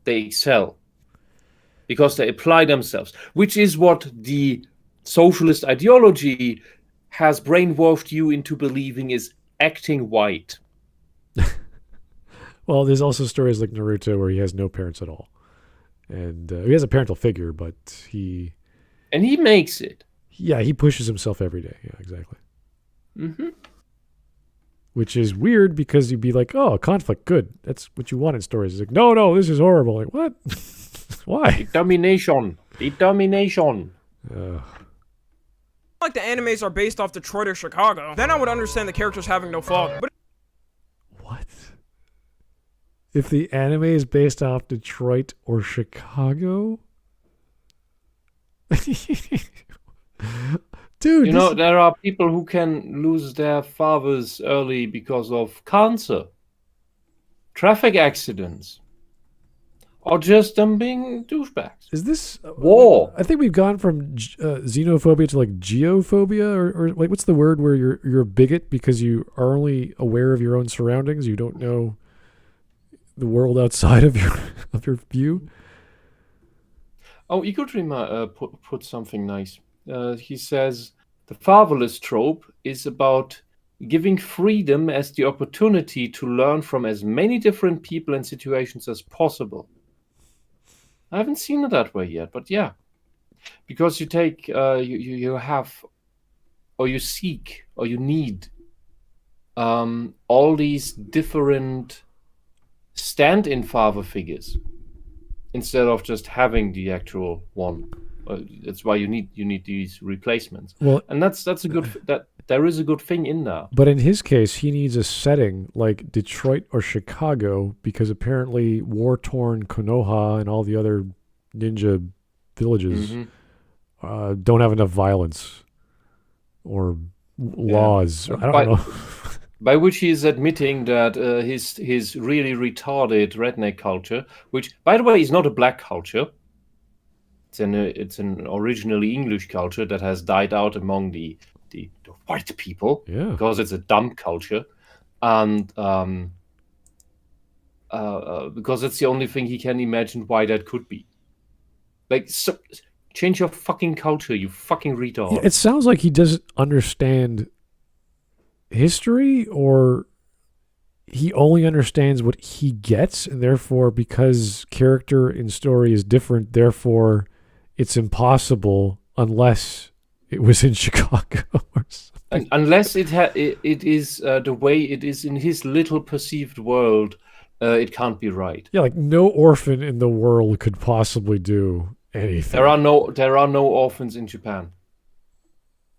they excel because they apply themselves, which is what the socialist ideology has brainwashed you into believing is acting white. Well, there's also stories like Naruto where he has no parents at all. And he has a parental figure, but he... And he makes it. Yeah, he pushes himself every day. Yeah, exactly. Mm-hmm. Which is weird because you'd be like, oh, conflict, good. That's what you want in stories. It's like, no, this is horrible. Like, what? Why? Determination. Like the animes are based off Detroit or Chicago, then I would understand the characters having no father. But what? If the anime is based off Detroit or Chicago? Dude, you know, there are people who can lose their fathers early because of cancer, traffic accidents, or just them being douchebags. Is this war? I think we've gone from xenophobia to like geophobia, or like what's the word where you're a bigot because you are only aware of your own surroundings. You don't know the world outside of your view. Oh, Igorima put something nice. He says the fatherless trope is about giving freedom as the opportunity to learn from as many different people and situations as possible. I haven't seen it that way yet, but yeah, because you take you have, or you seek, or you need all these different stand-in father figures instead of just having the actual one. That's why you need these replacements. Well, and that's a good that there is a good thing in there. But in his case, he needs a setting like Detroit or Chicago because apparently war-torn Konoha and all the other ninja villages don't have enough violence or laws. Yeah. I don't know. By which he is admitting that his really retarded redneck culture, which by the way is not a black culture. It's an originally English culture that has died out among the white people because it's a dumb culture, and because it's the only thing he can imagine why that could be. Like, so, change your fucking culture, you fucking retard. Yeah, it sounds like he doesn't understand history, or he only understands what he gets, and therefore, because character in story is different, therefore it's impossible unless it was in Chicago or something. Unless it is the way it is in his little perceived world, it can't be right. Yeah, like no orphan in the world could possibly do anything. There are no orphans in Japan.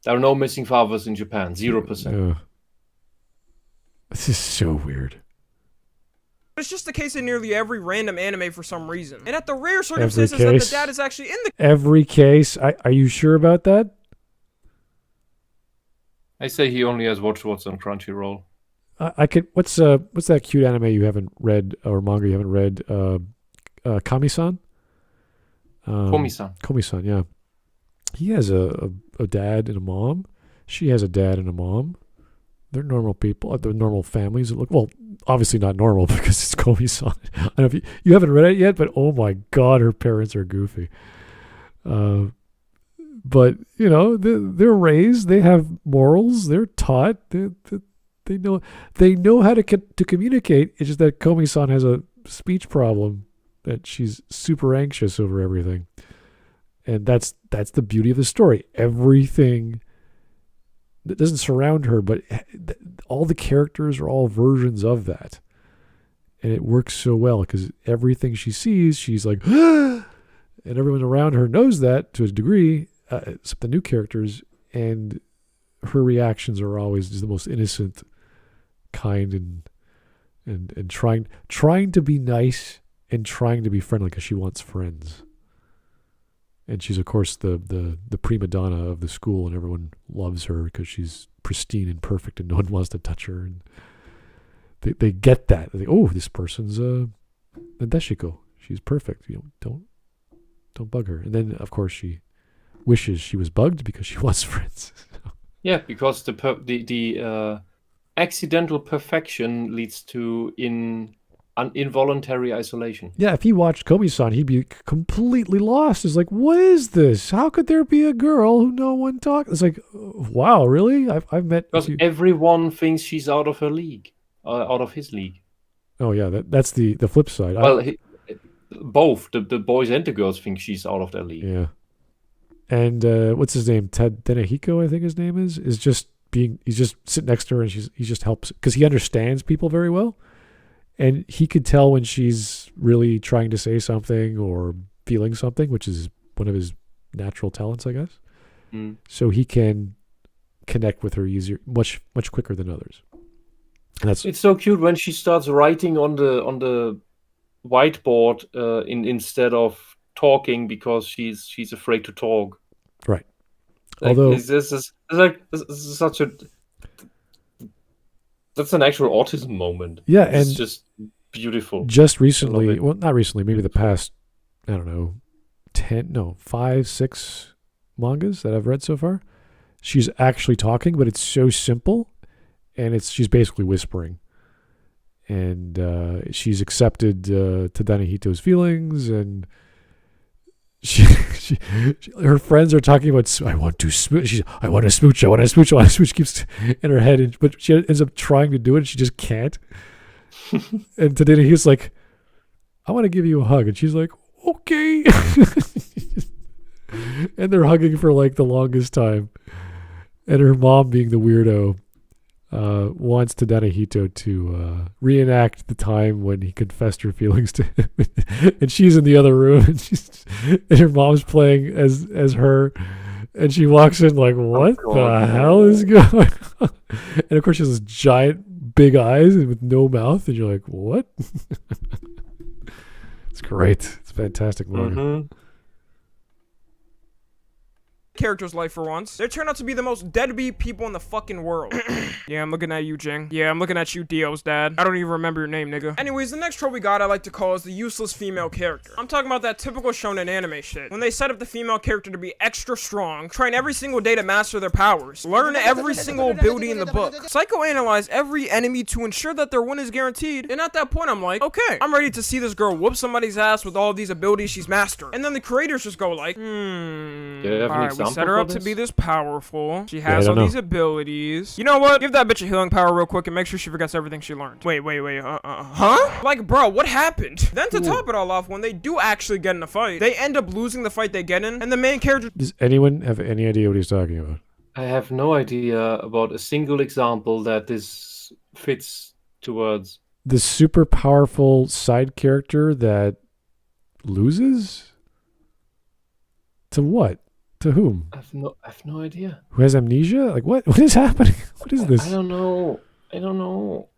There are no missing fathers in Japan. 0%. This is so weird. It's just the case in nearly every random anime for some reason. And at the rare circumstances that the dad is actually in the... Every case? Are you sure about that? I say he only has watched what's on Crunchyroll. I could... What's that cute anime you haven't read, or manga you haven't read? Kami-san? Komi-san. Komi-san, yeah. He has a dad and a mom. She has a dad and a mom. They're normal people. They're normal families. That look, well, obviously not normal because it's Komi-san. I don't know if you haven't read it yet, but oh my god, her parents are goofy. But you know, they're raised. They have morals. They're taught. They know how to communicate. It's just that Komi-san has a speech problem, that she's super anxious over everything, and that's the beauty of the story. Everything that doesn't surround her, but all the characters are all versions of that, and it works so well because everything she sees, she's like, and everyone around her knows that to a degree, except the new characters, and her reactions are always just the most innocent, kind, and trying to be nice and trying to be friendly because she wants friends. And she's, of course, the prima donna of the school, and everyone loves her because she's pristine and perfect, and no one wants to touch her. And they get that. They think, oh, this person's a Deshiko. She's perfect. You know, don't bug her. And then, of course, she wishes she was bugged because she wants friends. Yeah, because the accidental perfection leads to involuntary isolation. Yeah, if he watched Komi-san, he'd be completely lost. It's like, what is this? How could there be a girl who no one talks? It's like, wow, really? I've met... Because everyone thinks she's out of her league, out of his league. Oh, yeah, that's the flip side. Well, both, the boys and the girls think she's out of their league. Yeah. And what's his name? Tenehiko, I think his name is just he's just sitting next to her, and he just helps because he understands people very well. And he could tell when she's really trying to say something or feeling something, which is one of his natural talents, I guess. Mm. So he can connect with her easier, much quicker than others. And it's so cute when she starts writing on the whiteboard instead of talking because she's afraid to talk. Right. Like, Although this is such a... That's an actual autism moment. Yeah, it's and just beautiful. Just recently, well, not recently, maybe the past, I don't know, 5, 6 mangas that I've read so far, she's actually talking, but it's so simple, and she's basically whispering. And she's accepted Tadanahito's feelings, and her friends are talking about, I want to smooch. I want to smooch. Keeps in her head, but she ends up trying to do it, and she just can't. And today he's like, I want to give you a hug, and she's like, okay. And they're hugging for like the longest time. And her mom, being the weirdo, wants Tadanahito to reenact the time when he confessed her feelings to him. And she's in the other room, and her mom's playing as her, and she walks in like, what the hell is going on? And of course she has this giant big eyes and with no mouth, and you're like, what? It's great. It's a fantastic movie. Mm-hmm. Character's life for once. They turn out to be the most deadbeat people in the fucking world. Yeah, I'm looking at you, Jing. Yeah, I'm looking at you, Dio's dad. I don't even remember your name, nigga. Anyways, the next trope we got I like to call is the useless female character. I'm talking about that typical shonen anime shit. When they set up the female character to be extra strong, train every single day to master their powers, learn every single ability in the book, psychoanalyze every enemy to ensure that their win is guaranteed, and at that point I'm like, okay, I'm ready to see this girl whoop somebody's ass with all of these abilities she's mastered. And then the creators just go like, alright, we set her up to be this powerful. She has all these abilities. You know what? Give that bitch a healing power real quick and make sure she forgets everything she learned. Wait, huh? Like, bro, what happened? Then to top it all off, when they do actually get in a fight, they end up losing the fight they get in, and the main character... Does anyone have any idea what he's talking about? I have no idea about a single example that this fits towards. The super powerful side character that loses? To what? To whom? I have no idea. Who has amnesia? Like, what is happening? What is this? I don't know.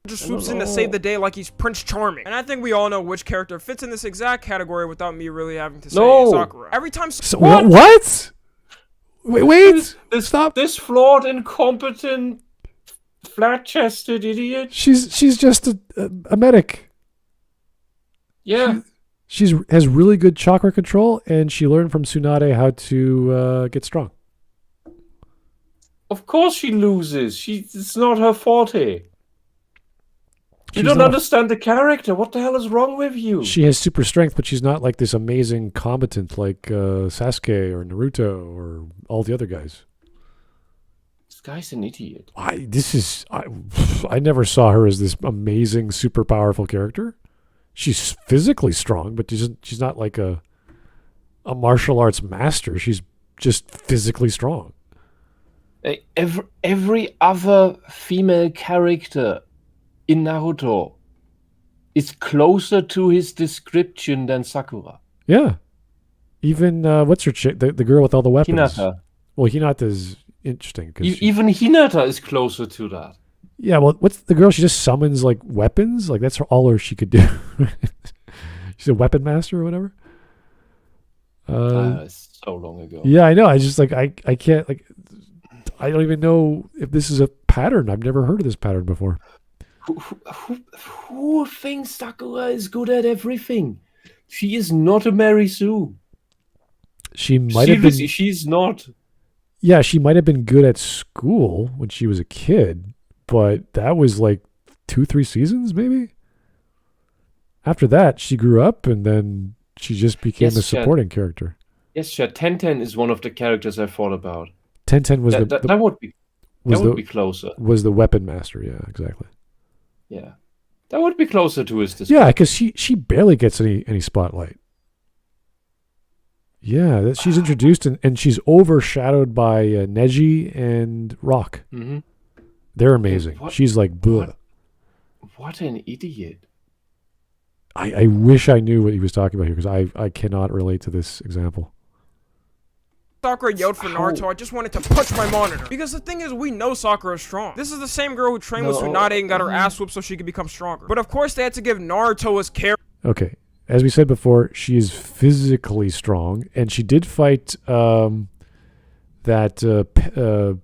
Just swoops in to save the day like he's Prince Charming. And I think we all know which character fits in this exact category without me really having to say Sakura. Every time... What? Wait! Stop! This flawed, incompetent, flat-chested idiot. She's just a medic. Yeah. She has really good chakra control, and she learned from Tsunade how to get strong. Of course she loses. It's not her forte. You She's don't not- understand the character. What the hell is wrong with you? She has super strength, but she's not like this amazing combatant like Sasuke or Naruto or all the other guys. This guy's an idiot. I never saw her as this amazing, super powerful character. She's physically strong, but she's not like a martial arts master. She's just physically strong. Every other female character in Naruto is closer to his description than Sakura. Yeah. Even, what's her chick? The girl with all the weapons. Hinata. Well, Hinata's interesting. Even Hinata is closer to that. Yeah, well, what's the girl? She just summons, like, weapons? Like, that's all she could do. She's a weapon master or whatever. It's so long ago. Yeah, I know. I just, like, I can't, like, I don't even know if this is a pattern. I've never heard of this pattern before. Who thinks Sakura is good at everything? She is not a Mary Sue. She might have been. She's not. Yeah, she might have been good at school when she was a kid, but that was like 2-3 seasons, maybe. After that, she grew up, and then she just became a supporting character. Yes, sure. Tenten is one of the characters I thought about. Tenten was that would be closer. Was the weapon master? Yeah, exactly. Yeah, that would be closer to his description. Yeah, because she barely gets any spotlight. Yeah, she's introduced and she's overshadowed by Neji and Rock. Mm-hmm. They're amazing. She's like, bleh. What an idiot. I wish I knew what he was talking about here because I cannot relate to this example. Sakura yelled for Naruto, I just wanted to punch my monitor. Because the thing is, we know Sakura is strong. This is the same girl who trained with Tsunade and got her ass whooped so she could become stronger. But of course, they had to give Naruto his care. Okay. As we said before, she is physically strong, and she did fight that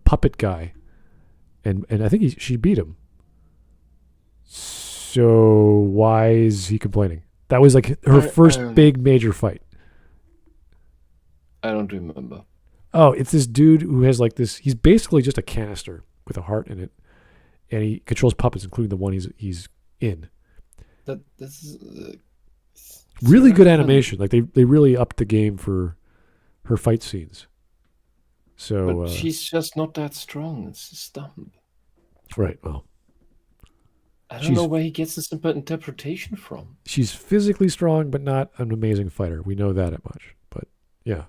puppet guy, and I think she beat him. So why is he complaining? That was like her first big major fight. I don't remember. Oh, it's this dude who has like this. He's basically just a canister with a heart in it, and he controls puppets, including the one he's in. This is really good animation. Like they really upped the game for her fight scenes. So but she's just not that strong. It's just dumb. Right. Well, I don't know where he gets this interpretation from. She's physically strong, but not an amazing fighter. We know that much. But yeah.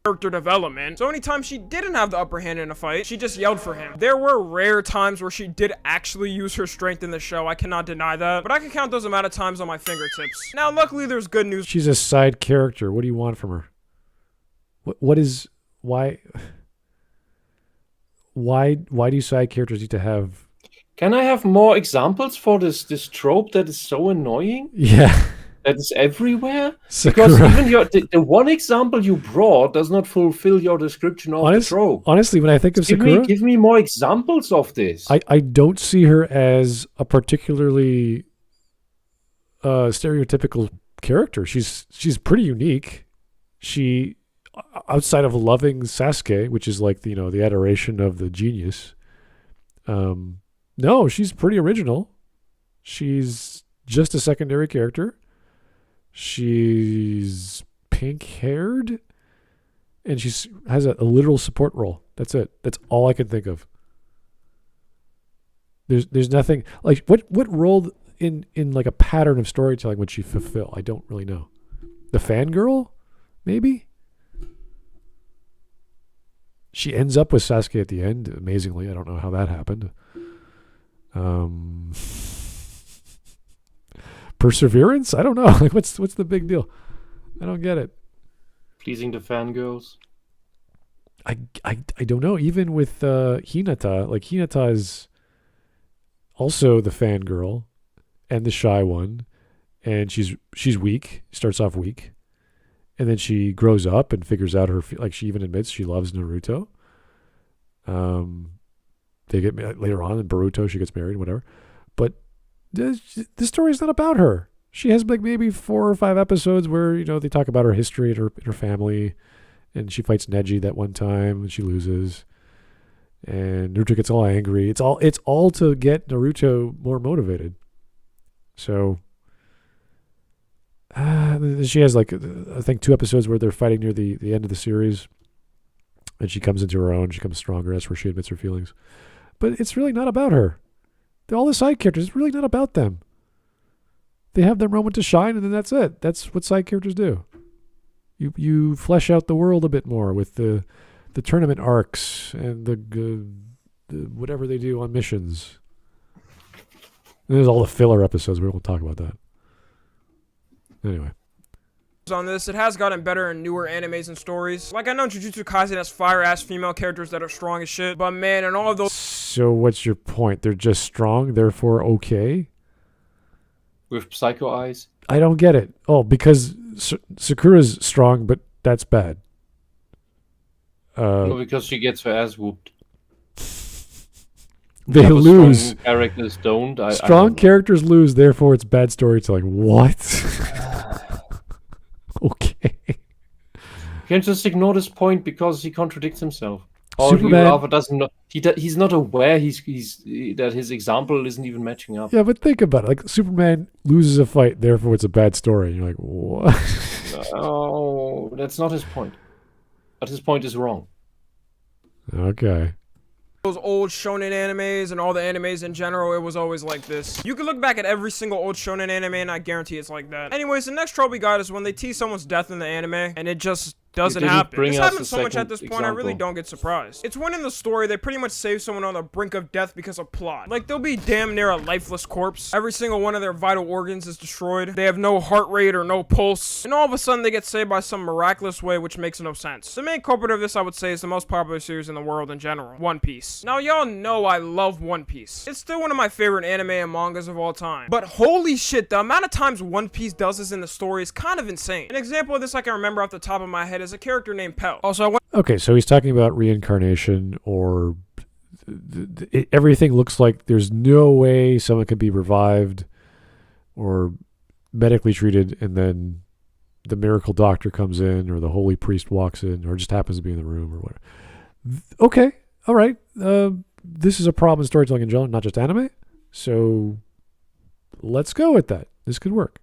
Character development. So anytime she didn't have the upper hand in a fight, she just yelled for him. There were rare times where she did actually use her strength in the show. I cannot deny that. But I can count those amount of times on my fingertips. Now, luckily, there's good news. She's a side character. What do you want from her? Why do side characters need to have... Can I have more examples for this trope that is so annoying? Yeah. That is everywhere? Sakura. Because even the one example you brought does not fulfill your description of the trope. Honestly, when I think of Sakura... Give me more examples of this. I don't see her as a particularly stereotypical character. She's pretty unique. She, outside of loving Sasuke, which is like, the adoration of the genius, no, she's pretty original. She's just a secondary character. She's pink-haired, and she has a literal support role. That's it. That's all I can think of. There's nothing like what role in like a pattern of storytelling would she fulfill? I don't really know. The fangirl, maybe. She ends up with Sasuke at the end. Amazingly, I don't know how that happened. Perseverance? I don't know. Like, what's the big deal? I don't get it. Pleasing the fangirls? I don't know. Even with Hinata, like Hinata is also the fangirl and the shy one, and she's weak. Starts off weak, and then she grows up and figures out like she even admits she loves Naruto. They get later on in Boruto. She gets married, whatever. But the story is not about her. She has like maybe 4 or 5 episodes where they talk about her history and her family, and she fights Neji that one time, and she loses. And Naruto gets all angry. It's all to get Naruto more motivated. So she has like I think 2 episodes where they're fighting near the end of the series, and she comes into her own. She comes stronger. That's where she admits her feelings. But it's really not about her. All the side characters, it's really not about them. They have their moment to shine, and then that's it. That's what side characters do. You flesh out the world a bit more with the tournament arcs and the whatever they do on missions. And there's all the filler episodes. We won't talk about that. Anyway. On this, it has gotten better in newer animes and stories. Like, I know Jujutsu Kaisen has fire-ass female characters that are strong as shit, but man, and all of those... So what's your point? They're just strong, therefore okay? With psycho eyes? I don't get it. Oh, because Sakura's strong, but that's bad. No, because she gets her ass whooped. They lose. Strong characters don't. Strong characters lose, therefore it's bad storytelling. What? Okay. You can just ignore this point because he contradicts himself. Or Superman he rather doesn't know. He's not aware that his example isn't even matching up. Yeah, but think about it. Like, Superman loses a fight, therefore it's a bad story. And you're like, what? No, that's not his point. But his point is wrong. Okay. Those old shonen animes and all the animes in general, it was always like this. You can look back at every single old shonen anime and I guarantee it's like that. Anyways, the next trope we got is when they tease someone's death in the anime and it just doesn't happen. It's happened so much at this point, I really don't get surprised. It's when in the story, they pretty much save someone on the brink of death because of plot. Like, they'll be damn near a lifeless corpse. Every single one of their vital organs is destroyed. They have no heart rate or no pulse. And all of a sudden, they get saved by some miraculous way, which makes no sense. The main culprit of this, I would say, is the most popular series in the world in general, One Piece. Now, y'all know I love One Piece. It's still one of my favorite anime and mangas of all time. But holy shit, the amount of times One Piece does this in the story is kind of insane. An example of this I can remember off the top of my head is a character named Pell. Also, okay, so he's talking about reincarnation, or everything looks like there's no way someone could be revived or medically treated, and then the miracle doctor comes in, or the holy priest walks in, or just happens to be in the room, or whatever. Okay, all right. This is a problem in storytelling in general, not just anime. So let's go with that. This could work.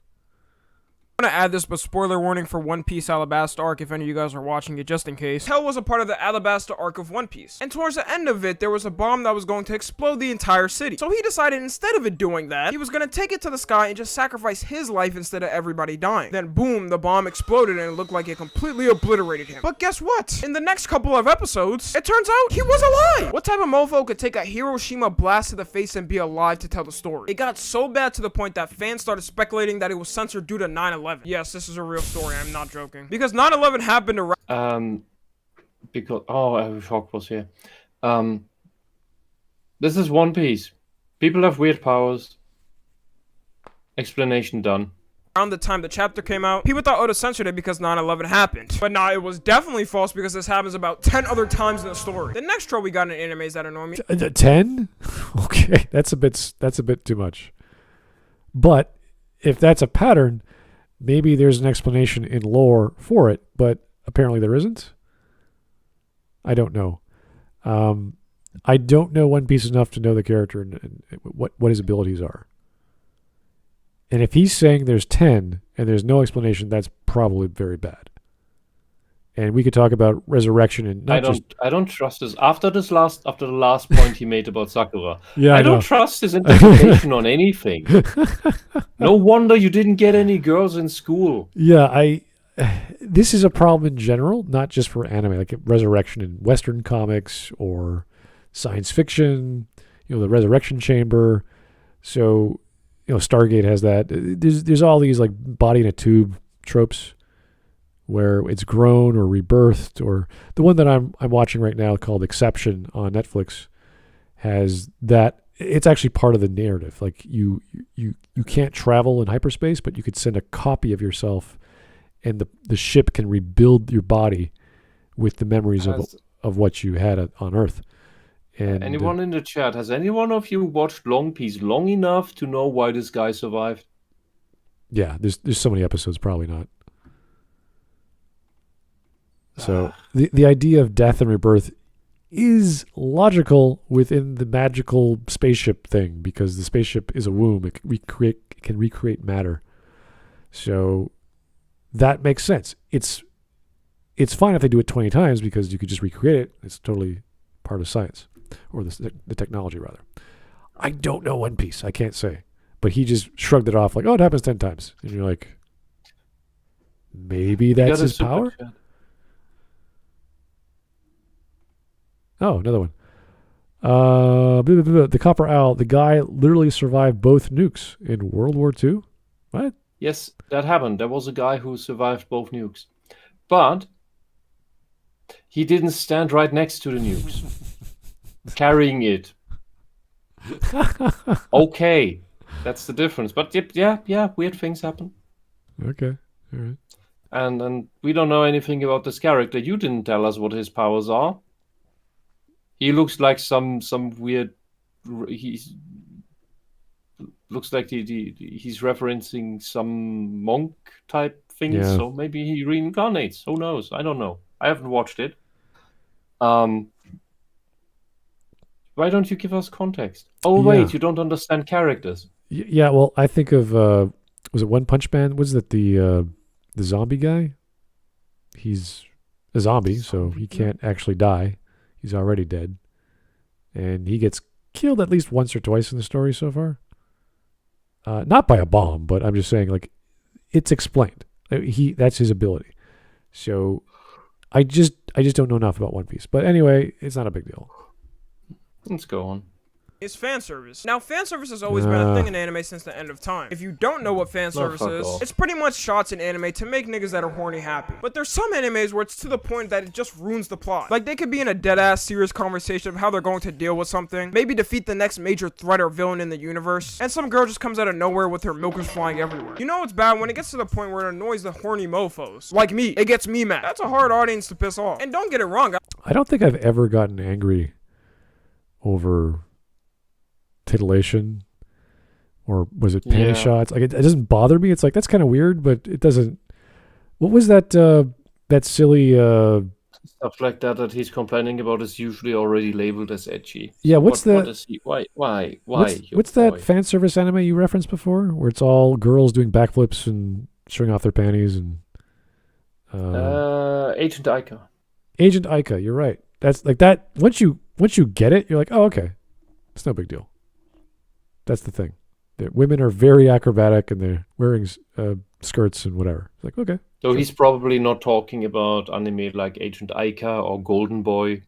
I'm gonna add this, but spoiler warning for One Piece Alabasta arc if any of you guys are watching it, just in case. Hell was a part of the Alabasta arc of One Piece, and towards the end of it, there was a bomb that was going to explode the entire city. So he decided instead of it doing that, he was gonna take it to the sky and just sacrifice his life instead of everybody dying. Then boom, the bomb exploded and it looked like it completely obliterated him. But guess what? In the next couple of episodes, it turns out he was alive! What type of mofo could take a Hiroshima blast to the face and be alive to tell the story? It got so bad to the point that fans started speculating that it was censored due to 9/11. Yes, this is a real story. I'm not joking. Because 9/11 happened around... Because... Oh, I wish Hawk was here. This is One Piece. People have weird powers. Explanation done. Around the time the chapter came out, people thought Oda censored it because 9/11 happened. But nah, it was definitely false because this happens about 10 other times in the story. The next trope we got in animes that annoy me... 10? Okay, that's a bit too much. But if that's a pattern... Maybe there's an explanation in lore for it, but apparently there isn't. I don't know. I don't know One Piece enough to know the character and what his abilities are. And if he's saying there's 10 and there's no explanation, that's probably very bad. And we could talk about resurrection and I don't trust this. After the last point he made about Sakura, yeah, I don't trust his interpretation on anything. No wonder you didn't get any girls in school. Yeah, this is a problem in general, not just for anime, like resurrection in Western comics or science fiction, the resurrection chamber. So, Stargate has that. There's all these like body in a tube tropes where it's grown or rebirthed, or the one that I'm watching right now called Exception on Netflix has that. It's actually part of the narrative. Like you can't travel in hyperspace, but you could send a copy of yourself, and the ship can rebuild your body with the memories of what you had on Earth. And anyone in the chat, has any one of you watched Long Piece long enough to know why this guy survived? Yeah, there's so many episodes, probably not. So the idea of death and rebirth is logical within the magical spaceship thing, because the spaceship is a womb. It can recreate matter. So that makes sense. It's fine if they do it 20 times, because you could just recreate it. It's totally part of science, or the technology, rather. I don't know One Piece. I can't say. But he just shrugged it off like, oh, it happens 10 times. And you're like, maybe that's his power? Oh, another one. The Copper Owl. The guy literally survived both nukes in World War II. What? Yes, that happened. There was a guy who survived both nukes. But he didn't stand right next to the nukes, carrying it. Okay, that's the difference. But yeah, weird things happen. Okay, all right. And we don't know anything about this character. You didn't tell us what his powers are. He looks like some weird. Looks like he's referencing some monk type thing. Yeah. So maybe he reincarnates. Who knows? I don't know. I haven't watched it. Why don't you give us context? Oh wait, you don't understand characters. Yeah, well, I think of was it One Punch Man? Was that the zombie guy? He's a zombie, so he can't actually die. He's already dead, and he gets killed at least once or twice in the story so far. Not by a bomb, but I'm just saying, like, it's explained. That's his ability. So I just don't know enough about One Piece. But anyway, it's not a big deal. Let's go on. Is fan service. Now, fan service has always been a thing in anime since the end of time. If you don't know what fan service is, it's pretty much shots in anime to make niggas that are horny happy. But there's some animes where it's to the point that it just ruins the plot. Like, they could be in a dead-ass serious conversation of how they're going to deal with something, maybe defeat the next major threat or villain in the universe, and some girl just comes out of nowhere with her milkers flying everywhere. You know it's bad when it gets to the point where it annoys the horny mofos. Like me, it gets me mad. That's a hard audience to piss off. And don't get it wrong, I don't think I've ever gotten angry over titillation, or was it panty shots? Like, it doesn't bother me. It's like, that's kind of weird, but it doesn't. What was that silly stuff like that he's complaining about is usually already labeled as edgy. Yeah, what's why what's that fan service anime you referenced before, where it's all girls doing backflips and showing off their panties? And Agent Aika, you're right. That's like that. Once you get it, you're like, oh, okay, it's no big deal. That's the thing. Women are very acrobatic, and they're wearing skirts and whatever. It's like, okay. So he's probably not talking about anime like Agent Aika or Golden Boy.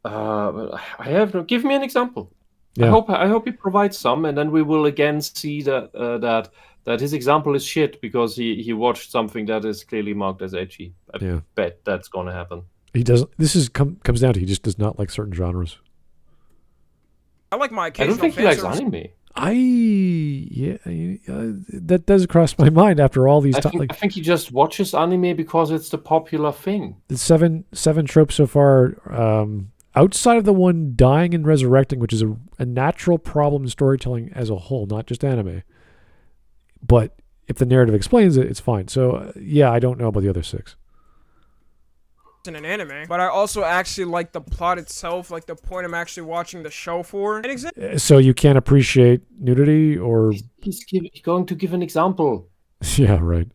Give me an example. Yeah. I hope he provides some, and then we will again see that his example is shit because he watched something that is clearly marked as edgy. I bet that's gonna happen. He doesn't. This comes down to he just does not like certain genres. I like my occasional. I don't think he likes anime. That does cross my mind after all these. I think he just watches anime because it's the popular thing. The seven tropes so far, outside of the one dying and resurrecting, which is a natural problem in storytelling as a whole, not just anime. But if the narrative explains it, it's fine. So I don't know about the other 6. In an anime, but I also actually like the plot itself, like the point I'm actually watching the show for. So you can't appreciate nudity, or he's going to give an example. Yeah, right.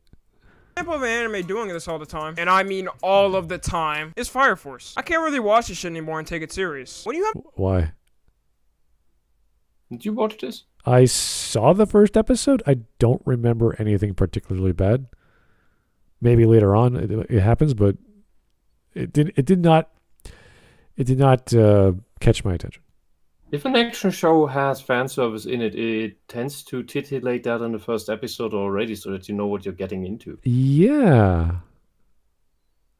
Example of an anime doing this all the time, and I mean all of the time, is Fire Force. I can't really watch this shit anymore and take it serious. When you have Why? Did you watch this? I saw the first episode. I don't remember anything particularly bad. Maybe later on it happens, but it did not catch my attention. If an action show has fan service in it, it tends to titillate that in the first episode already, so that you know what you're getting into. Yeah,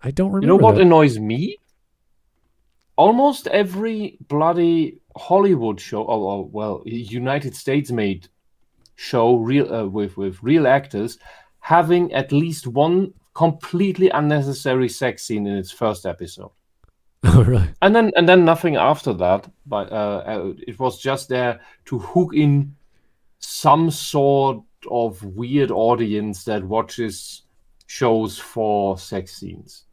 I don't remember. You know what annoys me? Almost every bloody Hollywood show, United States-made show, with real actors, having at least one completely unnecessary sex scene in its first episode. Oh, really? And then nothing after that. But it was just there to hook in some sort of weird audience that watches shows for sex scenes.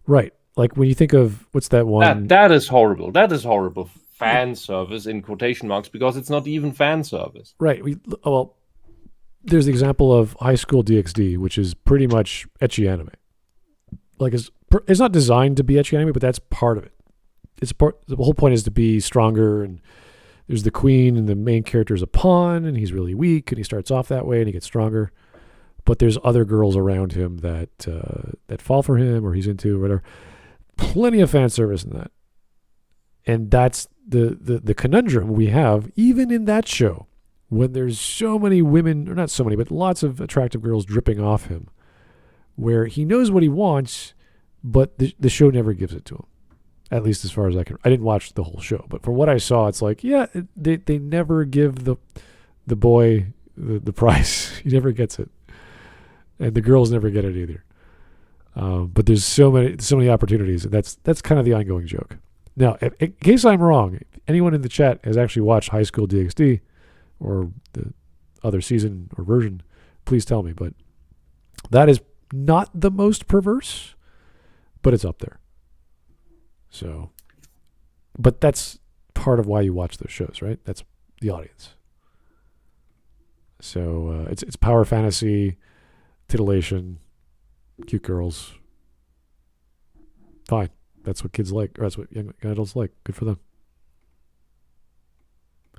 Right. Like when you think of what's that one? That is horrible. That is horrible. Fan service in quotation marks, because it's not even fan service. Right. Well, there's the example of High School DxD, which is pretty much ecchi anime. Like it's not designed to be ecchi anime, but that's part of it. The whole point is to be stronger, and there's the queen, and the main character is a pawn, and he's really weak, and he starts off that way, and he gets stronger. But there's other girls around him that fall for him, or he's into, or whatever. Plenty of fan service in that, and that's the conundrum we have even in that show, when there's so many women, or not so many, but lots of attractive girls dripping off him, where he knows what he wants, but the show never gives it to him. At least as far as I didn't watch the whole show, but from what I saw, it's like, they never give the boy the prize. He never gets it, and the girls never get it either. But there's so many opportunities, and that's kind of the ongoing joke. Now, in case I'm wrong, anyone in the chat has actually watched High School DxD or the other season or version, please tell me. But that is not the most perverse, but it's up there. So, but that's part of why you watch those shows, right? That's the audience. So it's power fantasy, titillation, cute girls. Fine. That's what kids like, or that's what young adults like. Good for them.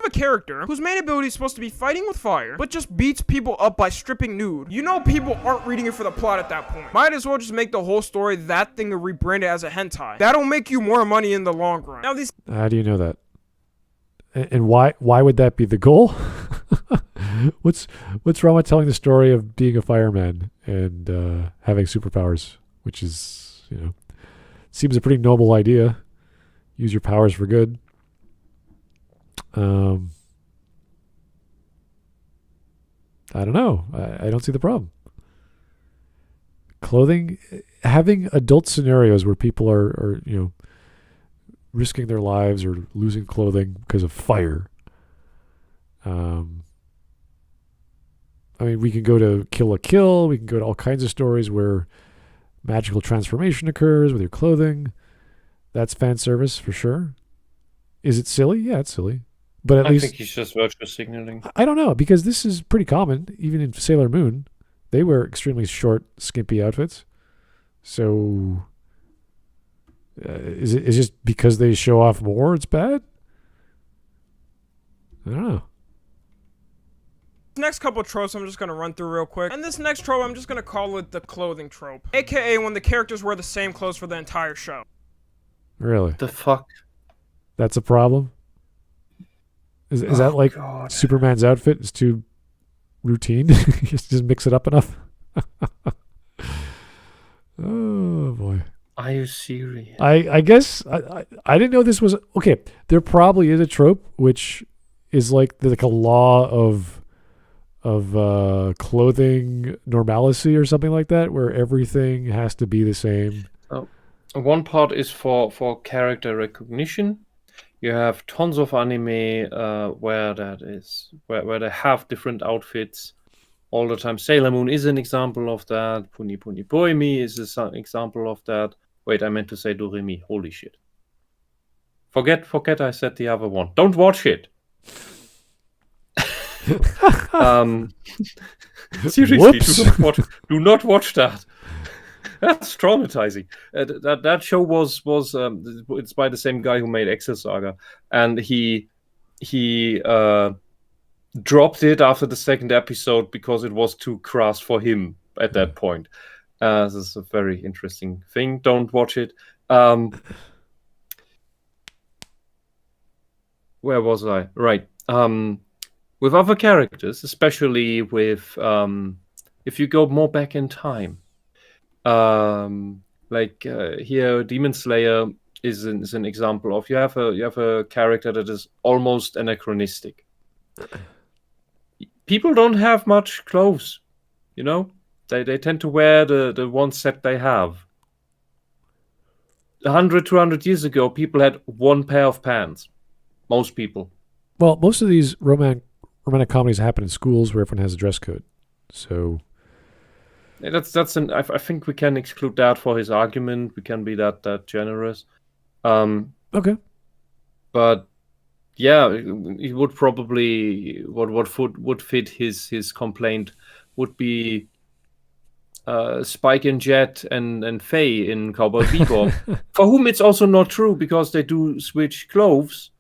A character whose main ability is supposed to be fighting with fire, but just beats people up by stripping nude. You know people aren't reading it for the plot at that point. Might as well just make the whole story that thing and rebrand it as a hentai. That'll make you more money in the long run. Now these... How do you know that? And why would that be the goal? What's wrong with telling the story of being a fireman and having superpowers, which is, seems a pretty noble idea. Use your powers for good. I don't know. I don't see the problem. Clothing, having adult scenarios where people are risking their lives or losing clothing because of fire. I mean, we can go to Kill la Kill. We can go to all kinds of stories where magical transformation occurs with your clothing. That's fan service for sure. Is it silly? Yeah, it's silly. But at least I think he's just virtue signaling. I don't know, because this is pretty common. Even in Sailor Moon, they wear extremely short, skimpy outfits. So, is it just because they show off more? It's bad. I don't know. Next couple of tropes I'm just going to run through real quick. And this next trope, I'm just going to call it the clothing trope. AKA when the characters wear the same clothes for the entire show. Really? The fuck? That's a problem? Is that like God. Superman's outfit is too routine? just mix it up enough? Oh, boy. Are you serious? I guess I didn't know this was... Okay, there probably is a trope which is like a law of clothing normalcy or something like that, where everything has to be the same. Oh. One part is for character recognition. You have tons of anime where that is, where they have different outfits all the time. Sailor Moon is an example of that. Puni Puni Poimi is an example of that. Wait, I meant to say Doremi. Holy shit. Forget I said the other one. Don't watch it. Seriously, do not watch that. That's traumatizing. That show was it's by the same guy who made Excel Saga, and he dropped it after the second episode because it was too crass for him at that point. This is a very interesting thing. Don't watch it. Where was I? Right. With other characters, especially with if you go more back in time. Here, Demon Slayer is an example of you have a character that is almost anachronistic. People don't have much clothes, They tend to wear the one set they have. 100, 200 years ago, people had one pair of pants. Most people. Well, most of these romantic comedies happen in schools where everyone has a dress code. So I think we can exclude that for his argument. We can be that generous. Okay. But yeah, he would probably what would fit his complaint would be Spike and Jet and Faye in Cowboy Bebop, for whom it's also not true because they do switch clothes,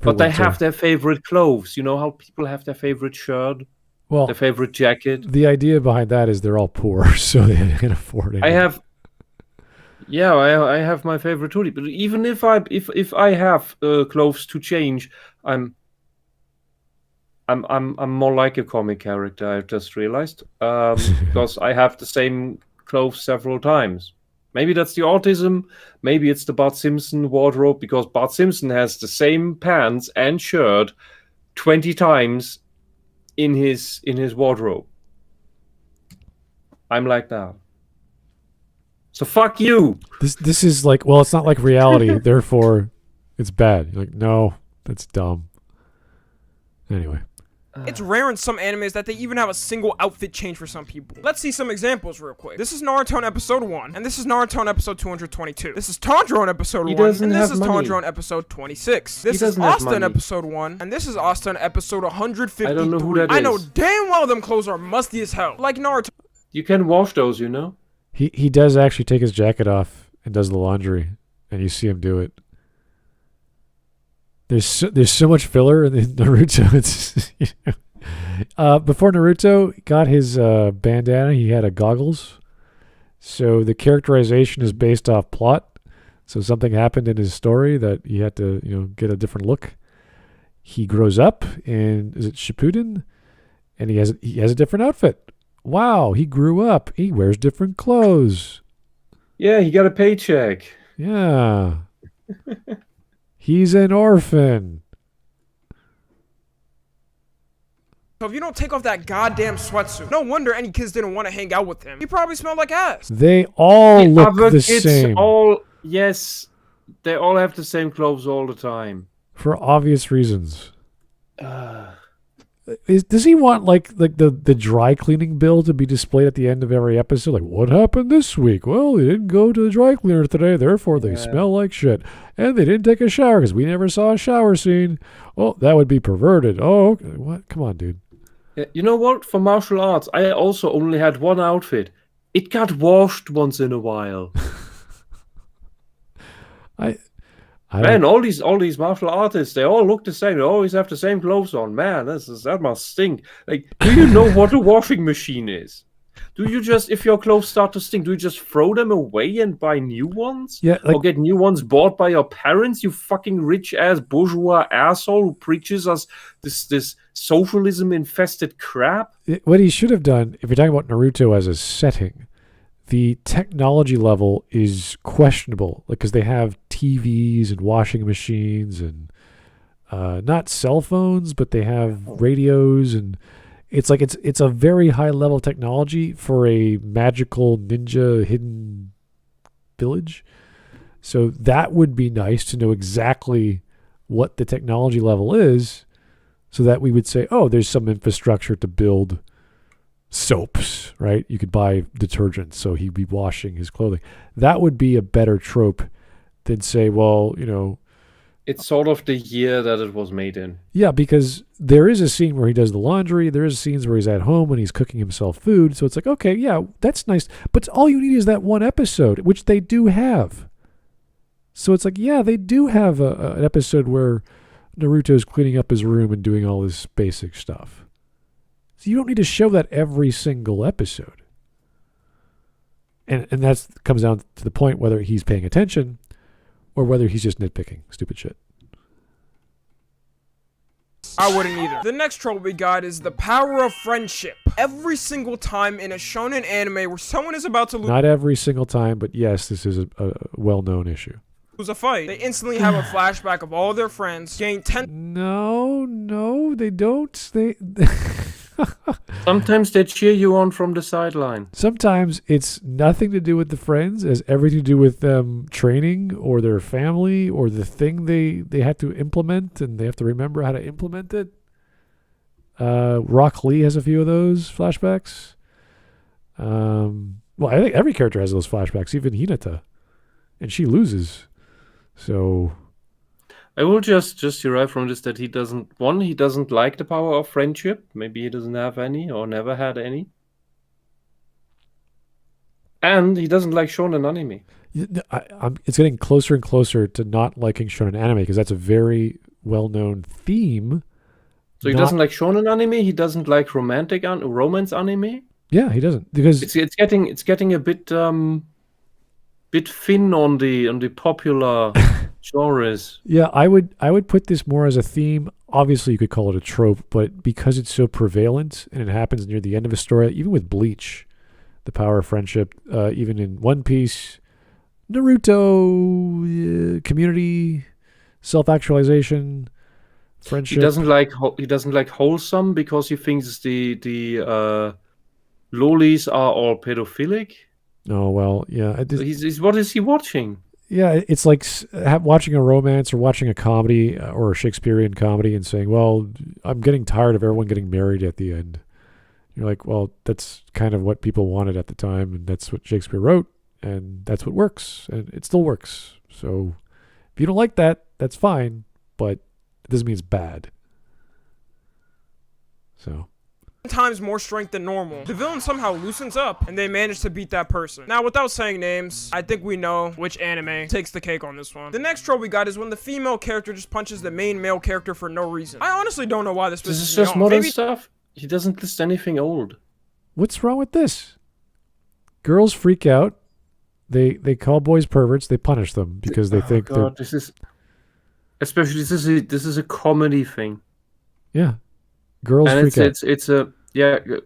but they have their favorite clothes. You know how people have their favorite shirt, their favorite jacket. The idea behind that is they're all poor, so they can afford it. I have my favorite hoodie, but even if I have clothes to change, I'm more like a comic character. I've just realized because I have the same clothes several times. Maybe that's the autism. Maybe it's the Bart Simpson wardrobe because Bart Simpson has the same pants and shirt 20 times in his wardrobe. I'm like that. So fuck you. This is like, well, it's not like reality, therefore it's bad. You're like, no, that's dumb. Anyway. It's rare in some animes that they even have a single outfit change for some people. Let's see some examples real quick. This is Naruto in episode 1, and this is Naruto in episode 222. This is Tanjiro in episode 1, and this is Tanjiro in episode 26. This is Asta in episode 1, and this is Asta in episode 153. I don't know who that is. I know damn well them clothes are musty as hell. Like Naruto. You can wash those, you know? He does actually take his jacket off and does the laundry, and you see him do it. There's so much filler in Naruto. It's before Naruto got his bandana, he had a goggles. So the characterization is based off plot. So something happened in his story that he had to get a different look. He grows up, and is it Shippuden? And he has a different outfit. Wow, he grew up. He wears different clothes. Yeah, he got a paycheck. Yeah. He's an orphan. So if you don't take off that goddamn sweatsuit, no wonder any kids didn't want to hang out with him. He probably smelled like ass. They all look the same. Yes, they all have the same clothes all the time. For obvious reasons. Does he want like the dry cleaning bill to be displayed at the end of every episode? Like, what happened this week? Well, they didn't go to the dry cleaner today, therefore they smell like shit. And they didn't take a shower because we never saw a shower scene. Well, that would be perverted. Oh, okay. What? Come on, dude. Yeah, you know what? For martial arts, I also only had one outfit. It got washed once in a while. Man, all these martial artists, they all look the same. They always have the same clothes on. Man, that must stink. Like, do you know what a washing machine is? Do you just, if your clothes start to stink, do you just throw them away and buy new ones? Yeah, or get new ones bought by your parents? You fucking rich-ass bourgeois asshole who preaches us this socialism-infested crap? What he should have done, if you're talking about Naruto as a setting, the technology level is questionable, like because they have TVs and washing machines and not cell phones, but they have radios, and it's like it's a very high level technology for a magical ninja hidden village. So that would be nice to know exactly what the technology level is, so that we would say, oh, there's some infrastructure to build soaps, right? You could buy detergent, so he'd be washing his clothing. That would be a better trope than say, well, it's sort of the year that it was made in. Yeah, because there is a scene where he does the laundry. There is scenes where he's at home and he's cooking himself food. So it's like, okay, yeah, that's nice. But all you need is that one episode, which they do have. So it's like, yeah, they do have an episode where Naruto's cleaning up his room and doing all this basic stuff. So you don't need to show that every single episode. And that comes down to the point whether he's paying attention or whether he's just nitpicking stupid shit. I wouldn't either. The next trope we got is the power of friendship. Every single time in a shonen anime where someone is about to lose... Not every single time, but yes, this is a well-known issue. A fight, they instantly have a flashback of all their friends, gain 10... No, they don't. Sometimes they cheer you on from the sideline. Sometimes it's nothing to do with the friends, it's everything to do with them training or their family or the thing they have to implement, and they have to remember how to implement it. Rock Lee has a few of those flashbacks. Well, I think every character has those flashbacks, even Hinata, and she loses. So I will just derive from this that he doesn't like the power of friendship. Maybe he doesn't have any or never had any. And he doesn't like shonen anime. It's getting closer and closer to not liking shonen anime because that's a very well-known theme. So he doesn't like shonen anime. He doesn't like romance anime. Yeah, he doesn't because it's getting a bit thin on the popular genres. Yeah, I would put this more as a theme. Obviously, you could call it a trope, but because it's so prevalent and it happens near the end of a story, even with Bleach, the power of friendship, even in One Piece, Naruto, community, self-actualization, friendship. He doesn't like wholesome because he thinks the lolis are all pedophilic. Oh well, yeah. What is he watching? Yeah, it's like watching a romance or watching a comedy or a Shakespearean comedy and saying, "Well, I'm getting tired of everyone getting married at the end." You're like, "Well, that's kind of what people wanted at the time, and that's what Shakespeare wrote, and that's what works, and it still works." So, if you don't like that, that's fine, but it doesn't mean it's bad. So. Times more strength than normal. The villain somehow loosens up and they manage to beat that person. Now, without saying names, I think we know which anime takes the cake on this one. The next trope we got is when the female character just punches the main male character for no reason. I honestly don't know why this is just modern stuff. He doesn't list anything old. What's wrong with this? Girls freak out. They call boys perverts. They punish them because they think God, this is a comedy thing. Yeah. Girls freak out. It's a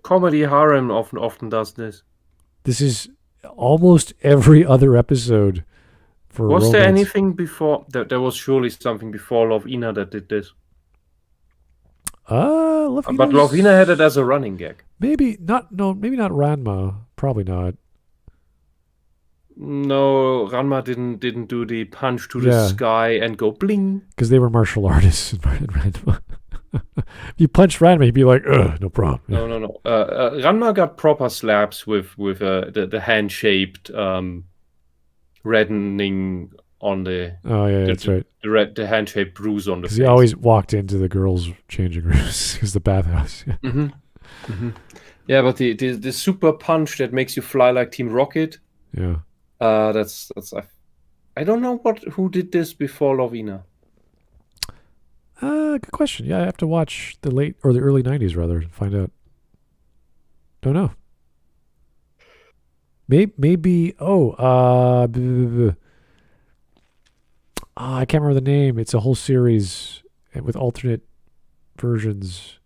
comedy harem often does this. This is almost every other episode for Was romance. there anything before? There was surely something before Love Ina that did this. But Love Ina had it as a running gag. Maybe not. No, maybe not Ranma. Probably not. No, Ranma didn't do the punch to the sky and go bling. Because they were martial artists in Ranma. If you punch Ranma, he'd be like, "Ugh, no problem." No. Ranma got proper slaps with the hand-shaped reddening on the. Oh yeah, that's right. The hand-shaped bruise on the face. Because he always walked into the girls' changing rooms. Because the bathhouse. Yeah. Mm-hmm. Mm-hmm. Yeah, but the super punch that makes you fly like Team Rocket. Yeah. That's. I don't know who did this before Love Ina. Good question. Yeah, I have to watch the late or the early 90s rather to find out. Don't know. Maybe I can't remember the name. It's a whole series with alternate versions.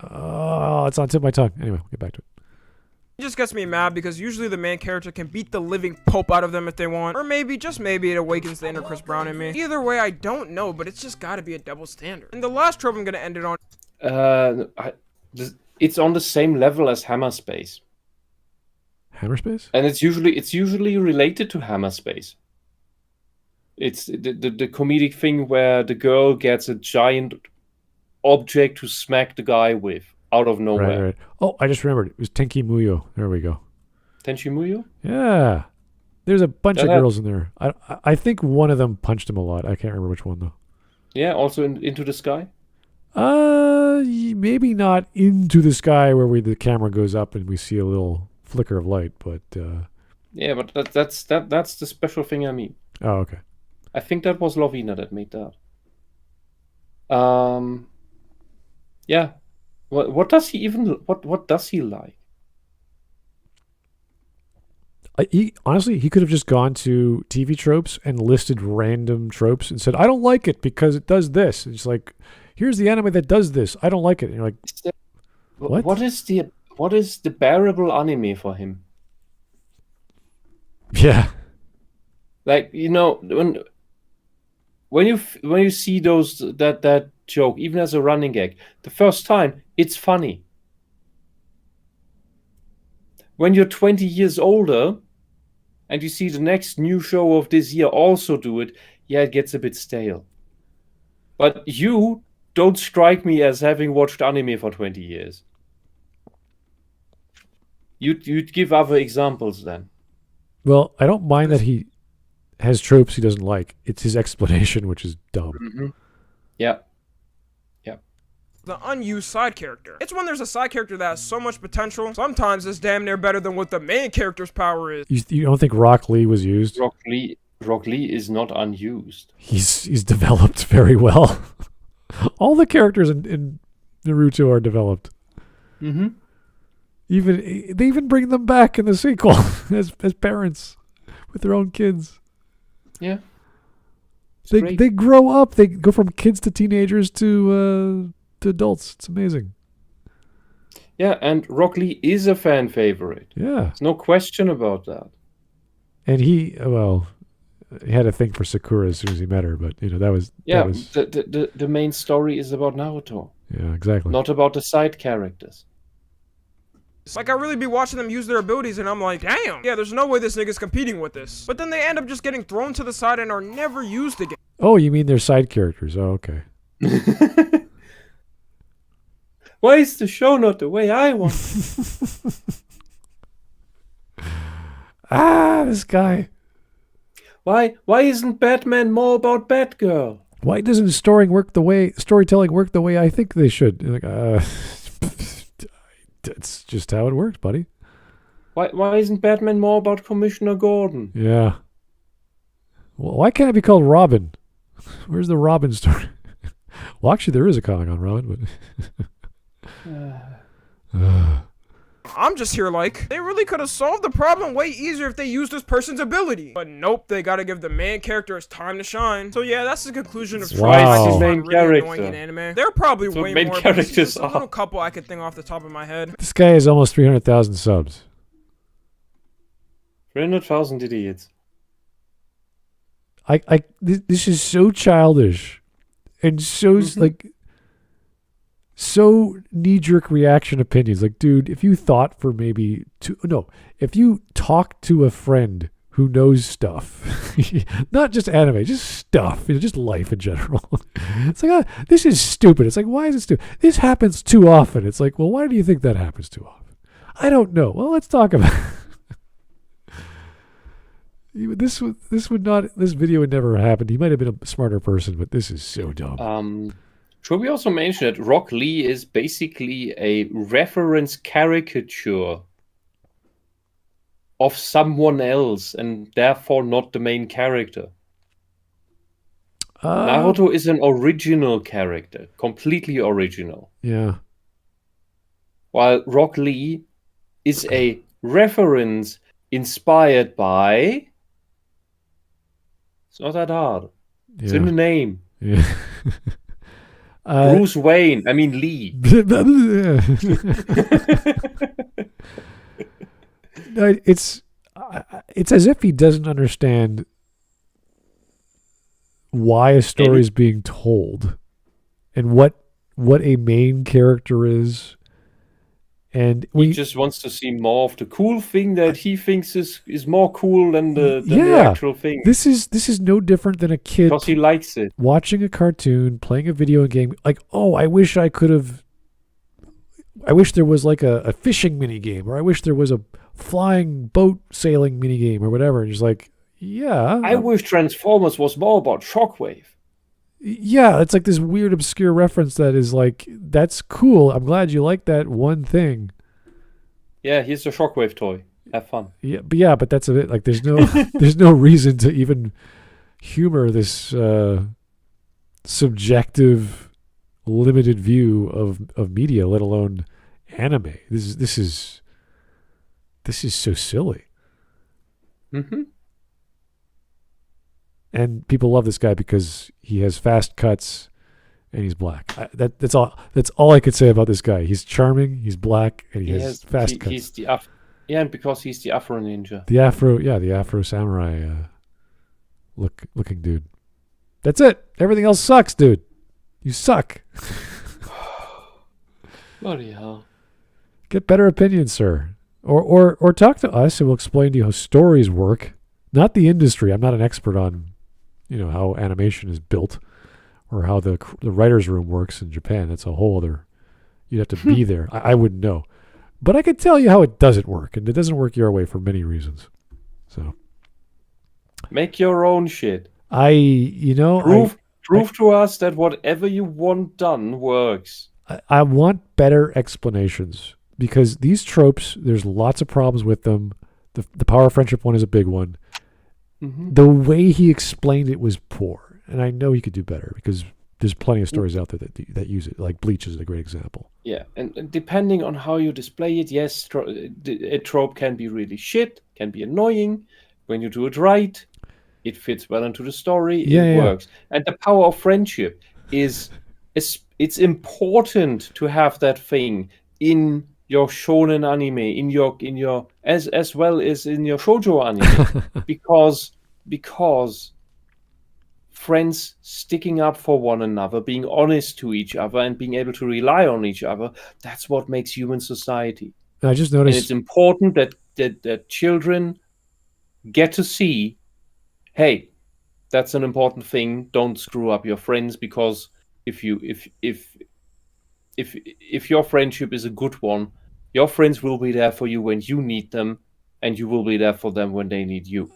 It's on the tip of my tongue. Anyway, we'll get back to it. It just gets me mad because usually the main character can beat the living pope out of them if they want. Or maybe, just maybe, it awakens the inner Chris Brown in me. Either way, I don't know, but it's just gotta be a double standard. And the last trope I'm gonna end it on... it's on the same level as Hammerspace. Hammerspace? And it's usually related to Hammerspace. It's the comedic thing where the girl gets a giant object to smack the guy with. Out of nowhere. Right. Oh, I just remembered. It was Tenki Muyo. There we go. Tenchi Muyo? Yeah. There's a bunch of girls in there. I think one of them punched him a lot. I can't remember which one, though. Yeah, also Into the Sky? Maybe not Into the Sky where the camera goes up and we see a little flicker of light, but... Yeah, but that's the special thing I mean. Oh, okay. I think that was Lovina that made that. Yeah. What does he what does he like? Honestly, he could have just gone to TV Tropes and listed random tropes and said, "I don't like it because it does this." And it's like, "Here's the anime that does this. I don't like it." And you're like, "What? What is the bearable anime for him?" Yeah. Like, when you see that joke, even as a running gag, the first time it's funny. When you're 20 years older and you see the next new show of this year also do it, yeah, it gets a bit stale. But you don't strike me as having watched anime for 20 years. You'd give other examples then. Well, I don't mind that he has tropes he doesn't like. It's his explanation, which is dumb. Mm-hmm. Yeah. The unused side character. It's when there's a side character that has so much potential, sometimes it's damn near better than what the main character's power is. You don't think Rock Lee was used? Rock Lee is not unused. He's developed very well. All the characters in Naruto are developed. Mm-hmm. They even bring them back in the sequel as parents with their own kids. Yeah. They grow up. They go from kids to teenagers to adults. It's amazing. Yeah, and Rock Lee is a fan favorite. Yeah. There's no question about that. And he had a thing for Sakura as soon as he met her, but that was the main story is about Naruto. Yeah, exactly. Not about the side characters. Like, I really be watching them use their abilities, and I'm like, damn, yeah, there's no way this nigga's competing with this. But then they end up just getting thrown to the side and are never used again. Oh, you mean they're side characters? Oh, okay. Why is the show not the way I want? This guy. Why isn't Batman more about Batgirl? Why doesn't storytelling work the way I think they should? Like, it's just how it works, buddy. Why isn't Batman more about Commissioner Gordon? Yeah. Well, why can't it be called Robin? Where's the Robin story? Well, actually, there is a comic on Robin, but I'm just here like, they really could have solved the problem way easier if they used this person's ability. But nope, they gotta give the main character his time to shine. So yeah, that's the conclusion of Wow. Main really character. annoying in anime. There are probably So way main more, but characters there's a are- little couple I could think off the top of my head. this guy has almost 300,000 subs. 300,000 idiots. This is so childish and so so knee-jerk reaction opinions. Like, dude, if you thought for if you talk to a friend who knows stuff, not just anime, just stuff, just life in general. It's like, this is stupid. It's like, why is it stupid? This happens too often. It's like, well, why do you think that happens too often? I don't know. Well, let's talk about it. This video would never happen. He might have been a smarter person, but this is so dumb. Should we also mention that Rock Lee is basically a reference caricature of someone else and therefore not the main character? Naruto is an original character, completely original. Yeah. While Rock Lee is a reference inspired by... It's not that hard. It's in the name. Yeah. Bruce Wayne. I mean Lee. It's as if he doesn't understand why a story is being told and what a main character is. And he just wants to see more of the cool thing that he thinks is more cool than the actual thing. This is no different than a kid because he likes it. Watching a cartoon, playing a video game. Like, oh, I wish there was like a fishing mini game, or I wish there was a flying boat sailing mini game, or whatever. And he's like, yeah. I wish Transformers was more about Shockwave. Yeah, it's like this weird obscure reference that is like, that's cool. I'm glad you like that one thing. Yeah, here's a Shockwave toy. Have fun. Yeah, but that's a bit like there's no reason to even humor this subjective, limited view of media, let alone anime. This is so silly. Mm-hmm. And people love this guy because he has fast cuts and he's black. That's all I could say about this guy. He's charming, he's black, and he has fast cuts. He's and because he's the Afro ninja. The Afro samurai looking dude. That's it. Everything else sucks, dude. You suck. Bloody hell. Get better opinions, sir. Or talk to us and we'll explain to you how stories work. Not the industry. I'm not an expert on how animation is built or how the writer's room works in Japan. That's a whole other... You'd have to be there. I wouldn't know. But I can tell you how it doesn't work, and it doesn't work your way for many reasons. So make your own shit. Prove to us that whatever you want done works. I want better explanations, because these tropes, there's lots of problems with them. The power of friendship one is a big one. Mm-hmm. The way he explained it was poor, and I know he could do better, because there's plenty of stories out there that use it. Like Bleach is a great example. Yeah, and depending on how you display it, yes, a trope can be really shit, can be annoying. When you do it right, it fits well into the story. It works. And the power of friendship is it's important to have that thing in your shonen anime, in your as well as in your shoujo anime, because friends sticking up for one another, being honest to each other, and being able to rely on each other, that's what makes human society. I just noticed, and it's important that children get to see, hey, that's an important thing. Don't screw up your friends, because if your friendship is a good one, your friends will be there for you when you need them, and you will be there for them when they need you.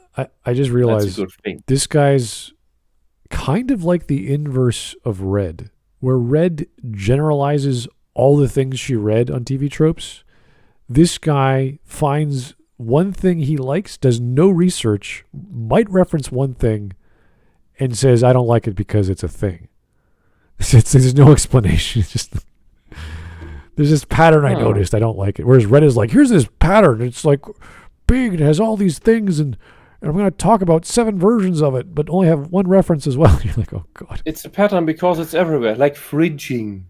I just realized that's a good thing. This guy's kind of like the inverse of Red, where Red generalizes all the things she read on TV tropes. This guy finds one thing he likes, does no research, might reference one thing, and says, I don't like it because it's a thing. There's no explanation. It's just, there's this pattern I noticed. I don't like it. Whereas Red is like, here's this pattern. It's like big. It has all these things, and I'm going to talk about 7 versions of it, but only have one reference as well. You're like, oh, God. It's a pattern because it's everywhere, like fridging.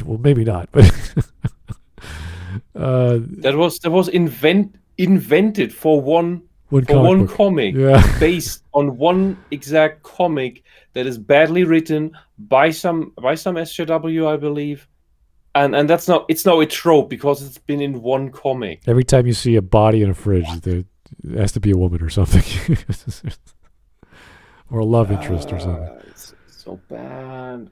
Well, maybe not, but that was invented for one comic, based on one exact comic that is badly written by some SJW, I believe. And that's it's now a trope because it's been in one comic. Every time you see a body in a fridge, there has to be a woman or something. Or a love interest or something. It's so bad.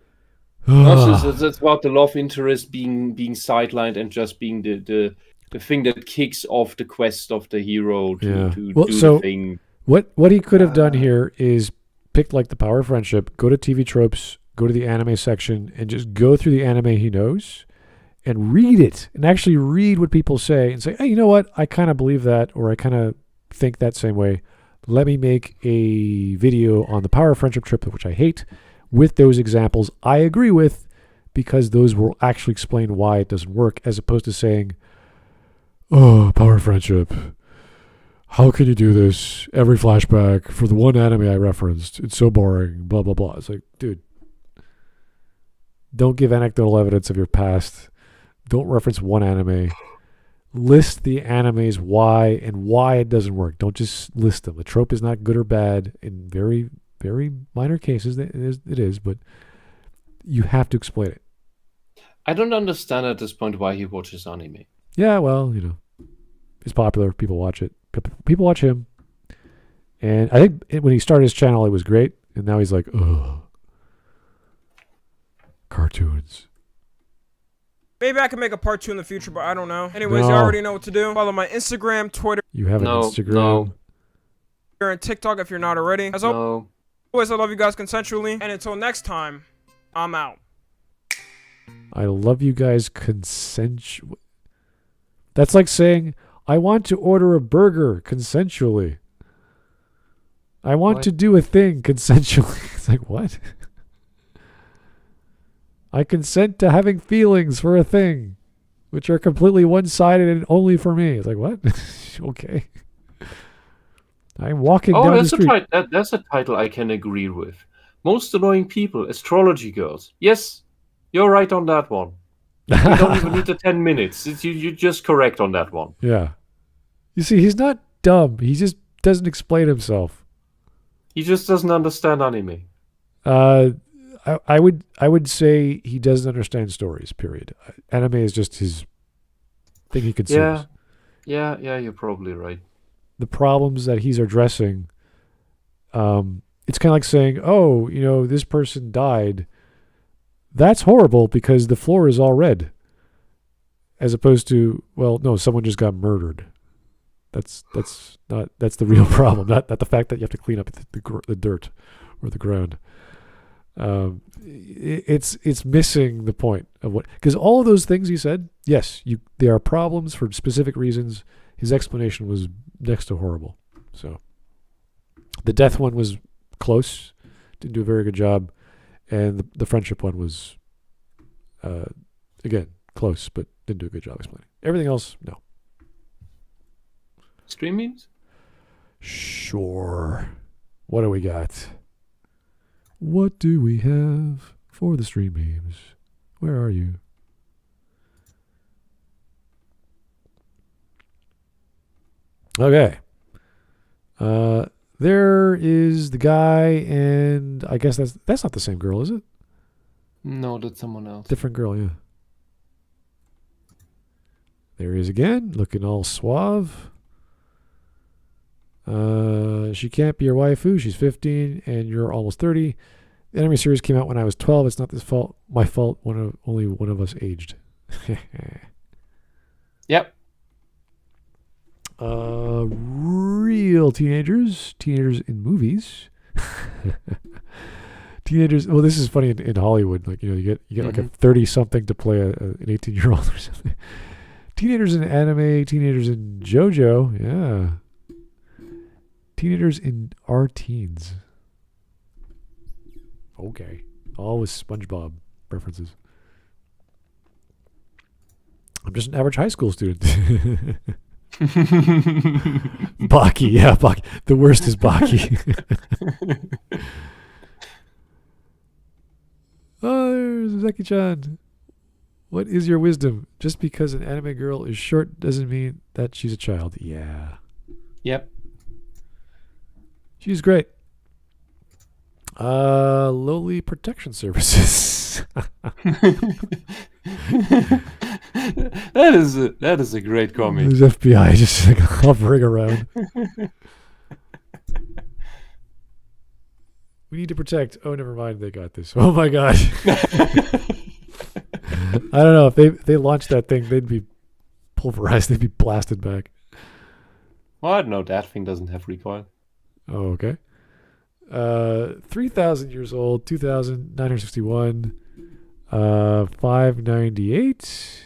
That's about the love interest being sidelined and just being the thing that kicks off the quest of the hero to do the thing. What he could have done here is pick like the power of friendship, go to TV tropes, go to the anime section, and just go through the anime he knows and read it, and actually read what people say and say, hey, you know what? I kind of believe that, or I kind of think that same way. Let me make a video on the power of friendship trip, which I hate, with those examples I agree with, because those will actually explain why it doesn't work, as opposed to saying, oh, power of friendship. How can you do this? Every flashback for the one anime I referenced. It's so boring, blah, blah, blah. It's like, dude, don't give anecdotal evidence of your past. Don't reference one anime. List the animes why it doesn't work. Don't just list them. The trope is not good or bad. In very, very minor cases, it is, but you have to explain it. I don't understand at this point why he watches anime. Yeah, well, it's popular. People watch it. People watch him. And I think when he started his channel, it was great. And now he's like, ugh. Cartoons. Maybe I can make a part 2 in the future, but I don't know. Anyways, you already know what to do. Follow my Instagram, Twitter. You have an Instagram. And TikTok if you're not already. As always, I love you guys consensually. And until next time, I'm out. I love you guys consensually. That's like saying, I want to order a burger consensually. I want to do a thing consensually. It's like, what? I consent to having feelings for a thing, which are completely one-sided and only for me. It's like, what? Okay. I'm walking down the street. That's a title I can agree with. Most annoying people, astrology girls. Yes, you're right on that one. You don't even need the 10 minutes. You're just correct on that one. Yeah. You see, he's not dumb. He just doesn't explain himself. He just doesn't understand anime. I would say he doesn't understand stories, period. Anime is just his thing he consumes. Yeah, you're probably right. The problems that he's addressing, it's kind of like saying, oh, this person died. That's horrible because the floor is all red. as opposed to, well, no, someone just got murdered. That's the real problem, not the fact that you have to clean up the dirt or the ground. It's missing the point of what, because all of those things you said, yes, there are problems for specific reasons. His explanation was next to horrible. So the death one was close, didn't do a very good job, and the friendship one was again close, but didn't do a good job explaining. Everything else, no. Stream memes? Sure. What do we got? What do we have for the stream memes? Where are you? Okay. There is the guy, and I guess that's not the same girl, is it? No, that's someone else. Different girl, yeah. There he is again, looking all suave. She can't be your waifu. She's 15, and you're almost 30. The anime series came out when I was 12. It's not my fault. Only one of us aged. Yep. Real teenagers in movies. Teenagers. Well, this is funny in Hollywood. Like, you get like a 30-something to play an 18-year-old or something. Teenagers in anime. Teenagers in JoJo. Yeah. Teenagers in our teens. Okay. All with SpongeBob references. I'm just an average high school student. Baki, yeah, Baki. The worst is Baki. Oh, there's Zeki-chan. What is your wisdom? Just because an anime girl is short doesn't mean that she's a child. Yeah. Yep. She's great. Loli Protection Services. That is a great comment. There's FBI just like hovering around. We need to protect. Oh, never mind. They got this. Oh my god. I don't know, if they launched that thing, they'd be pulverized. They'd be blasted back. Well, I don't know. That thing doesn't have recoil. Oh, okay. 3,000 years old, 2,961, 598.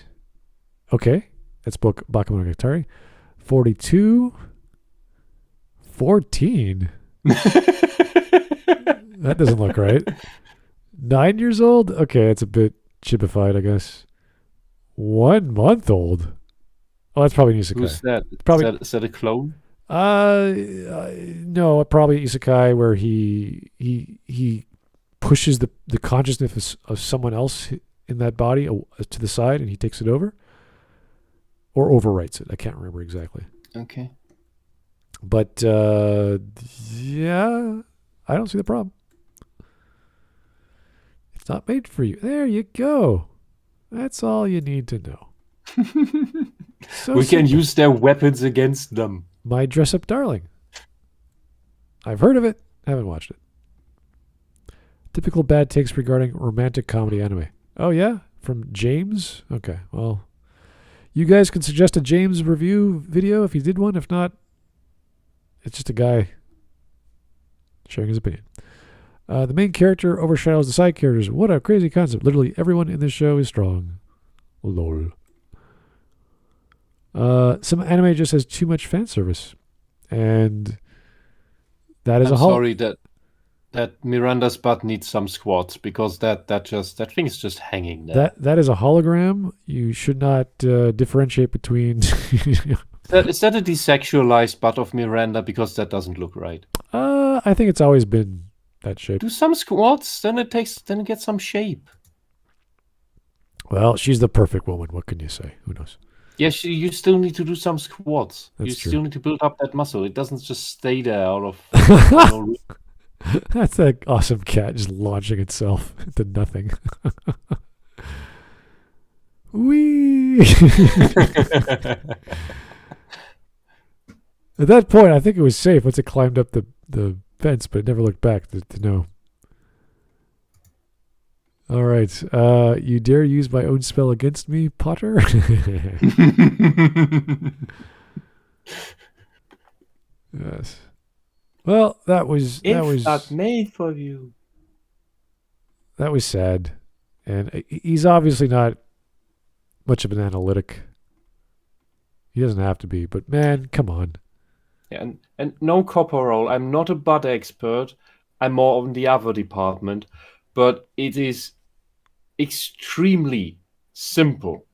Okay, that's book Bakemonogatari. 42, 14. That doesn't look right. 9 years old. Okay, it's a bit chipified, I guess. 1 month old. Oh, that's probably an isekai. Who's that? Probably Is that a clone? No, probably isekai where he pushes the consciousness of someone else in that body to the side, and he takes it over, or overwrites it. I can't remember exactly. Okay. But yeah, I don't see the problem. It's not made for you. There you go. That's all you need to know. So we can use their weapons against them. My dress-up darling. I've heard of it. Haven't watched it. Typical bad takes regarding romantic comedy anime. Oh, yeah? From James? Okay, well, you guys can suggest a James review video if he did one. If not, it's just a guy sharing his opinion. The main character overshadows the side characters. What a crazy concept. Literally everyone in this show is strong. Lol. Some anime just has too much fan service, and that is I'm a whole. Sorry that Miranda's butt needs some squats, because that thing is just hanging there. That is a hologram. You should not differentiate between. Is that a desexualized butt of Miranda? Because that doesn't look right. I think it's always been that shape. Do some squats, then it gets some shape. Well, she's the perfect woman. What can you say? Who knows? Yes, you still need to do some squats. That's true. Still need to build up that muscle. It doesn't just stay there out of no reason. That's that awesome cat just launching itself into nothing. Whee! At that point, I think it was safe once it climbed up the fence, but it never looked back to know. All right. You dare use my own spell against me, Potter? Yes. Well, that was not made for you. That was sad, and he's obviously not much of an analytic. He doesn't have to be, but man, come on. Yeah, and no copper roll. I'm not a butt expert. I'm more on the other department, but it is extremely simple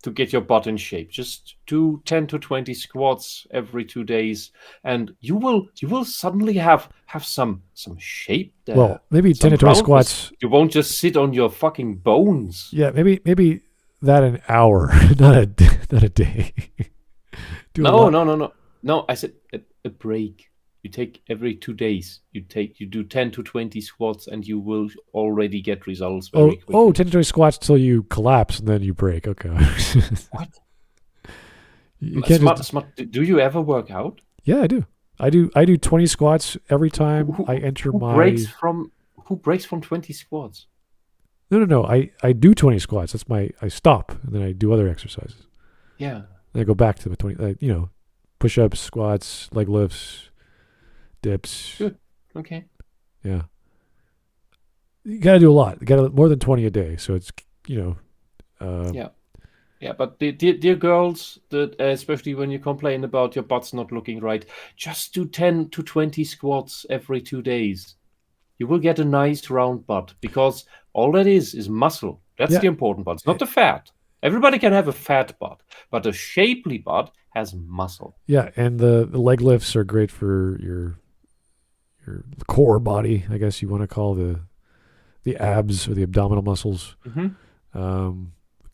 to get your butt in shape. Just do 10 to 20 squats every 2 days, and you will suddenly have some shape there. Well, maybe 10 to 20 squats. You won't just sit on your fucking bones. Yeah, maybe that an hour, not a day. No. I said a break. You take every 2 days. You do 10 to 20 squats, and you will already get results very quickly. 10 to 20 squats till you collapse and then you break. Okay. What? You can't smart. Do you ever work out? Yeah, I do. I do 20 squats every time I enter who my. Who breaks from 20 squats? No. I do 20 squats. I stop and then I do other exercises. Yeah. Then I go back to the 20. Push-ups, squats, leg lifts, dips. Good. Okay. Yeah. You got to do a lot. You got to more than 20 a day. So it's Yeah, but dear girls, that especially when you complain about your butts not looking right, just do 10 to 20 squats every 2 days. You will get a nice round butt, because all that is muscle. That's the important part. It's not the fat. Everybody can have a fat butt, but a shapely butt has muscle. Yeah, and the leg lifts are great for your core body, I guess you want to call the abs or the abdominal muscles. Mm-hmm.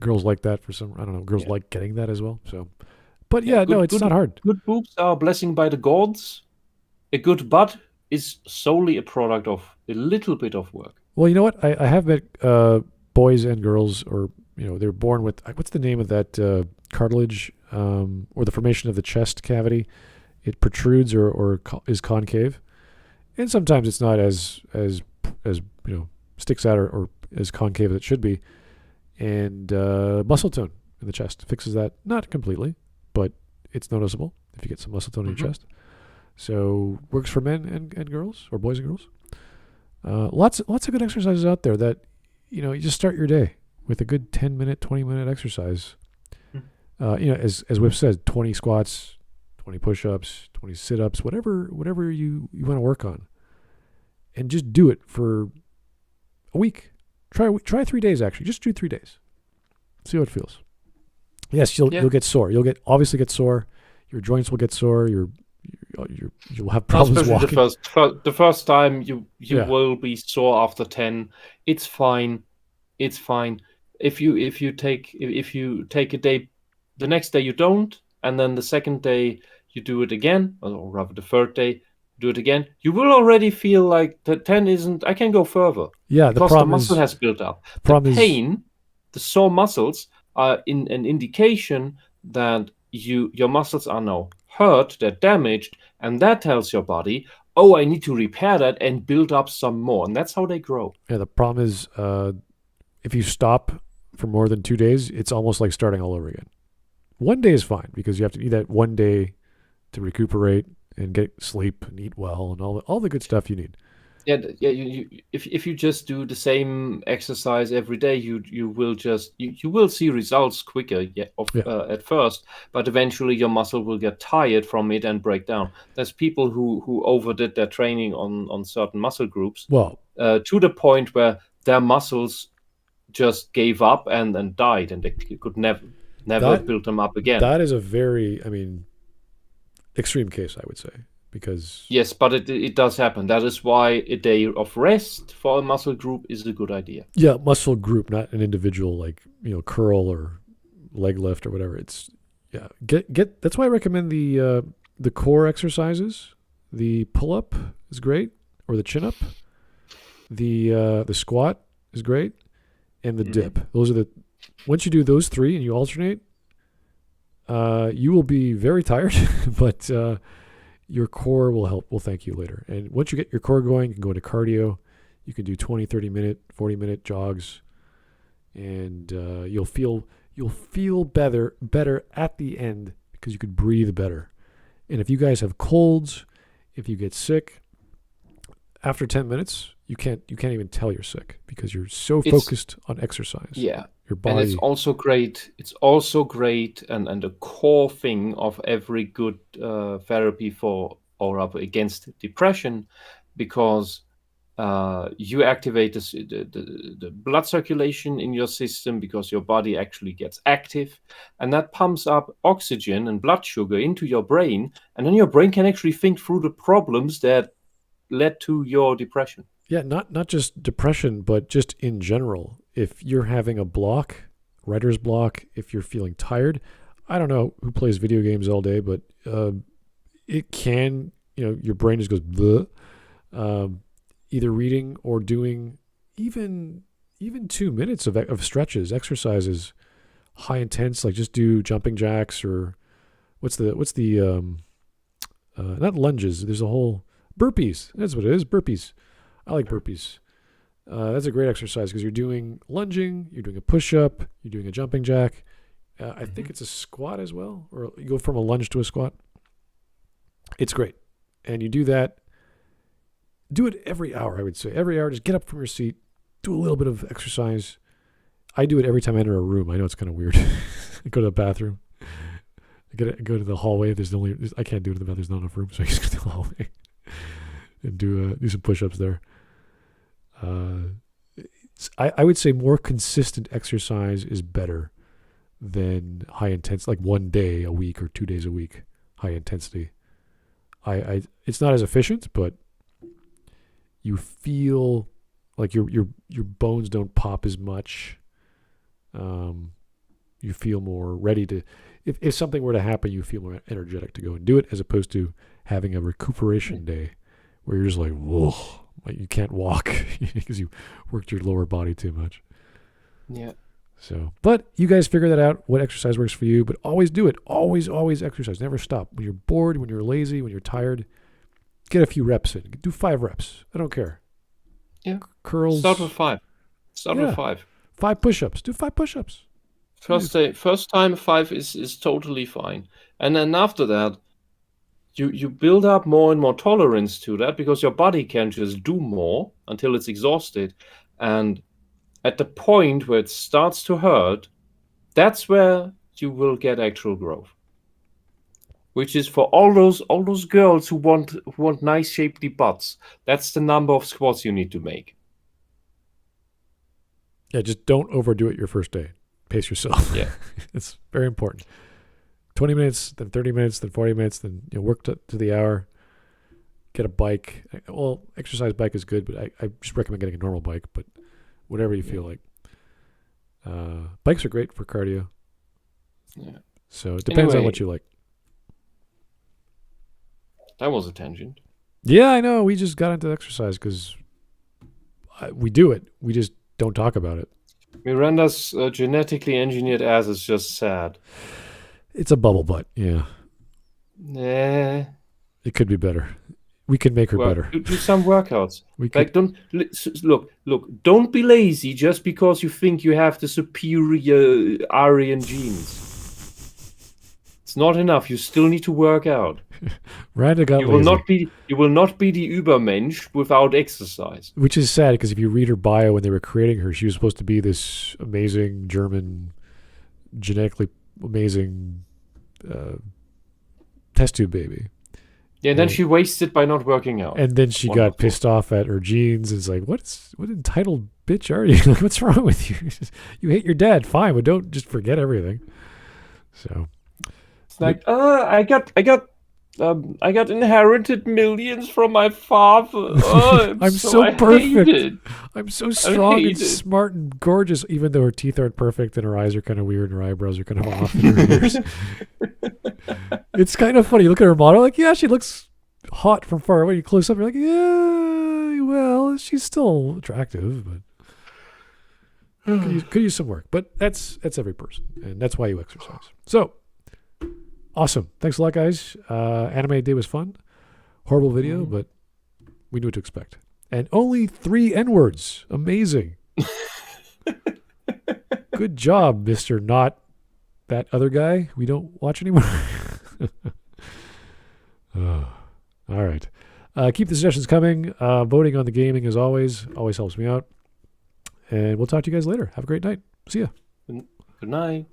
Girls like that for some, I don't know, girls like getting that as well. So, but it's not hard. Good boobs are a blessing by the gods. A good butt is solely a product of a little bit of work. Well, you know what? I have met boys and girls, or they're born with, what's the name of that cartilage or the formation of the chest cavity? It protrudes or is concave, and sometimes it's not as sticks out or as concave as it should be. And muscle tone in the chest fixes that, not completely, but it's noticeable if you get some muscle tone in your chest. So works for men and girls, or boys and girls. Lots of good exercises out there that you just start your day with a good 10-minute, 20-minute exercise. As Whip said, 20 squats, 20 push-ups, 20 sit-ups, whatever you want to work on, and just do it for a week. Try 3 days, actually. Just do 3 days. See how it feels. Yes, you'll get sore. You'll obviously get sore. Your joints will get sore. You'll have problems walking. The first time you will be sore after 10. It's fine. It's fine. If you take a day, the next day you don't, and then the second day you do it again, or rather the third day do it again, you will already feel like the 10 isn't. I can go further. Yeah, because the muscle has built up. The pain, the sore muscles are an indication that your muscles are now hurt, they're damaged, and that tells your body, oh, I need to repair that and build up some more, and that's how they grow. Yeah, the problem is if you stop for more than 2 days, it's almost like starting all over again. 1 day is fine because you have to need that 1 day to recuperate and get sleep and eat well and all the good stuff you need. Yeah. If you just do the same exercise every day, you will see results quicker. At first, but eventually your muscle will get tired from it and break down. There's people who overdid their training on certain muscle groups. Well, to the point where their muscles just gave up and died, and they could never build them up again. That is a very, extreme case, I would say, because yes, but it does happen. That is why a day of rest for a muscle group is a good idea. Yeah, muscle group, not an individual, like curl or leg lift or whatever. It's get. That's why I recommend the core exercises. The pull up is great, or the chin up. The squat is great, and the dip. Those are once you do those three and you alternate, you will be very tired, but your core will thank you later. And once you get your core going, you can go into cardio. You can do 20, 30 minute, 40 minute jogs. and you'll feel better at the end because you could breathe better. And if you guys have colds, if you get sick, after 10 minutes, you can't even tell you're sick because you're so focused on exercise. Yeah. Your body. And it's also great. And a core thing of every good therapy for or against depression, because you activate the blood circulation in your system because your body actually gets active, and that pumps up oxygen and blood sugar into your brain, and then your brain can actually think through the problems that led to your depression. Yeah, not just depression, but just in general. If you're having a block, writer's block, if you're feeling tired, I don't know who plays video games all day, but it can, your brain just goes bleh. Either reading or doing even 2 minutes of stretches, exercises, high intense, like just do jumping jacks or what's the not lunges. There's a whole burpees. That's what it is. Burpees. I like burpees. That's a great exercise because you're doing lunging, you're doing a push-up, you're doing a jumping jack. I think it's a squat as well, or you go from a lunge to a squat. It's great. And you do that. Do it every hour, I would say. Every hour, just get up from your seat, do a little bit of exercise. I do it every time I enter a room. I know it's kind of weird. I go to the bathroom. I go to the hallway. I can't do it in the bathroom. There's not enough room, so I just go to the hallway and do some push-ups there. I would say more consistent exercise is better than high intensity, like 1 day a week or 2 days a week, high intensity. It's not as efficient, but you feel like your bones don't pop as much. You feel more ready to, if something were to happen, you feel more energetic to go and do it, as opposed to having a recuperation day where you're just like, whoa, like you can't walk because you worked your lower body too much. Yeah. So, but you guys figure that out, what exercise works for you, but always do it. Always exercise. Never stop. When you're bored, when you're lazy, when you're tired, get a few reps in. Do 5 reps. I don't care. Yeah. Curls. Start with 5. With 5. 5 push-ups. Do 5 push-ups. First time 5 is totally fine. And then after that, you build up more and more tolerance to that because your body can just do more until it's exhausted. And at the point where it starts to hurt, that's where you will get actual growth. Which is for all those girls who want nice shapely butts. That's the number of squats you need to make. Yeah, just don't overdo it your first day. Pace yourself. Yeah. It's very important. 20 minutes, then 30 minutes, then 40 minutes, then work to the hour. Get a bike. Well, exercise bike is good, but I just recommend getting a normal bike, but whatever you feel like. Bikes are great for cardio. Yeah. So it depends on what you like. That was a tangent. Yeah, I know. We just got into exercise because we do it. We just don't talk about it. Miranda's genetically engineered ass is just sad. It's a bubble butt, yeah. Nah. It could be better. We could make her better. Do some workouts. We could. Don't Don't be lazy just because you think you have the superior Aryan genes. It's not enough. You still need to work out. Randa got you lazy. will not be the Übermensch without exercise. Which is sad because if you read her bio when they were creating her, she was supposed to be this amazing German, genetically amazing test tube baby. Yeah, and then she wasted by not working out. And then she got pissed off at her genes. It's like, what entitled bitch are you? What's wrong with you? You hate your dad, fine, but don't just forget everything. So it's like, I got inherited millions from my father. I'm so perfect. I'm so strong and smart and gorgeous, even though her teeth aren't perfect and her eyes are kind of weird and her eyebrows are kind of off in her ears. It's kind of funny. You look at her model, like, yeah, she looks hot from far away. You close up, you're like, yeah, well, she's still attractive, but could use some work. But that's every person, and that's why you exercise. So, awesome. Thanks a lot, guys. Anime Day was fun. Horrible video, but we knew what to expect. And only 3 N-words. Amazing. Good job, Mr. Not that other guy we don't watch anymore. All right. Keep the suggestions coming. Voting on the gaming, as always helps me out. And we'll talk to you guys later. Have a great night. See ya. Good night.